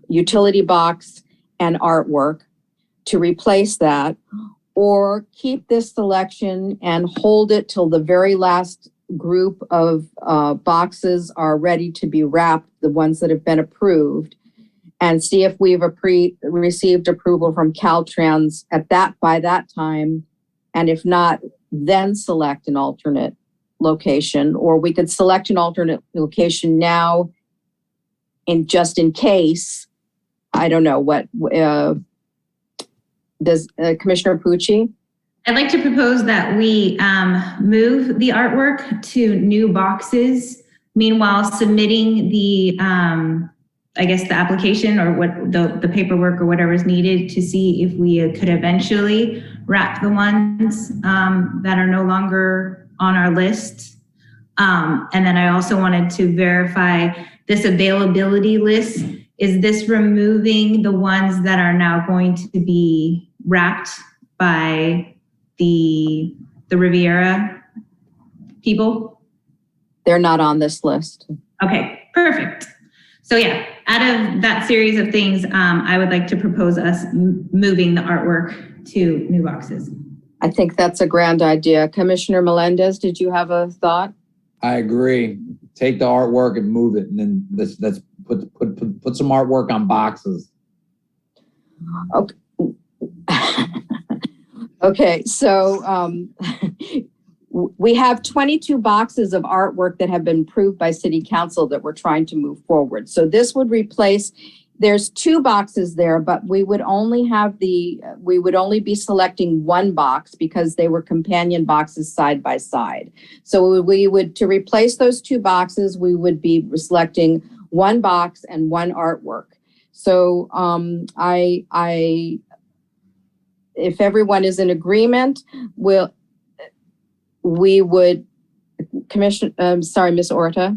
[SPEAKER 1] utility box and artwork to replace that, or keep this selection and hold it till the very last group of boxes are ready to be wrapped, the ones that have been approved, and see if we've received approval from Caltrans by that time. And if not, then select an alternate location, or we could select an alternate location now just in case. I don't know what, does Commissioner Pucci?
[SPEAKER 6] I'd like to propose that we move the artwork to new boxes, meanwhile submitting the application or what the paperwork or whatever is needed to see if we could eventually wrap the ones that are no longer on our list. And then I also wanted to verify this availability list. Is this removing the ones that are now going to be wrapped by the Riviera people?
[SPEAKER 1] They're not on this list.
[SPEAKER 6] Okay, perfect. So yeah, out of that series of things, I would like to propose us moving the artwork to new boxes.
[SPEAKER 1] I think that's a grand idea. Commissioner Melendez, did you have a thought?
[SPEAKER 5] I agree. Take the artwork and move it, and then let's put some artwork on boxes.
[SPEAKER 1] Okay. Okay, so we have 22 boxes of artwork that have been approved by City Council that we're trying to move forward. So this would replace, there's 2 boxes there, but we would only be selecting 1 box because they were companion boxes side by side. So to replace those 2 boxes, we would be selecting 1 box and 1 artwork. So if everyone is in agreement, we would sorry, Ms. Orta.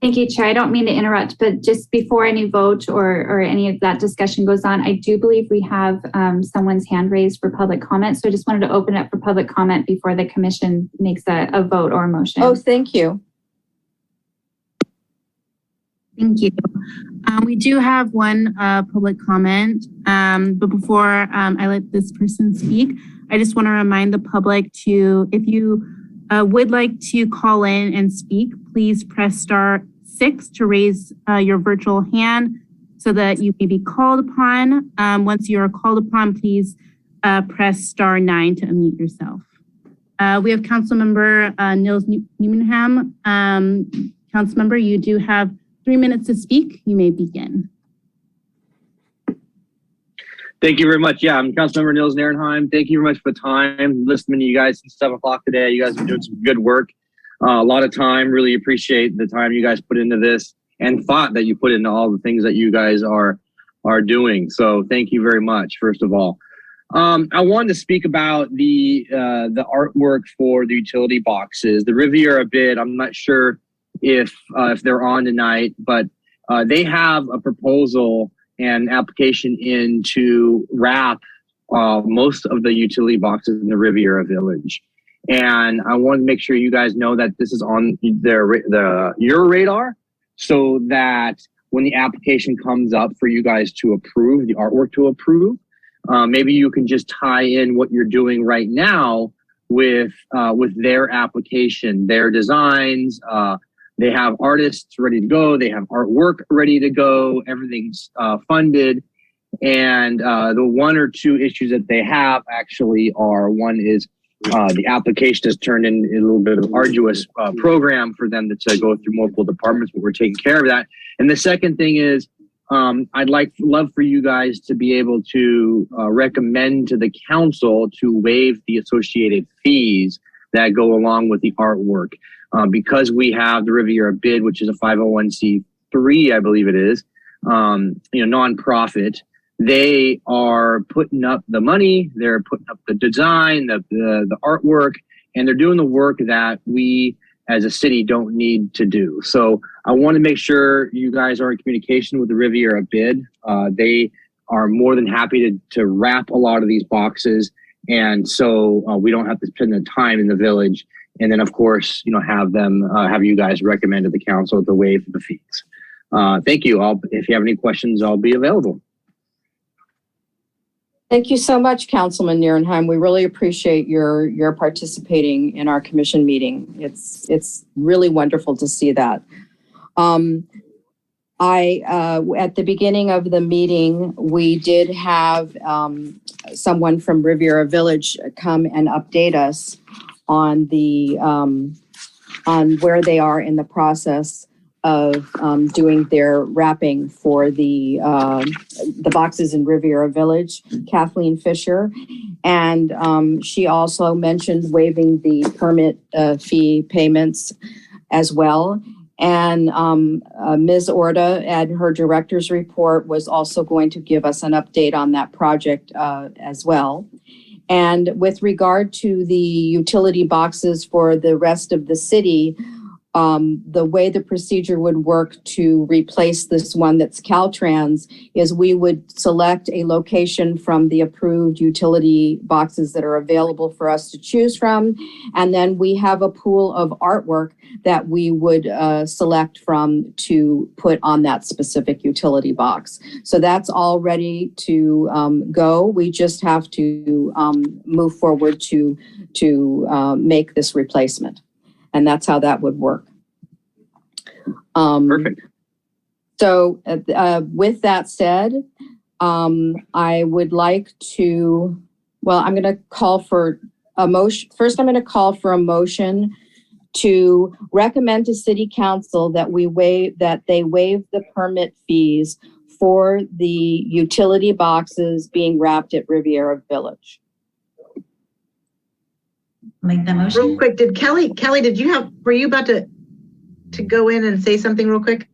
[SPEAKER 2] Thank you, Chair. I don't mean to interrupt, but just before any vote or any of that discussion goes on, I do believe we have someone's hand raised for public comment. So I just wanted to open it up for public comment before the commission makes a vote or a motion.
[SPEAKER 1] Oh, thank you.
[SPEAKER 7] Thank you. We do have one public comment, but before I let this person speak, I just want to remind the public to, if you would like to call in and speak, please press *6 to raise your virtual hand so that you may be called upon. Once you are called upon, please press *9 to unmute yourself. We have Councilmember Nils Newmanham. Councilmember, you do have 3 minutes to speak. You may begin.
[SPEAKER 11] Thank you very much. Yeah, I'm Councilmember Nils Nierenheim. Thank you very much for the time. Listening to you guys since 7 o'clock today. You guys have been doing some good work. A lot of time. Really appreciate the time you guys put into this and thought that you put into all the things that you guys are doing. So thank you very much, first of all. I wanted to speak about the artwork for the utility boxes. The Riviera bid, I'm not sure if they're on tonight, but they have a proposal and application in to wrap most of the utility boxes in the Riviera Village. And I want to make sure you guys know that this is on your radar, so that when the application comes up for you guys to approve, the artwork to approve, maybe you can just tie in what you're doing right now with their application, their designs. They have artists ready to go. They have artwork ready to go. Everything's funded. And the 1 or 2 issues that they have actually are, one is the application has turned in a little bit of an arduous program for them to go through multiple departments, but we're taking care of that. And the second thing is, I'd love for you guys to be able to recommend to the council to waive the associated fees that go along with the artwork. Because we have the Riviera bid, which is a 501c3, I believe it is, nonprofit. They are putting up the money, they're putting up the design, the artwork, and they're doing the work that we as a city don't need to do. So I want to make sure you guys are in communication with the Riviera bid. They are more than happy to wrap a lot of these boxes, and so we don't have to spend the time in the village. And then, of course, have you guys recommend to the council to waive the fees. Thank you. If you have any questions, I'll be available.
[SPEAKER 1] Thank you so much, Councilman Nierenheim. We really appreciate your participating in our commission meeting. It's really wonderful to see that. At the beginning of the meeting, we did have someone from Riviera Village come and update us on where they are in the process of doing their wrapping for the boxes in Riviera Village, Kathleen Fisher. And she also mentioned waiving the permit fee payments as well. And Ms. Orta, at her director's report, was also going to give us an update on that project as well. And with regard to the utility boxes for the rest of the city, the way the procedure would work to replace this one that's Caltrans is we would select a location from the approved utility boxes that are available for us to choose from. And then we have a pool of artwork that we would select from to put on that specific utility box. So that's all ready to go. We just have to move forward to make this replacement. And that's how that would work.
[SPEAKER 11] Perfect.
[SPEAKER 1] So with that said, I would like to, I'm going to call for a motion. First, I'm going to call for a motion to recommend to City Council that they waive the permit fees for the utility boxes being wrapped at Riviera Village.
[SPEAKER 6] Make that motion.
[SPEAKER 9] Real quick, did Kelly, were you about to go in and say something real quick?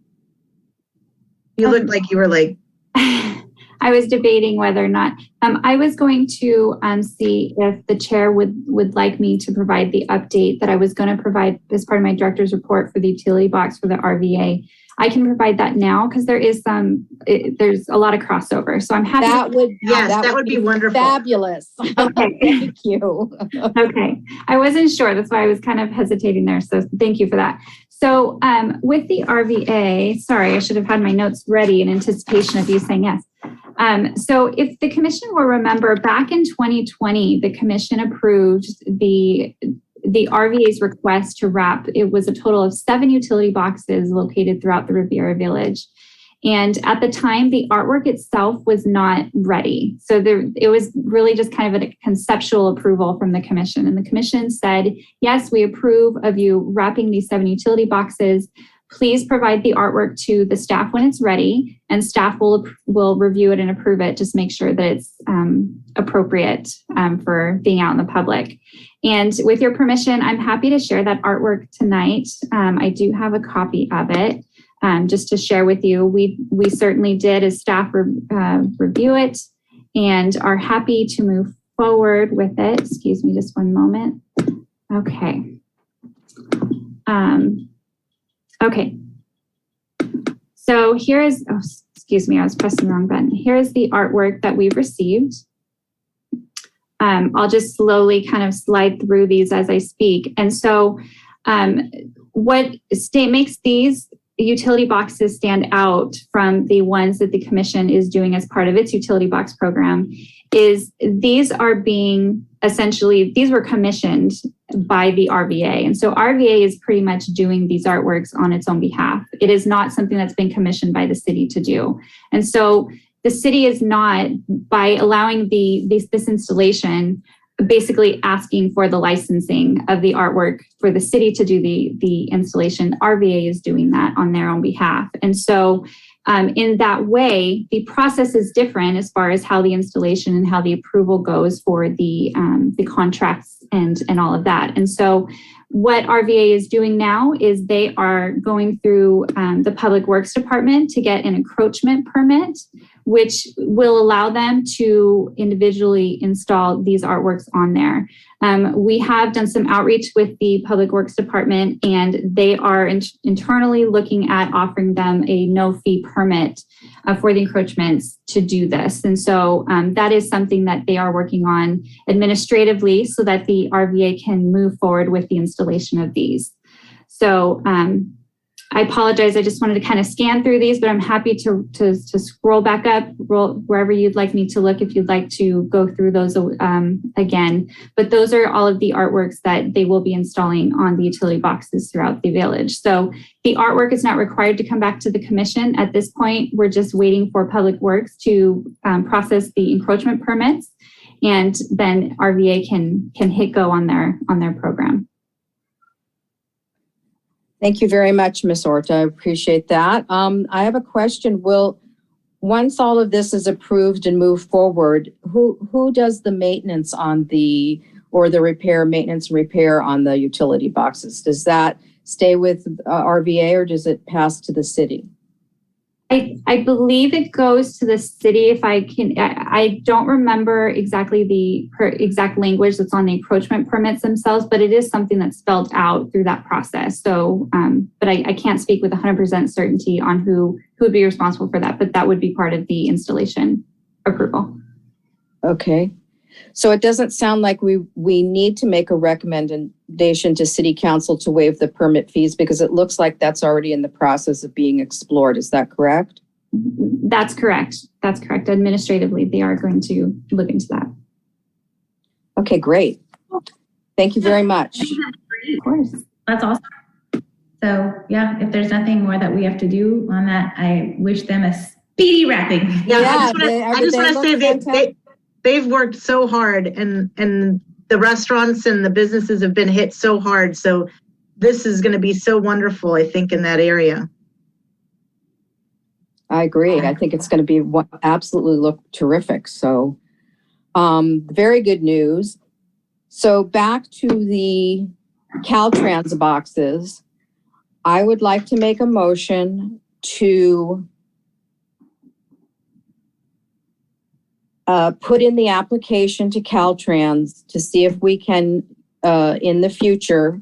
[SPEAKER 9] You looked like you were like.
[SPEAKER 2] I was debating whether or not, I was going to see if the chair would like me to provide the update that I was going to provide as part of my director's report for the utility box for the RVA. I can provide that now because there's a lot of crossover. So I'm happy.
[SPEAKER 9] That would be wonderful.
[SPEAKER 1] Fabulous.
[SPEAKER 2] Okay.
[SPEAKER 1] Thank you.
[SPEAKER 2] Okay. I wasn't sure. That's why I was kind of hesitating there. So thank you for that. So with the RVA, sorry, I should have had my notes ready in anticipation of you saying yes. So if the commission will remember, back in 2020, the commission approved the the RVA's request to wrap, it was a total of 7 utility boxes located throughout the Riviera Village. And at the time, the artwork itself was not ready. So it was really just kind of a conceptual approval from the commission. And the commission said, yes, we approve of you wrapping these 7 utility boxes. Please provide the artwork to the staff when it's ready, and staff will review it and approve it. Just make sure that it's appropriate for being out in the public. And with your permission, I'm happy to share that artwork tonight. I do have a copy of it. Just to share with you, we certainly did as staff review it and are happy to move forward with it. Excuse me, just one moment. Okay. Okay. So here is, oh, excuse me, I was pressing the wrong button. Here is the artwork that we've received. I'll just slowly kind of slide through these as I speak. And so what makes these utility boxes stand out from the ones that the commission is doing as part of its utility box program is these are being these were commissioned by the RVA. And so RVA is pretty much doing these artworks on its own behalf. It is not something that's been commissioned by the city to do. And so the city is not, by allowing this installation, basically asking for the licensing of the artwork for the city to do the installation. RVA is doing that on their own behalf. And so in that way, the process is different as far as how the installation and how the approval goes for the contracts and all of that. And so what RVA is doing now is they are going through the Public Works Department to get an encroachment permit, which will allow them to individually install these artworks on there. We have done some outreach with the Public Works Department, and they are internally looking at offering them a no-fee permit for the encroachments to do this. And so that is something that they are working on administratively so that the RVA can move forward with the installation of these. So I apologize. I just wanted to kind of scan through these, but I'm happy to scroll back up, wherever you'd like me to look if you'd like to go through those again. But those are all of the artworks that they will be installing on the utility boxes throughout the village. So the artwork is not required to come back to the commission. At this point, we're just waiting for Public Works to process the encroachment permits, and then RVA can hit go on their program.
[SPEAKER 1] Thank you very much, Ms. Orta. I appreciate that. I have a question. Once all of this is approved and moved forward, who does the maintenance on or the maintenance and repair on the utility boxes? Does that stay with RVA or does it pass to the city?
[SPEAKER 2] I believe it goes to the city. If I can, I don't remember exactly the exact language that's on the encroachment permits themselves, but it is something that's spelled out through that process. So, but I can't speak with 100% certainty on who would be responsible for that, but that would be part of the installation approval.
[SPEAKER 1] Okay. So it doesn't sound like we need to make a recommendation to City Council to waive the permit fees because it looks like that's already in the process of being explored. Is that correct?
[SPEAKER 2] That's correct. That's correct. Administratively, they are going to look into that.
[SPEAKER 1] Okay, great. Thank you very much.
[SPEAKER 6] Of course. That's awesome. So yeah, if there's nothing more that we have to do on that, I wish them a speedy wrapping.
[SPEAKER 9] Yeah, I just want to say they've worked so hard and the restaurants and the businesses have been hit so hard. So this is going to be so wonderful, I think, in that area.
[SPEAKER 1] I agree. I think it's going to be absolutely look terrific. So very good news. So back to the Caltrans boxes, I would like to make a motion to put in the application to Caltrans to see if we can, in the future,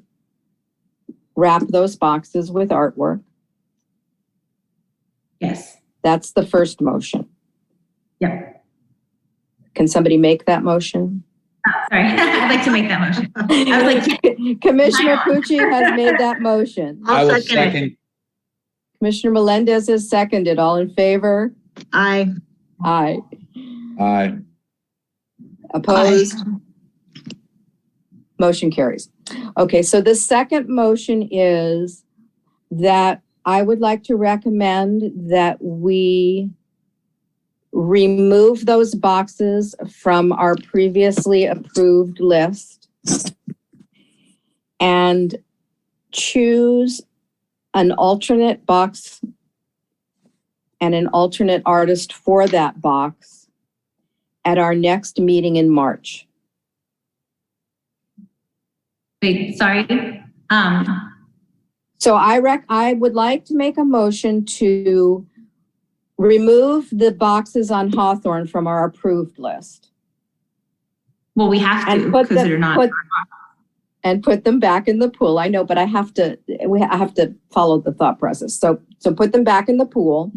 [SPEAKER 1] wrap those boxes with artwork.
[SPEAKER 6] Yes.
[SPEAKER 1] That's the first motion.
[SPEAKER 6] Yep.
[SPEAKER 1] Can somebody make that motion?
[SPEAKER 6] Oh, sorry, I'd like to make that motion. I was like,
[SPEAKER 1] Commissioner Pucci has made that motion.
[SPEAKER 5] I will second.
[SPEAKER 1] Commissioner Melendez has seconded. All in favor?
[SPEAKER 9] Aye.
[SPEAKER 5] Aye.
[SPEAKER 1] Opposed? Motion carries. Okay, so the second motion is that I would like to recommend that we remove those boxes from our previously approved list and choose an alternate box and an alternate artist for that box at our next meeting in March.
[SPEAKER 6] Wait, sorry.
[SPEAKER 1] So I would like to make a motion to remove the boxes on Hawthorne from our approved list.
[SPEAKER 6] Well, we have to because they're not.
[SPEAKER 1] And put them back in the pool. I know, but I have to follow the thought process. So put them back in the pool,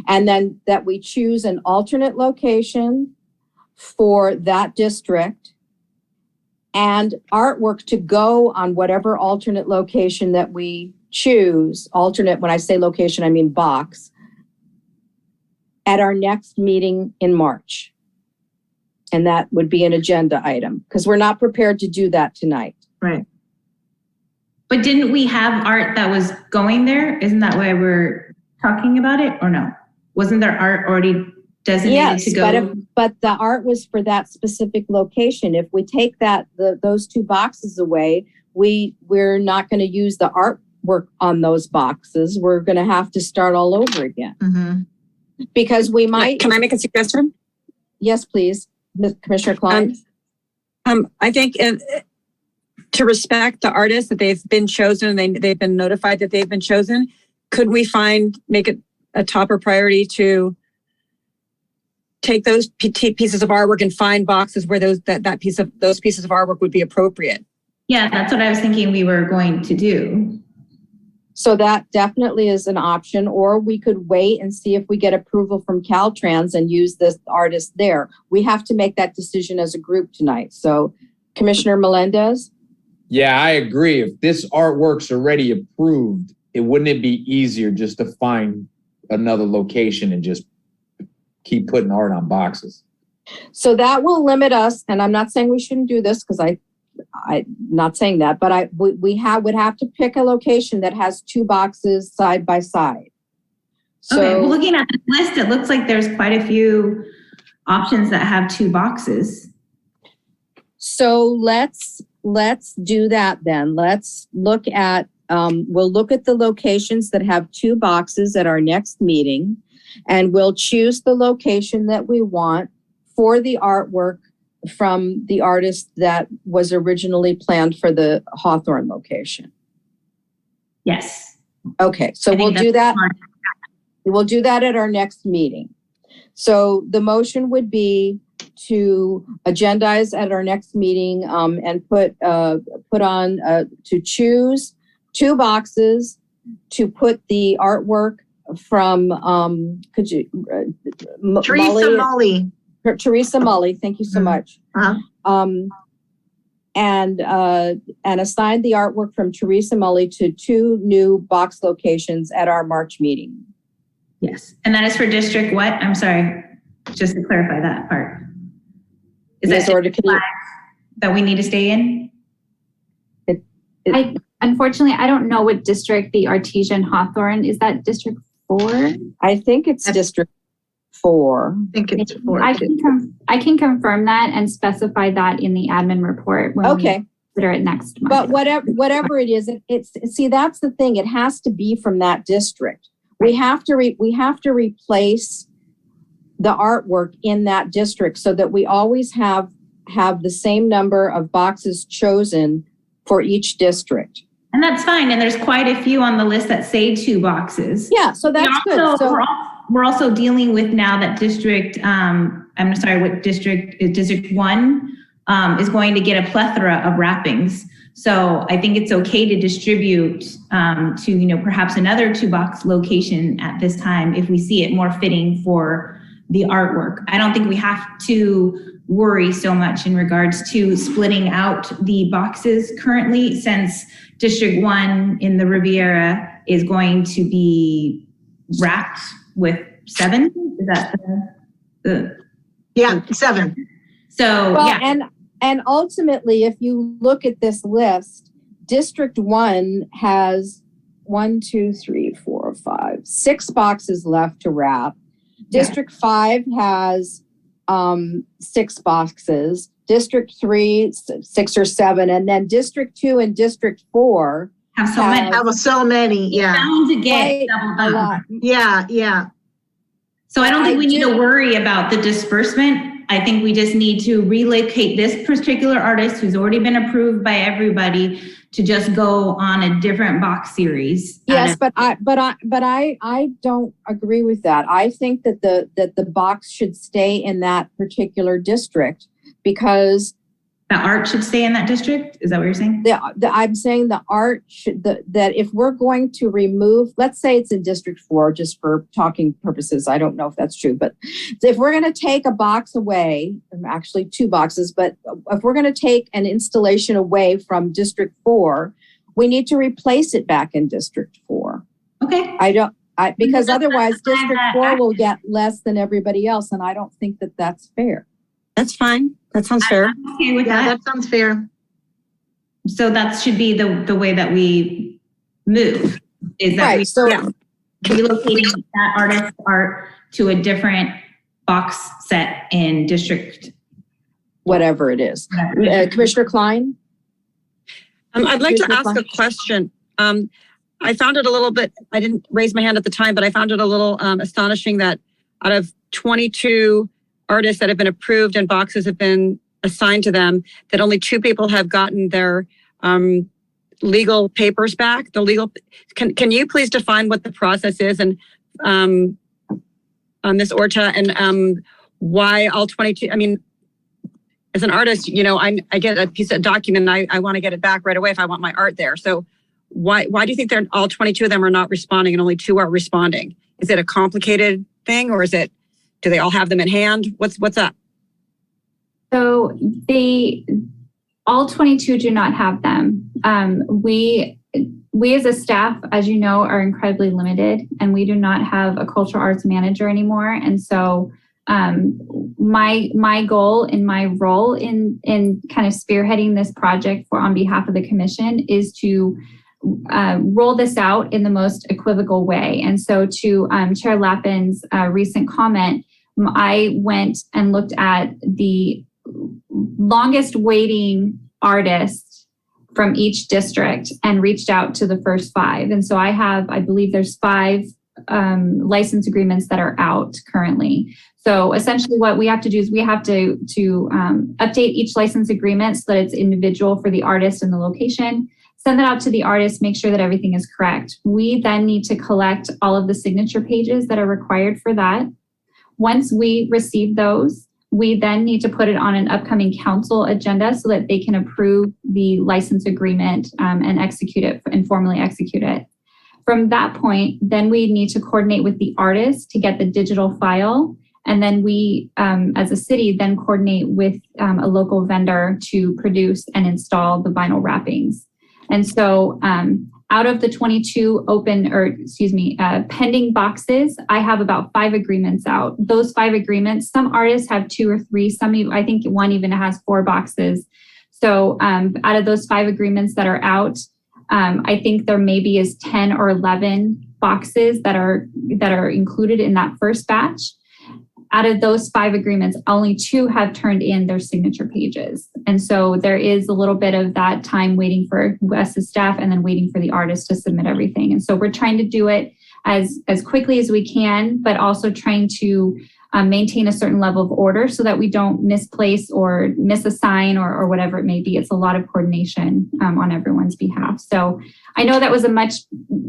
[SPEAKER 1] and then that we choose an alternate location for that district and artwork to go on whatever alternate location that we choose. Alternate, when I say location, I mean box, at our next meeting in March. And that would be an agenda item because we're not prepared to do that tonight.
[SPEAKER 9] Right.
[SPEAKER 6] But didn't we have art that was going there? Isn't that why we're talking about it, or no? Wasn't there art already designated to go?
[SPEAKER 1] Yes, but the art was for that specific location. If we take those two boxes away, we're not going to use the artwork on those boxes. We're going to have to start all over again.
[SPEAKER 9] Mm-hmm.
[SPEAKER 1] Because we might.
[SPEAKER 10] Can I make a suggestion?
[SPEAKER 1] Yes, please, Commissioner Klein.
[SPEAKER 10] I think to respect the artists that they've been chosen and they've been notified that they've been chosen, could we make it a topper priority to take those pieces of artwork and find boxes where those pieces of artwork would be appropriate?
[SPEAKER 6] Yeah, that's what I was thinking we were going to do.
[SPEAKER 1] So that definitely is an option, or we could wait and see if we get approval from Caltrans and use this artist there. We have to make that decision as a group tonight. So Commissioner Melendez?
[SPEAKER 5] Yeah, I agree. If this artwork's already approved, wouldn't it be easier just to find another location and just keep putting art on boxes?
[SPEAKER 1] So that will limit us, and I'm not saying we shouldn't do this because I'm not saying that, but we would have to pick a location that has two boxes side by side. So,
[SPEAKER 6] okay, well, looking at the list, it looks like there's quite a few options that have two boxes.
[SPEAKER 1] So let's do that then. Let's look at, we'll look at the locations that have two boxes at our next meeting, and we'll choose the location that we want for the artwork from the artist that was originally planned for the Hawthorne location.
[SPEAKER 6] Yes.
[SPEAKER 1] Okay, so we'll do that. We'll do that at our next meeting. So the motion would be to agendize at our next meeting and put on to choose two boxes to put the artwork from could you
[SPEAKER 9] Teresa Mully.
[SPEAKER 1] Teresa Mully, thank you so much. And assign the artwork from Teresa Mully to two new box locations at our March meeting.
[SPEAKER 6] Yes, and that is for District what? I'm sorry, just to clarify that part. Is that that we need to stay in?
[SPEAKER 2] Unfortunately, I don't know what district the Artesian Hawthorne, is that District 4?
[SPEAKER 1] I think it's District 4.
[SPEAKER 9] I think it's 4.
[SPEAKER 2] I can confirm that and specify that in the admin report when we consider it next month.
[SPEAKER 1] But whatever it is, it's see, that's the thing. It has to be from that district. We have to replace the artwork in that district so that we always have the same number of boxes chosen for each district.
[SPEAKER 6] And that's fine. And there's quite a few on the list that say two boxes.
[SPEAKER 1] Yeah, so that's good. So
[SPEAKER 6] we're also dealing with now that district, I'm sorry, what district, District 1 is going to get a plethora of wrappings. So I think it's okay to distribute to, perhaps another two box location at this time if we see it more fitting for the artwork. I don't think we have to worry so much in regards to splitting out the boxes currently, since District 1 in the Riviera is going to be wrapped with 7. Is that the
[SPEAKER 9] yeah, 7.
[SPEAKER 6] So
[SPEAKER 1] well,
[SPEAKER 6] yeah.
[SPEAKER 1] And ultimately, if you look at this list, District 1 has 6 boxes left to wrap. District 5 has 6 boxes. District 3, 6 or 7. And then District 2 and District 4
[SPEAKER 6] have so many.
[SPEAKER 9] Have so many, yeah.
[SPEAKER 6] Bound to get
[SPEAKER 1] a lot.
[SPEAKER 9] Yeah.
[SPEAKER 6] So I don't think we need to worry about the disbursement. I think we just need to relocate this particular artist who's already been approved by everybody to just go on a different box series.
[SPEAKER 1] Yes, but I don't agree with that. I think that the box should stay in that particular district because
[SPEAKER 6] the art should stay in that district. Is that what you're saying?
[SPEAKER 1] I'm saying the art should, that if we're going to remove, let's say it's in District 4, just for talking purposes. I don't know if that's true, but if we're going to take a box away, actually 2 boxes, but if we're going to take an installation away from District 4, we need to replace it back in District 4.
[SPEAKER 6] Okay.
[SPEAKER 1] Because otherwise District 4 will get less than everybody else. And I don't think that that's fair.
[SPEAKER 10] That's fine. That sounds fair.
[SPEAKER 6] I'm okay with that.
[SPEAKER 9] That sounds fair.
[SPEAKER 6] So that should be the way that we move. Is that relocating that artist's art to a different box set in district,
[SPEAKER 1] whatever it is. Commissioner Klein?
[SPEAKER 10] I'd like to ask a question. I found it a little bit, I didn't raise my hand at the time, but I found it a little astonishing that out of 22 artists that have been approved and boxes have been assigned to them, that only 2 people have gotten their legal papers back. Can you please define what the process is and Ms. Orta, and why all 22? I mean, as an artist, I get a piece of document and I want to get it back right away if I want my art there. So why do you think they're all 22 of them are not responding and only 2 are responding? Is it a complicated thing, or do they all have them in hand? What's up?
[SPEAKER 2] So all 22 do not have them. We as a staff, as you know, are incredibly limited, and we do not have a cultural arts manager anymore. And so my goal and my role in kind of spearheading this project on behalf of the commission is to roll this out in the most equivocal way. And so to Chair Lappin's recent comment, I went and looked at the longest waiting artists from each district and reached out to the first 5. And so I believe there's 5 license agreements that are out currently. So essentially what we have to do is we have to update each license agreement so that it's individual for the artist and the location, send that out to the artist, make sure that everything is correct. We then need to collect all of the signature pages that are required for that. Once we receive those, we then need to put it on an upcoming council agenda so that they can approve the license agreement and execute it and formally execute it. From that point, then we need to coordinate with the artist to get the digital file. And then we, as a city, then coordinate with a local vendor to produce and install the vinyl wrappings. And so out of the 22 pending boxes, I have about 5 agreements out. Those 5 agreements, some artists have 2 or 3, I think one even has 4 boxes. So out of those 5 agreements that are out, I think there maybe is 10 or 11 boxes that are included in that first batch. Out of those 5 agreements, only 2 have turned in their signature pages. And so there is a little bit of that time waiting for us as staff and then waiting for the artist to submit everything. And so we're trying to do it as quickly as we can, but also trying to maintain a certain level of order so that we don't misplace or misassign or whatever it may be. It's a lot of coordination on everyone's behalf. So I know that was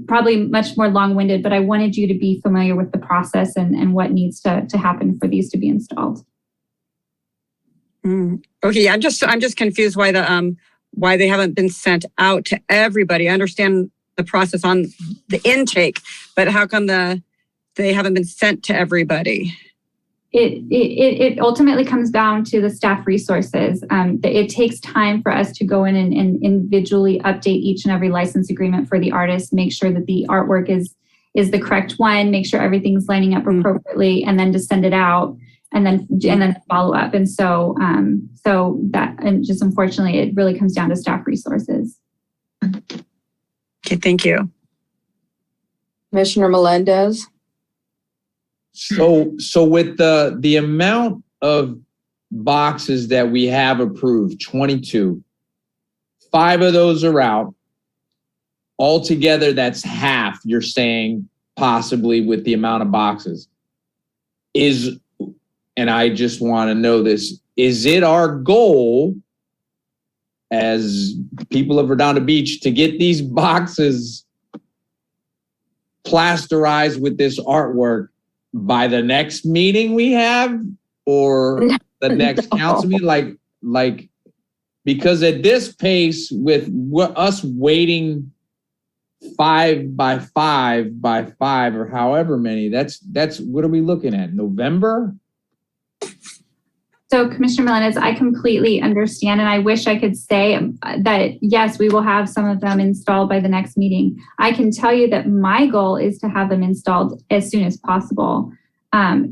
[SPEAKER 2] probably much more long-winded, but I wanted you to be familiar with the process and what needs to happen for these to be installed.
[SPEAKER 10] Okay, I'm just confused why they haven't been sent out to everybody. I understand the process on the intake, but how come they haven't been sent to everybody?
[SPEAKER 2] It ultimately comes down to the staff resources. It takes time for us to go in and individually update each and every license agreement for the artist, make sure that the artwork is the correct one, make sure everything's lining up appropriately, and then to send it out. then follow up. And so just unfortunately, it really comes down to staff resources.
[SPEAKER 10] Okay, thank you.
[SPEAKER 1] Commissioner Melendez?
[SPEAKER 5] So with the amount of boxes that we have approved, 22, 5 of those are out. Altogether, that's half, you're saying, possibly, with the amount of boxes. And I just want to know this, is it our goal as people of Redondo Beach to get these boxes plasterized with this artwork by the next meeting we have, or the next council meeting? Like, because at this pace, with us waiting 5 by 5 by 5 or however many, that's what are we looking at? November?
[SPEAKER 2] So Commissioner Melendez, I completely understand, and I wish I could say that, yes, we will have some of them installed by the next meeting. I can tell you that my goal is to have them installed as soon as possible.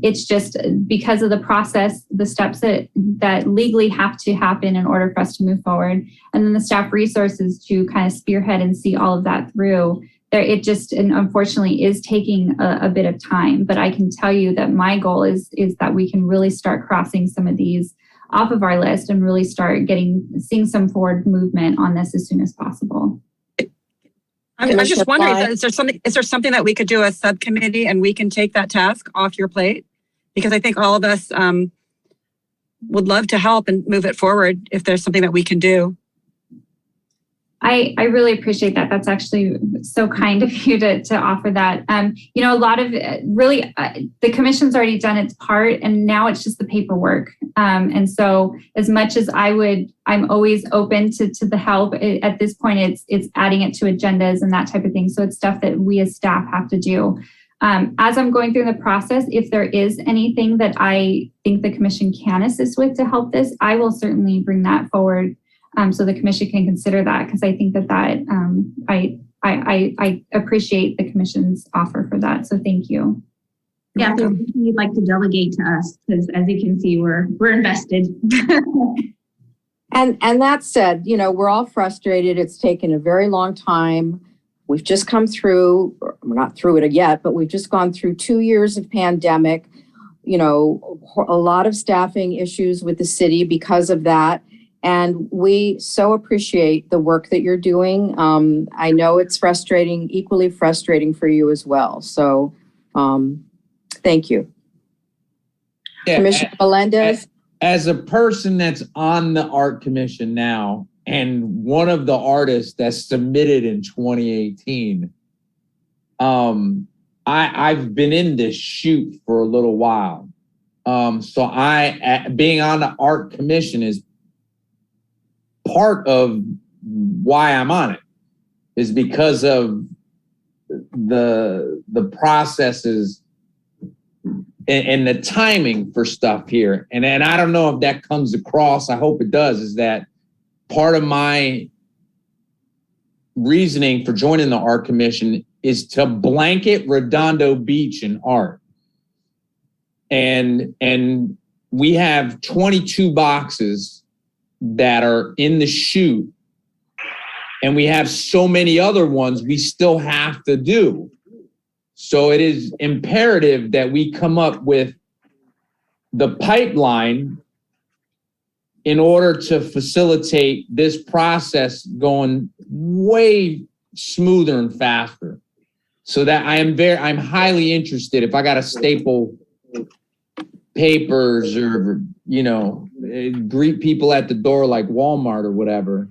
[SPEAKER 2] It's just because of the process, the steps that legally have to happen in order for us to move forward, and then the staff resources to kind of spearhead and see all of that through. It just, and unfortunately, is taking a bit of time. But I can tell you that my goal is that we can really start crossing some of these off of our list and really start seeing some forward movement on this as soon as possible.
[SPEAKER 10] I'm just wondering, is there something that we could do as subcommittee and we can take that task off your plate? Because I think all of us would love to help and move it forward if there's something that we can do.
[SPEAKER 2] I really appreciate that. That's actually so kind of you to offer that. A lot of the commission's already done its part, and now it's just the paperwork. And so as much as I'm always open to the help. At this point, it's adding it to agendas and that type of thing. So it's stuff that we as staff have to do. As I'm going through the process, if there is anything that I think the commission can assist with to help this, I will certainly bring that forward. So the commission can consider that, because I think that I appreciate the commission's offer for that. So thank you.
[SPEAKER 6] Yeah, so you'd like to delegate to us, because as you can see, we're invested.
[SPEAKER 1] And that said, we're all frustrated. It's taken a very long time. We've just come through, we're not through it yet, but we've just gone through 2 years of pandemic, a lot of staffing issues with the city because of that. And we so appreciate the work that you're doing. I know it's frustrating, equally frustrating for you as well. So thank you.
[SPEAKER 5] Yeah,
[SPEAKER 1] Commissioner Melendez?
[SPEAKER 5] As a person that's on the art commission now, and one of the artists that submitted in 2018, I've been in this shoot for a little while. So being on the art commission is part of why I'm on it, is because of the processes and the timing for stuff here. And I don't know if that comes across. I hope it does, is that part of my reasoning for joining the art commission is to blanket Redondo Beach in art. And we have 22 boxes that are in the chute, and we have so many other ones we still have to do. So it is imperative that we come up with the pipeline in order to facilitate this process going way smoother and faster. So that I'm highly interested. If I got to staple papers or, greet people at the door like Walmart or whatever.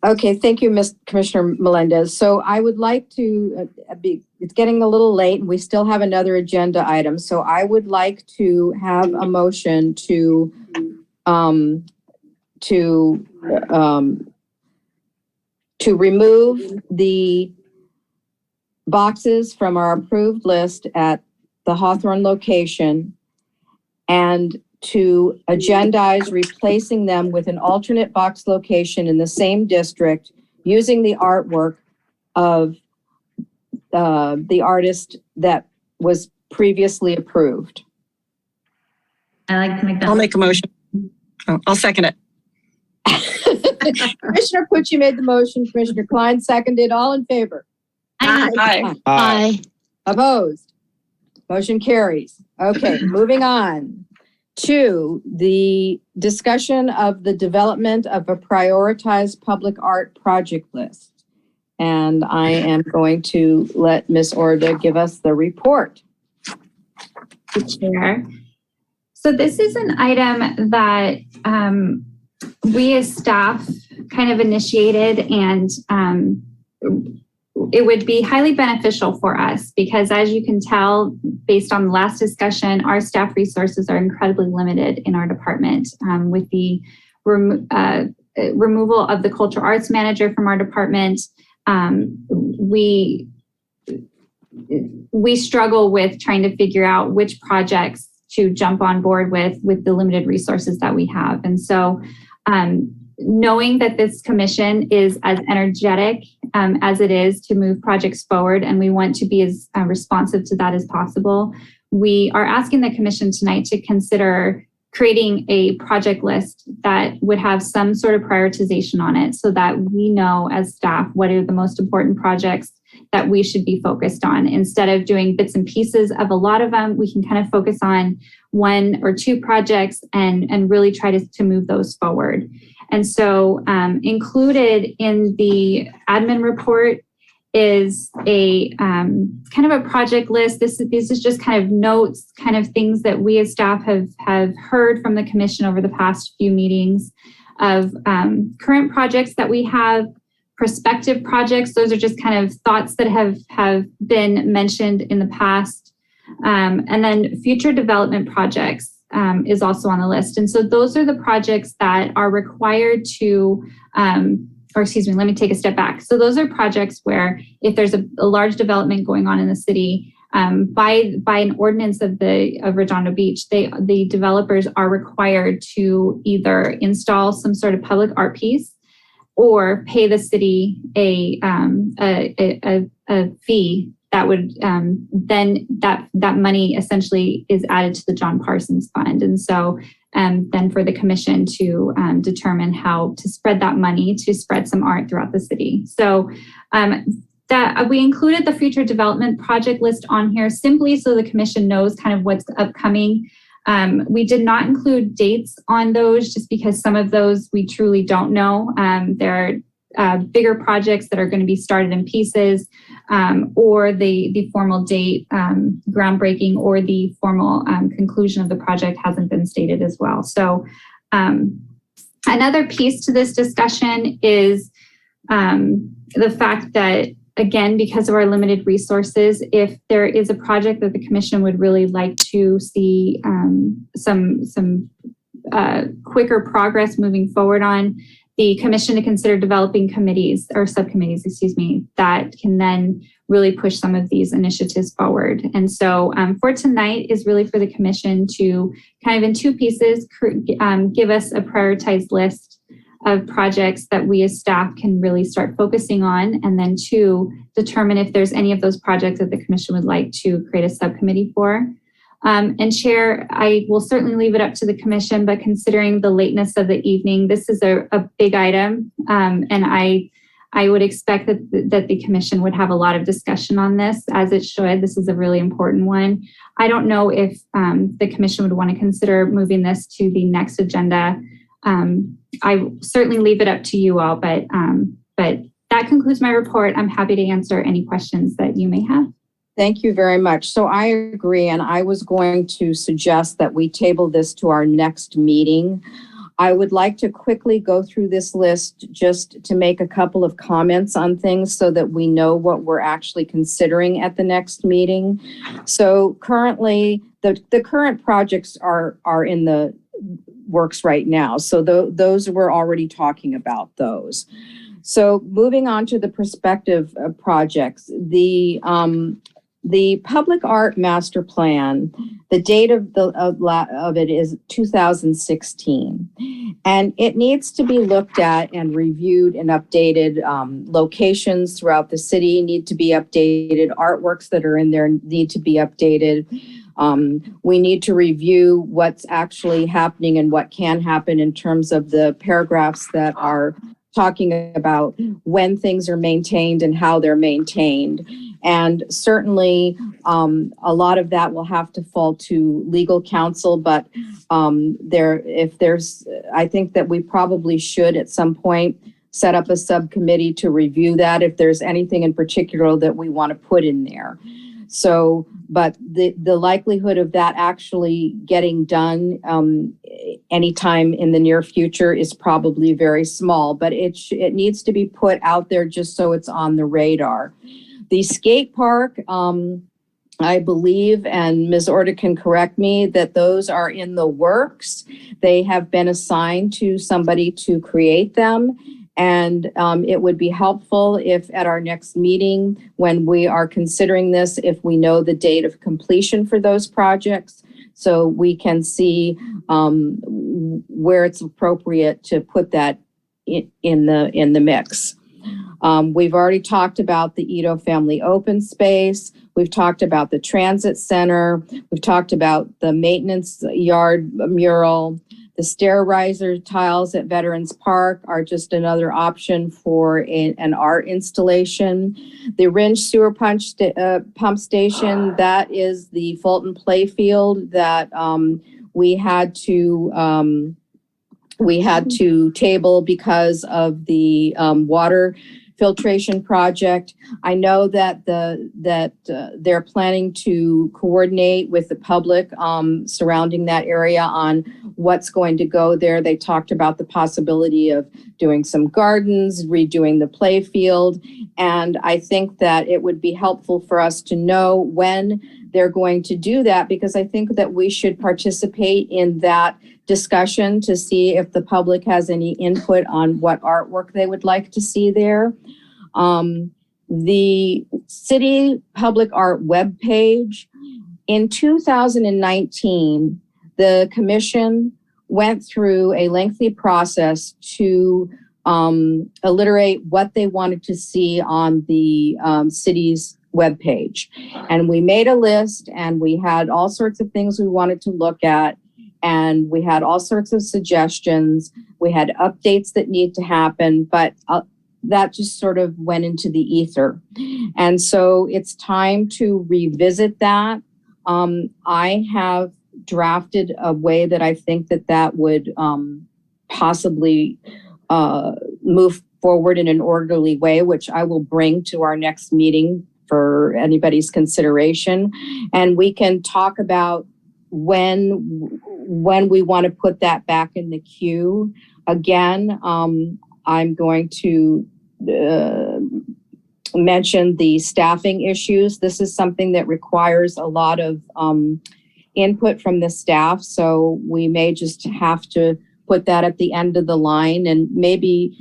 [SPEAKER 1] Okay, thank you, Commissioner Melendez. So I would like to, it's getting a little late and we still have another agenda item. So I would like to have a motion to remove the boxes from our approved list at the Hawthorne location and to agendize replacing them with an alternate box location in the same district using the artwork of the artist that was previously approved.
[SPEAKER 6] I like to make that.
[SPEAKER 10] I'll make a motion. Oh, I'll second it.
[SPEAKER 1] Commissioner Pucci made the motion. Commissioner Klein seconded. All in favor?
[SPEAKER 10] Aye.
[SPEAKER 4] Aye.
[SPEAKER 1] Opposed? Motion carries. Okay, moving on to the discussion of the development of a prioritized public art project list. And I am going to let Ms. Orda give us the report.
[SPEAKER 2] Chair. So this is an item that we as staff kind of initiated, and it would be highly beneficial for us because, as you can tell, based on the last discussion, our staff resources are incredibly limited in our department. With the removal of the cultural arts manager from our department, we struggle with trying to figure out which projects to jump on board with the limited resources that we have. And so knowing that this commission is as energetic as it is to move projects forward, and we want to be as responsive to that as possible, we are asking the commission tonight to consider creating a project list that would have some sort of prioritization on it so that we know as staff what are the most important projects that we should be focused on. Instead of doing bits and pieces of a lot of them, we can kind of focus on one or two projects and really try to move those forward. And so included in the admin report is a kind of a project list. This is just kind of notes, kind of things that we as staff have heard from the commission over the past few meetings of current projects that we have, prospective projects. Those are just kind of thoughts that have been mentioned in the past. And then future development projects is also on the list. And so those are the projects that are required to, or excuse me, let me take a step back. So those are projects where if there's a large development going on in the city, by an ordinance of Redondo Beach, the developers are required to either install some sort of public art piece or pay the city a fee that would then that money essentially is added to the John Parsons Fund. And so then for the commission to determine how to spread that money to spread some art throughout the city. So that we included the future development project list on here simply so the commission knows kind of what's upcoming. We did not include dates on those just because some of those we truly don't know. There are bigger projects that are going to be started in pieces, or the formal date, groundbreaking, or the formal conclusion of the project hasn't been stated as well. So another piece to this discussion is the fact that, again, because of our limited resources, if there is a project that the commission would really like to see some quicker progress moving forward on, the commission to consider developing committees or subcommittees, excuse me, that can then really push some of these initiatives forward. And so for tonight is really for the commission to kind of in two pieces, give us a prioritized list of projects that we as staff can really start focusing on, and then two, determine if there's any of those projects that the commission would like to create a subcommittee for. And Chair, I will certainly leave it up to the commission, but considering the lateness of the evening, this is a big item, and I would expect that the commission would have a lot of discussion on this, as it should. This is a really important one. I don't know if the commission would want to consider moving this to the next agenda. I certainly leave it up to you all, but that concludes my report. I'm happy to answer any questions that you may have.
[SPEAKER 1] Thank you very much. So I agree, and I was going to suggest that we table this to our next meeting. I would like to quickly go through this list just to make a couple of comments on things so that we know what we're actually considering at the next meeting. So currently, the current projects are in the works right now. So those we're already talking about those. So moving on to the prospective projects, The public art master plan, the date of it is 2016, and it needs to be looked at and reviewed and updated. Locations throughout the city need to be updated. Artworks that are in there need to be updated. We need to review what's actually happening and what can happen in terms of the paragraphs that are talking about when things are maintained and how they're maintained. And certainly a lot of that will have to fall to legal counsel, but I think that we probably should at some point set up a subcommittee to review that if there's anything in particular that we want to put in there. So, but the likelihood of that actually getting done anytime in the near future is probably very small, but it needs to be put out there just so it's on the radar. The skate park, I believe, and Ms. Orta can correct me, that those are in the works. They have been assigned to somebody to create them. And it would be helpful if at our next meeting, when we are considering this, if we know the date of completion for those projects, so we can see where it's appropriate to put that in the mix. We've already talked about the Ito Family Open Space. We've talked about the Transit Center. We've talked about the maintenance yard mural. The stair riser tiles at Veterans Park are just another option for an art installation. The Ringe Sewer Pump Station, that is the Fulton Playfield that we had to table because of the water filtration project. I know that they're planning to coordinate with the public surrounding that area on what's going to go there. They talked about the possibility of doing some gardens, redoing the play field, and I think that it would be helpful for us to know when they're going to do that, because I think that we should participate in that discussion to see if the public has any input on what artwork they would like to see there. The City Public Art webpage, in 2019, the commission went through a lengthy process to alliterate what they wanted to see on the city's webpage. And we made a list, and we had all sorts of things we wanted to look at, and we had all sorts of suggestions. We had updates that need to happen, but that just sort of went into the ether. And so it's time to revisit that. I have drafted a way that I think that would possibly move forward in an orderly way, which I will bring to our next meeting for anybody's consideration. And we can talk about when we want to put that back in the queue. Again, I'm going to mention the staffing issues. This is something that requires a lot of input from the staff, so we may just have to put that at the end of the line and maybe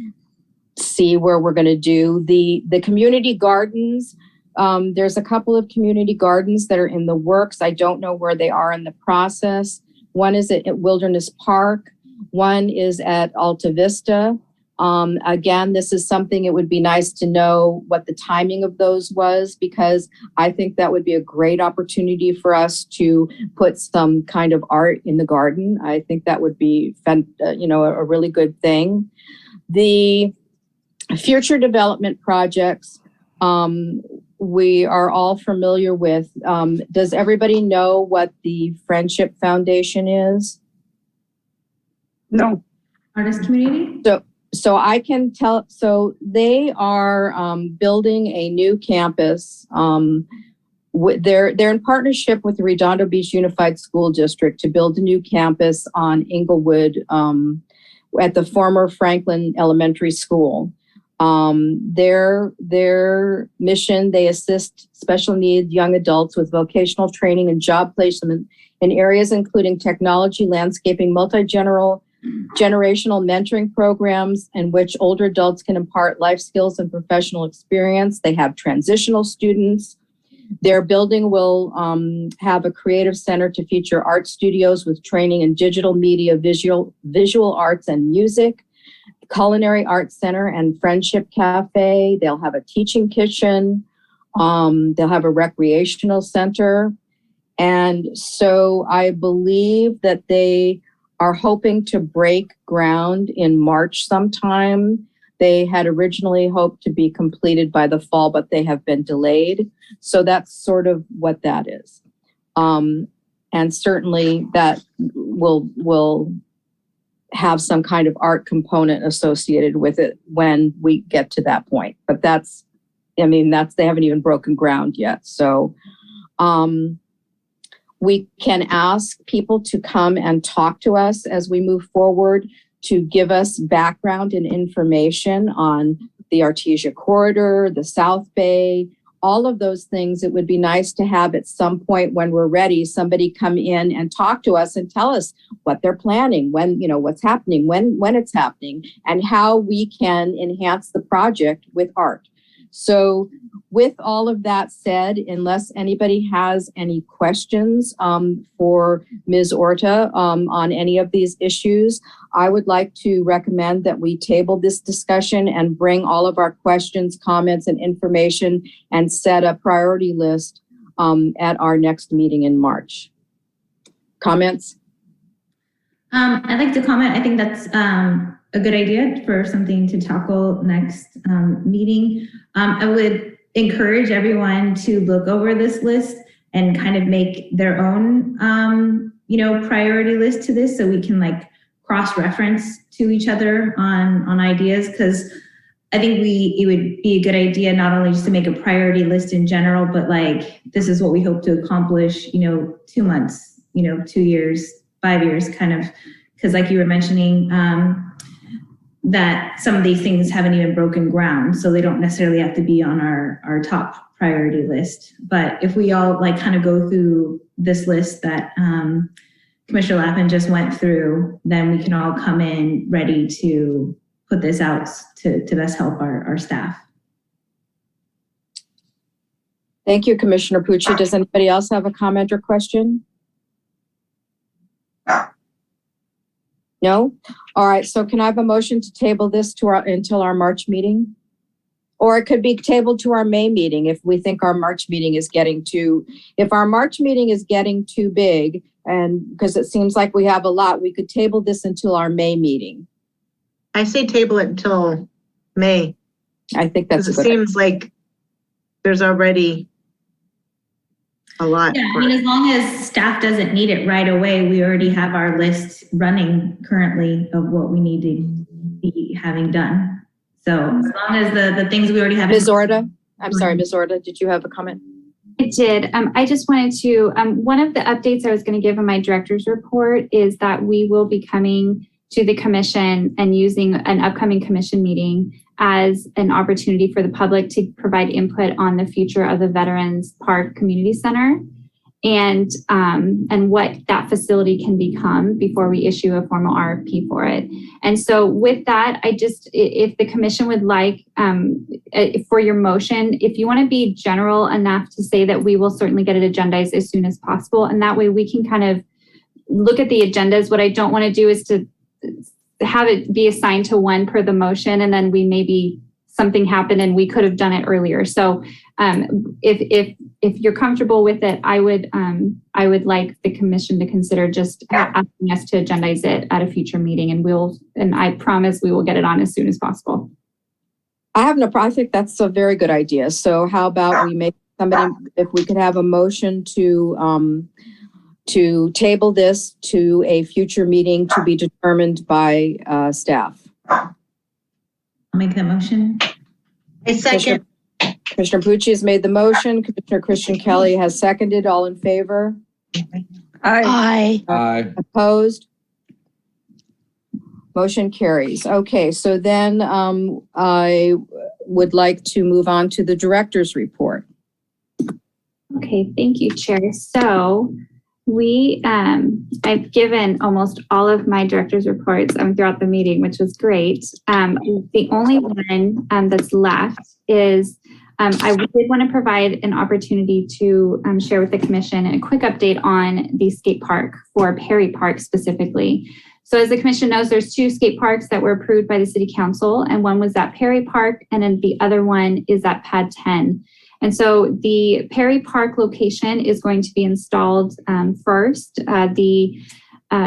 [SPEAKER 1] see where we're going to do the community gardens. There's a couple of community gardens that are in the works. I don't know where they are in the process. One is at Wilderness Park. One is at Alta Vista. Again, this is something it would be nice to know what the timing of those was, because I think that would be a great opportunity for us to put some kind of art in the garden. I think that would be, a really good thing. The future development projects, we are all familiar with. Does everybody know what the Friendship Foundation is?
[SPEAKER 3] No.
[SPEAKER 6] Artist community?
[SPEAKER 1] So I can tell, so they are building a new campus. They're in partnership with the Redondo Beach Unified School District to build a new campus on Inglewood at the former Franklin Elementary School. Their mission, they assist special needs young adults with vocational training and job placement in areas including technology, landscaping, generational mentoring programs in which older adults can impart life skills and professional experience. They have transitional students. Their building will have a creative center to feature art studios with training in digital media, visual arts and music, culinary arts center and friendship cafe. They'll have a teaching kitchen. They'll have a recreational center. And so I believe that they are hoping to break ground in March sometime. They had originally hoped to be completed by the fall, but they have been delayed. So that's sort of what that is. And certainly that will have some kind of art component associated with it when we get to that point. But they haven't even broken ground yet. So we can ask people to come and talk to us as we move forward, to give us background and information on the Artesia Corridor, the South Bay, all of those things. It would be nice to have at some point when we're ready, somebody come in and talk to us and tell us what they're planning, when, what's happening, when it's happening, and how we can enhance the project with art. So with all of that said, unless anybody has any questions for Ms. Orta on any of these issues, I would like to recommend that we table this discussion and bring all of our questions, comments, and information and set a priority list at our next meeting in March. Comments?
[SPEAKER 6] I'd like to comment. I think that's a good idea for something to tackle next meeting. I would encourage everyone to look over this list and kind of make their own, priority list to this, so we can cross-reference to each other on ideas. Because I think it would be a good idea not only just to make a priority list in general, but this is what we hope to accomplish, 2 months, 2 years, 5 years, kind of, because like you were mentioning, that some of these things haven't even broken ground, so they don't necessarily have to be on our top priority list. But if we all kind of go through this list that Commissioner Lappin just went through, then we can all come in ready to put this out to best help our staff.
[SPEAKER 1] Thank you, Commissioner Pucci. Does anybody else have a comment or question? No? All right, so can I have a motion to table this until our March meeting? Or it could be tabled to our May meeting if we think our March meeting is getting too big, and because it seems like we have a lot, we could table this until our May meeting.
[SPEAKER 9] I say table it until May.
[SPEAKER 1] I think that's
[SPEAKER 9] it seems like there's already a lot.
[SPEAKER 6] Yeah, as long as staff doesn't need it right away, we already have our list running currently of what we need to be having done. So as long as the things we already have.
[SPEAKER 1] Ms. Orta, I'm sorry, Ms. Orta, did you have a comment?
[SPEAKER 2] I did. I just wanted to, one of the updates I was going to give in my director's report is that we will be coming to the commission and using an upcoming commission meeting as an opportunity for the public to provide input on the future of the Veterans Park Community Center and what that facility can become before we issue a formal RFP for it. And so with that, if the commission would like, for your motion, if you want to be general enough to say that we will certainly get it agendized as soon as possible. And that way we can kind of look at the agendas. What I don't want to do is to have it be assigned to one per the motion, and then we maybe something happened and we could have done it earlier. So if you're comfortable with it, I would like the commission to consider just asking us to agendize it at a future meeting, and I promise we will get it on as soon as possible.
[SPEAKER 1] I think that's a very good idea. So how about we make if we could have a motion to table this to a future meeting to be determined by staff.
[SPEAKER 6] I'll make that motion.
[SPEAKER 9] A second.
[SPEAKER 1] Commissioner Pucci has made the motion. Commissioner Christian Kelly has seconded. All in favor?
[SPEAKER 4] Aye.
[SPEAKER 5] Aye.
[SPEAKER 1] Opposed? Motion carries. Okay, so then I would like to move on to the director's report.
[SPEAKER 2] Okay, thank you, Chair. So I've given almost all of my director's reports throughout the meeting, which was great. The only one that's left is I did want to provide an opportunity to share with the commission a quick update on the skate park for Perry Park specifically. So as the commission knows, there's 2 skate parks that were approved by the city council, and one was at Perry Park, and then the other one is at Pad 10. And so the Perry Park location is going to be installed first. The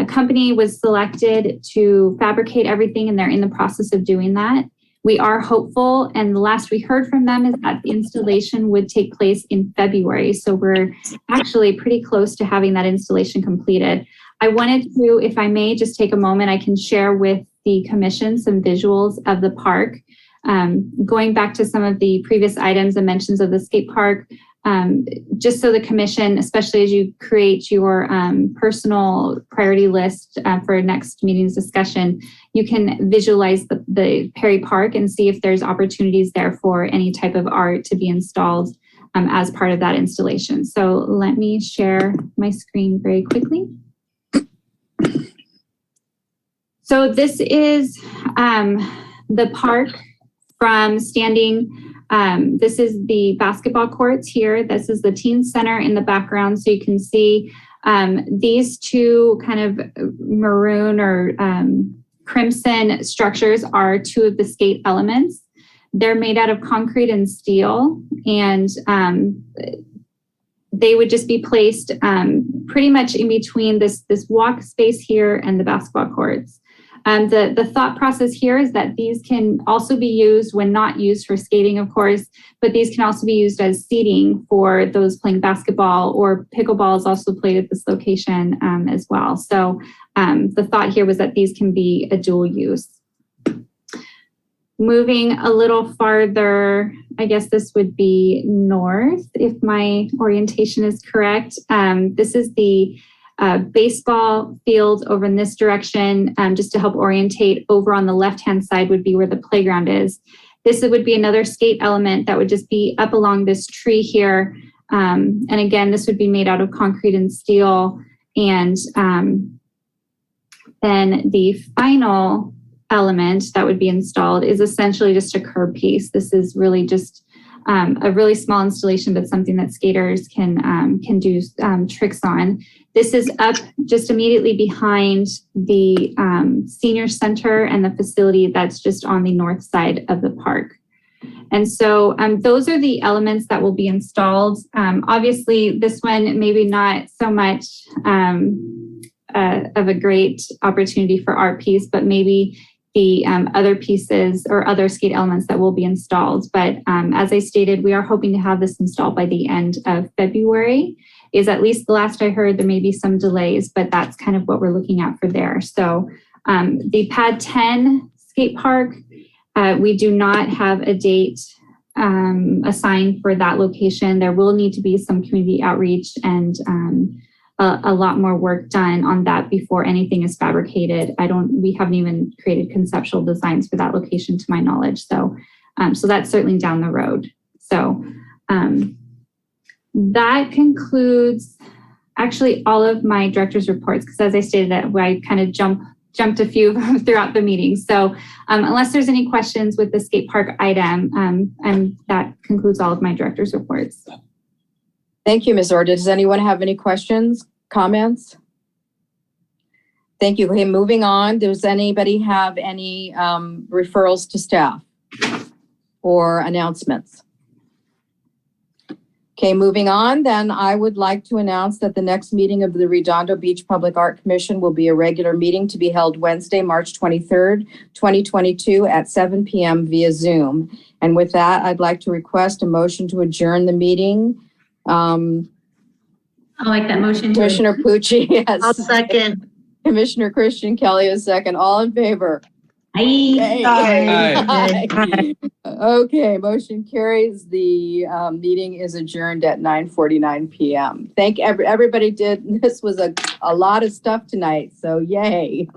[SPEAKER 2] company was selected to fabricate everything, and they're in the process of doing that. We are hopeful, and the last we heard from them is that the installation would take place in February. So we're actually pretty close to having that installation completed. I wanted to, if I may, just take a moment, I can share with the commission some visuals of the park. Going back to some of the previous items and mentions of the skate park, just so the commission, especially as you create your personal priority list for next meeting's discussion, you can visualize the Perry Park and see if there's opportunities there for any type of art to be installed as part of that installation. So let me share my screen very quickly. So this is the park from standing. This is the basketball courts here. This is the teen center in the background. So you can see these 2 kind of maroon or crimson structures are 2 of the skate elements. They're made out of concrete and steel, and they would just be placed pretty much in between this walk space here and the basketball courts. The thought process here is that these can also be used when not used for skating, of course, but these can also be used as seating for those playing basketball, or pickleball is also played at this location as well. So the thought here was that these can be a dual use. Moving a little farther, I guess this would be north, if my orientation is correct. This is the baseball field over in this direction, just to help orientate. Over on the left-hand side would be where the playground is. This would be another skate element that would just be up along this tree here. And again, this would be made out of concrete and steel. And then the final element that would be installed is essentially just a curb piece. This is really just a really small installation, but something that skaters can do tricks on. This is up just immediately behind the senior center and the facility that's just on the north side of the park. And so those are the elements that will be installed. Obviously, this one maybe not so much of a great opportunity for art piece, but maybe the other pieces or other skate elements that will be installed. But as I stated, we are hoping to have this installed by the end of February, is at least the last I heard. There may be some delays, but that's kind of what we're looking at for there. So the Pad 10 skate park, we do not have a date assigned for that location. There will need to be some community outreach and a lot more work done on that before anything is fabricated. We haven't even created conceptual designs for that location to my knowledge. So that's certainly down the road. So that concludes actually all of my director's reports, because as I stated, that I kind of jumped a few throughout the meeting. So unless there's any questions with the skate park item, that concludes all of my director's reports.
[SPEAKER 1] Thank you, Ms. Orda. Does anyone have any questions, comments? Thank you. Okay, moving on. Does anybody have any referrals to staff or announcements? Okay, moving on, then I would like to announce that the next meeting of the Redondo Beach Public Art Commission will be a regular meeting to be held Wednesday, March 23rd, 2022 at 7 p.m. via Zoom. And with that, I'd like to request a motion to adjourn the meeting.
[SPEAKER 6] I'll like that motion.
[SPEAKER 1] Commissioner Pucci, yes.
[SPEAKER 9] I'll second.
[SPEAKER 1] Commissioner Christian Kelly is second. All in favor?
[SPEAKER 6] Aye.
[SPEAKER 1] Aye. Okay, motion carries. The meeting is adjourned at 9:49 p.m. Thank everybody. This was a lot of stuff tonight, so yay.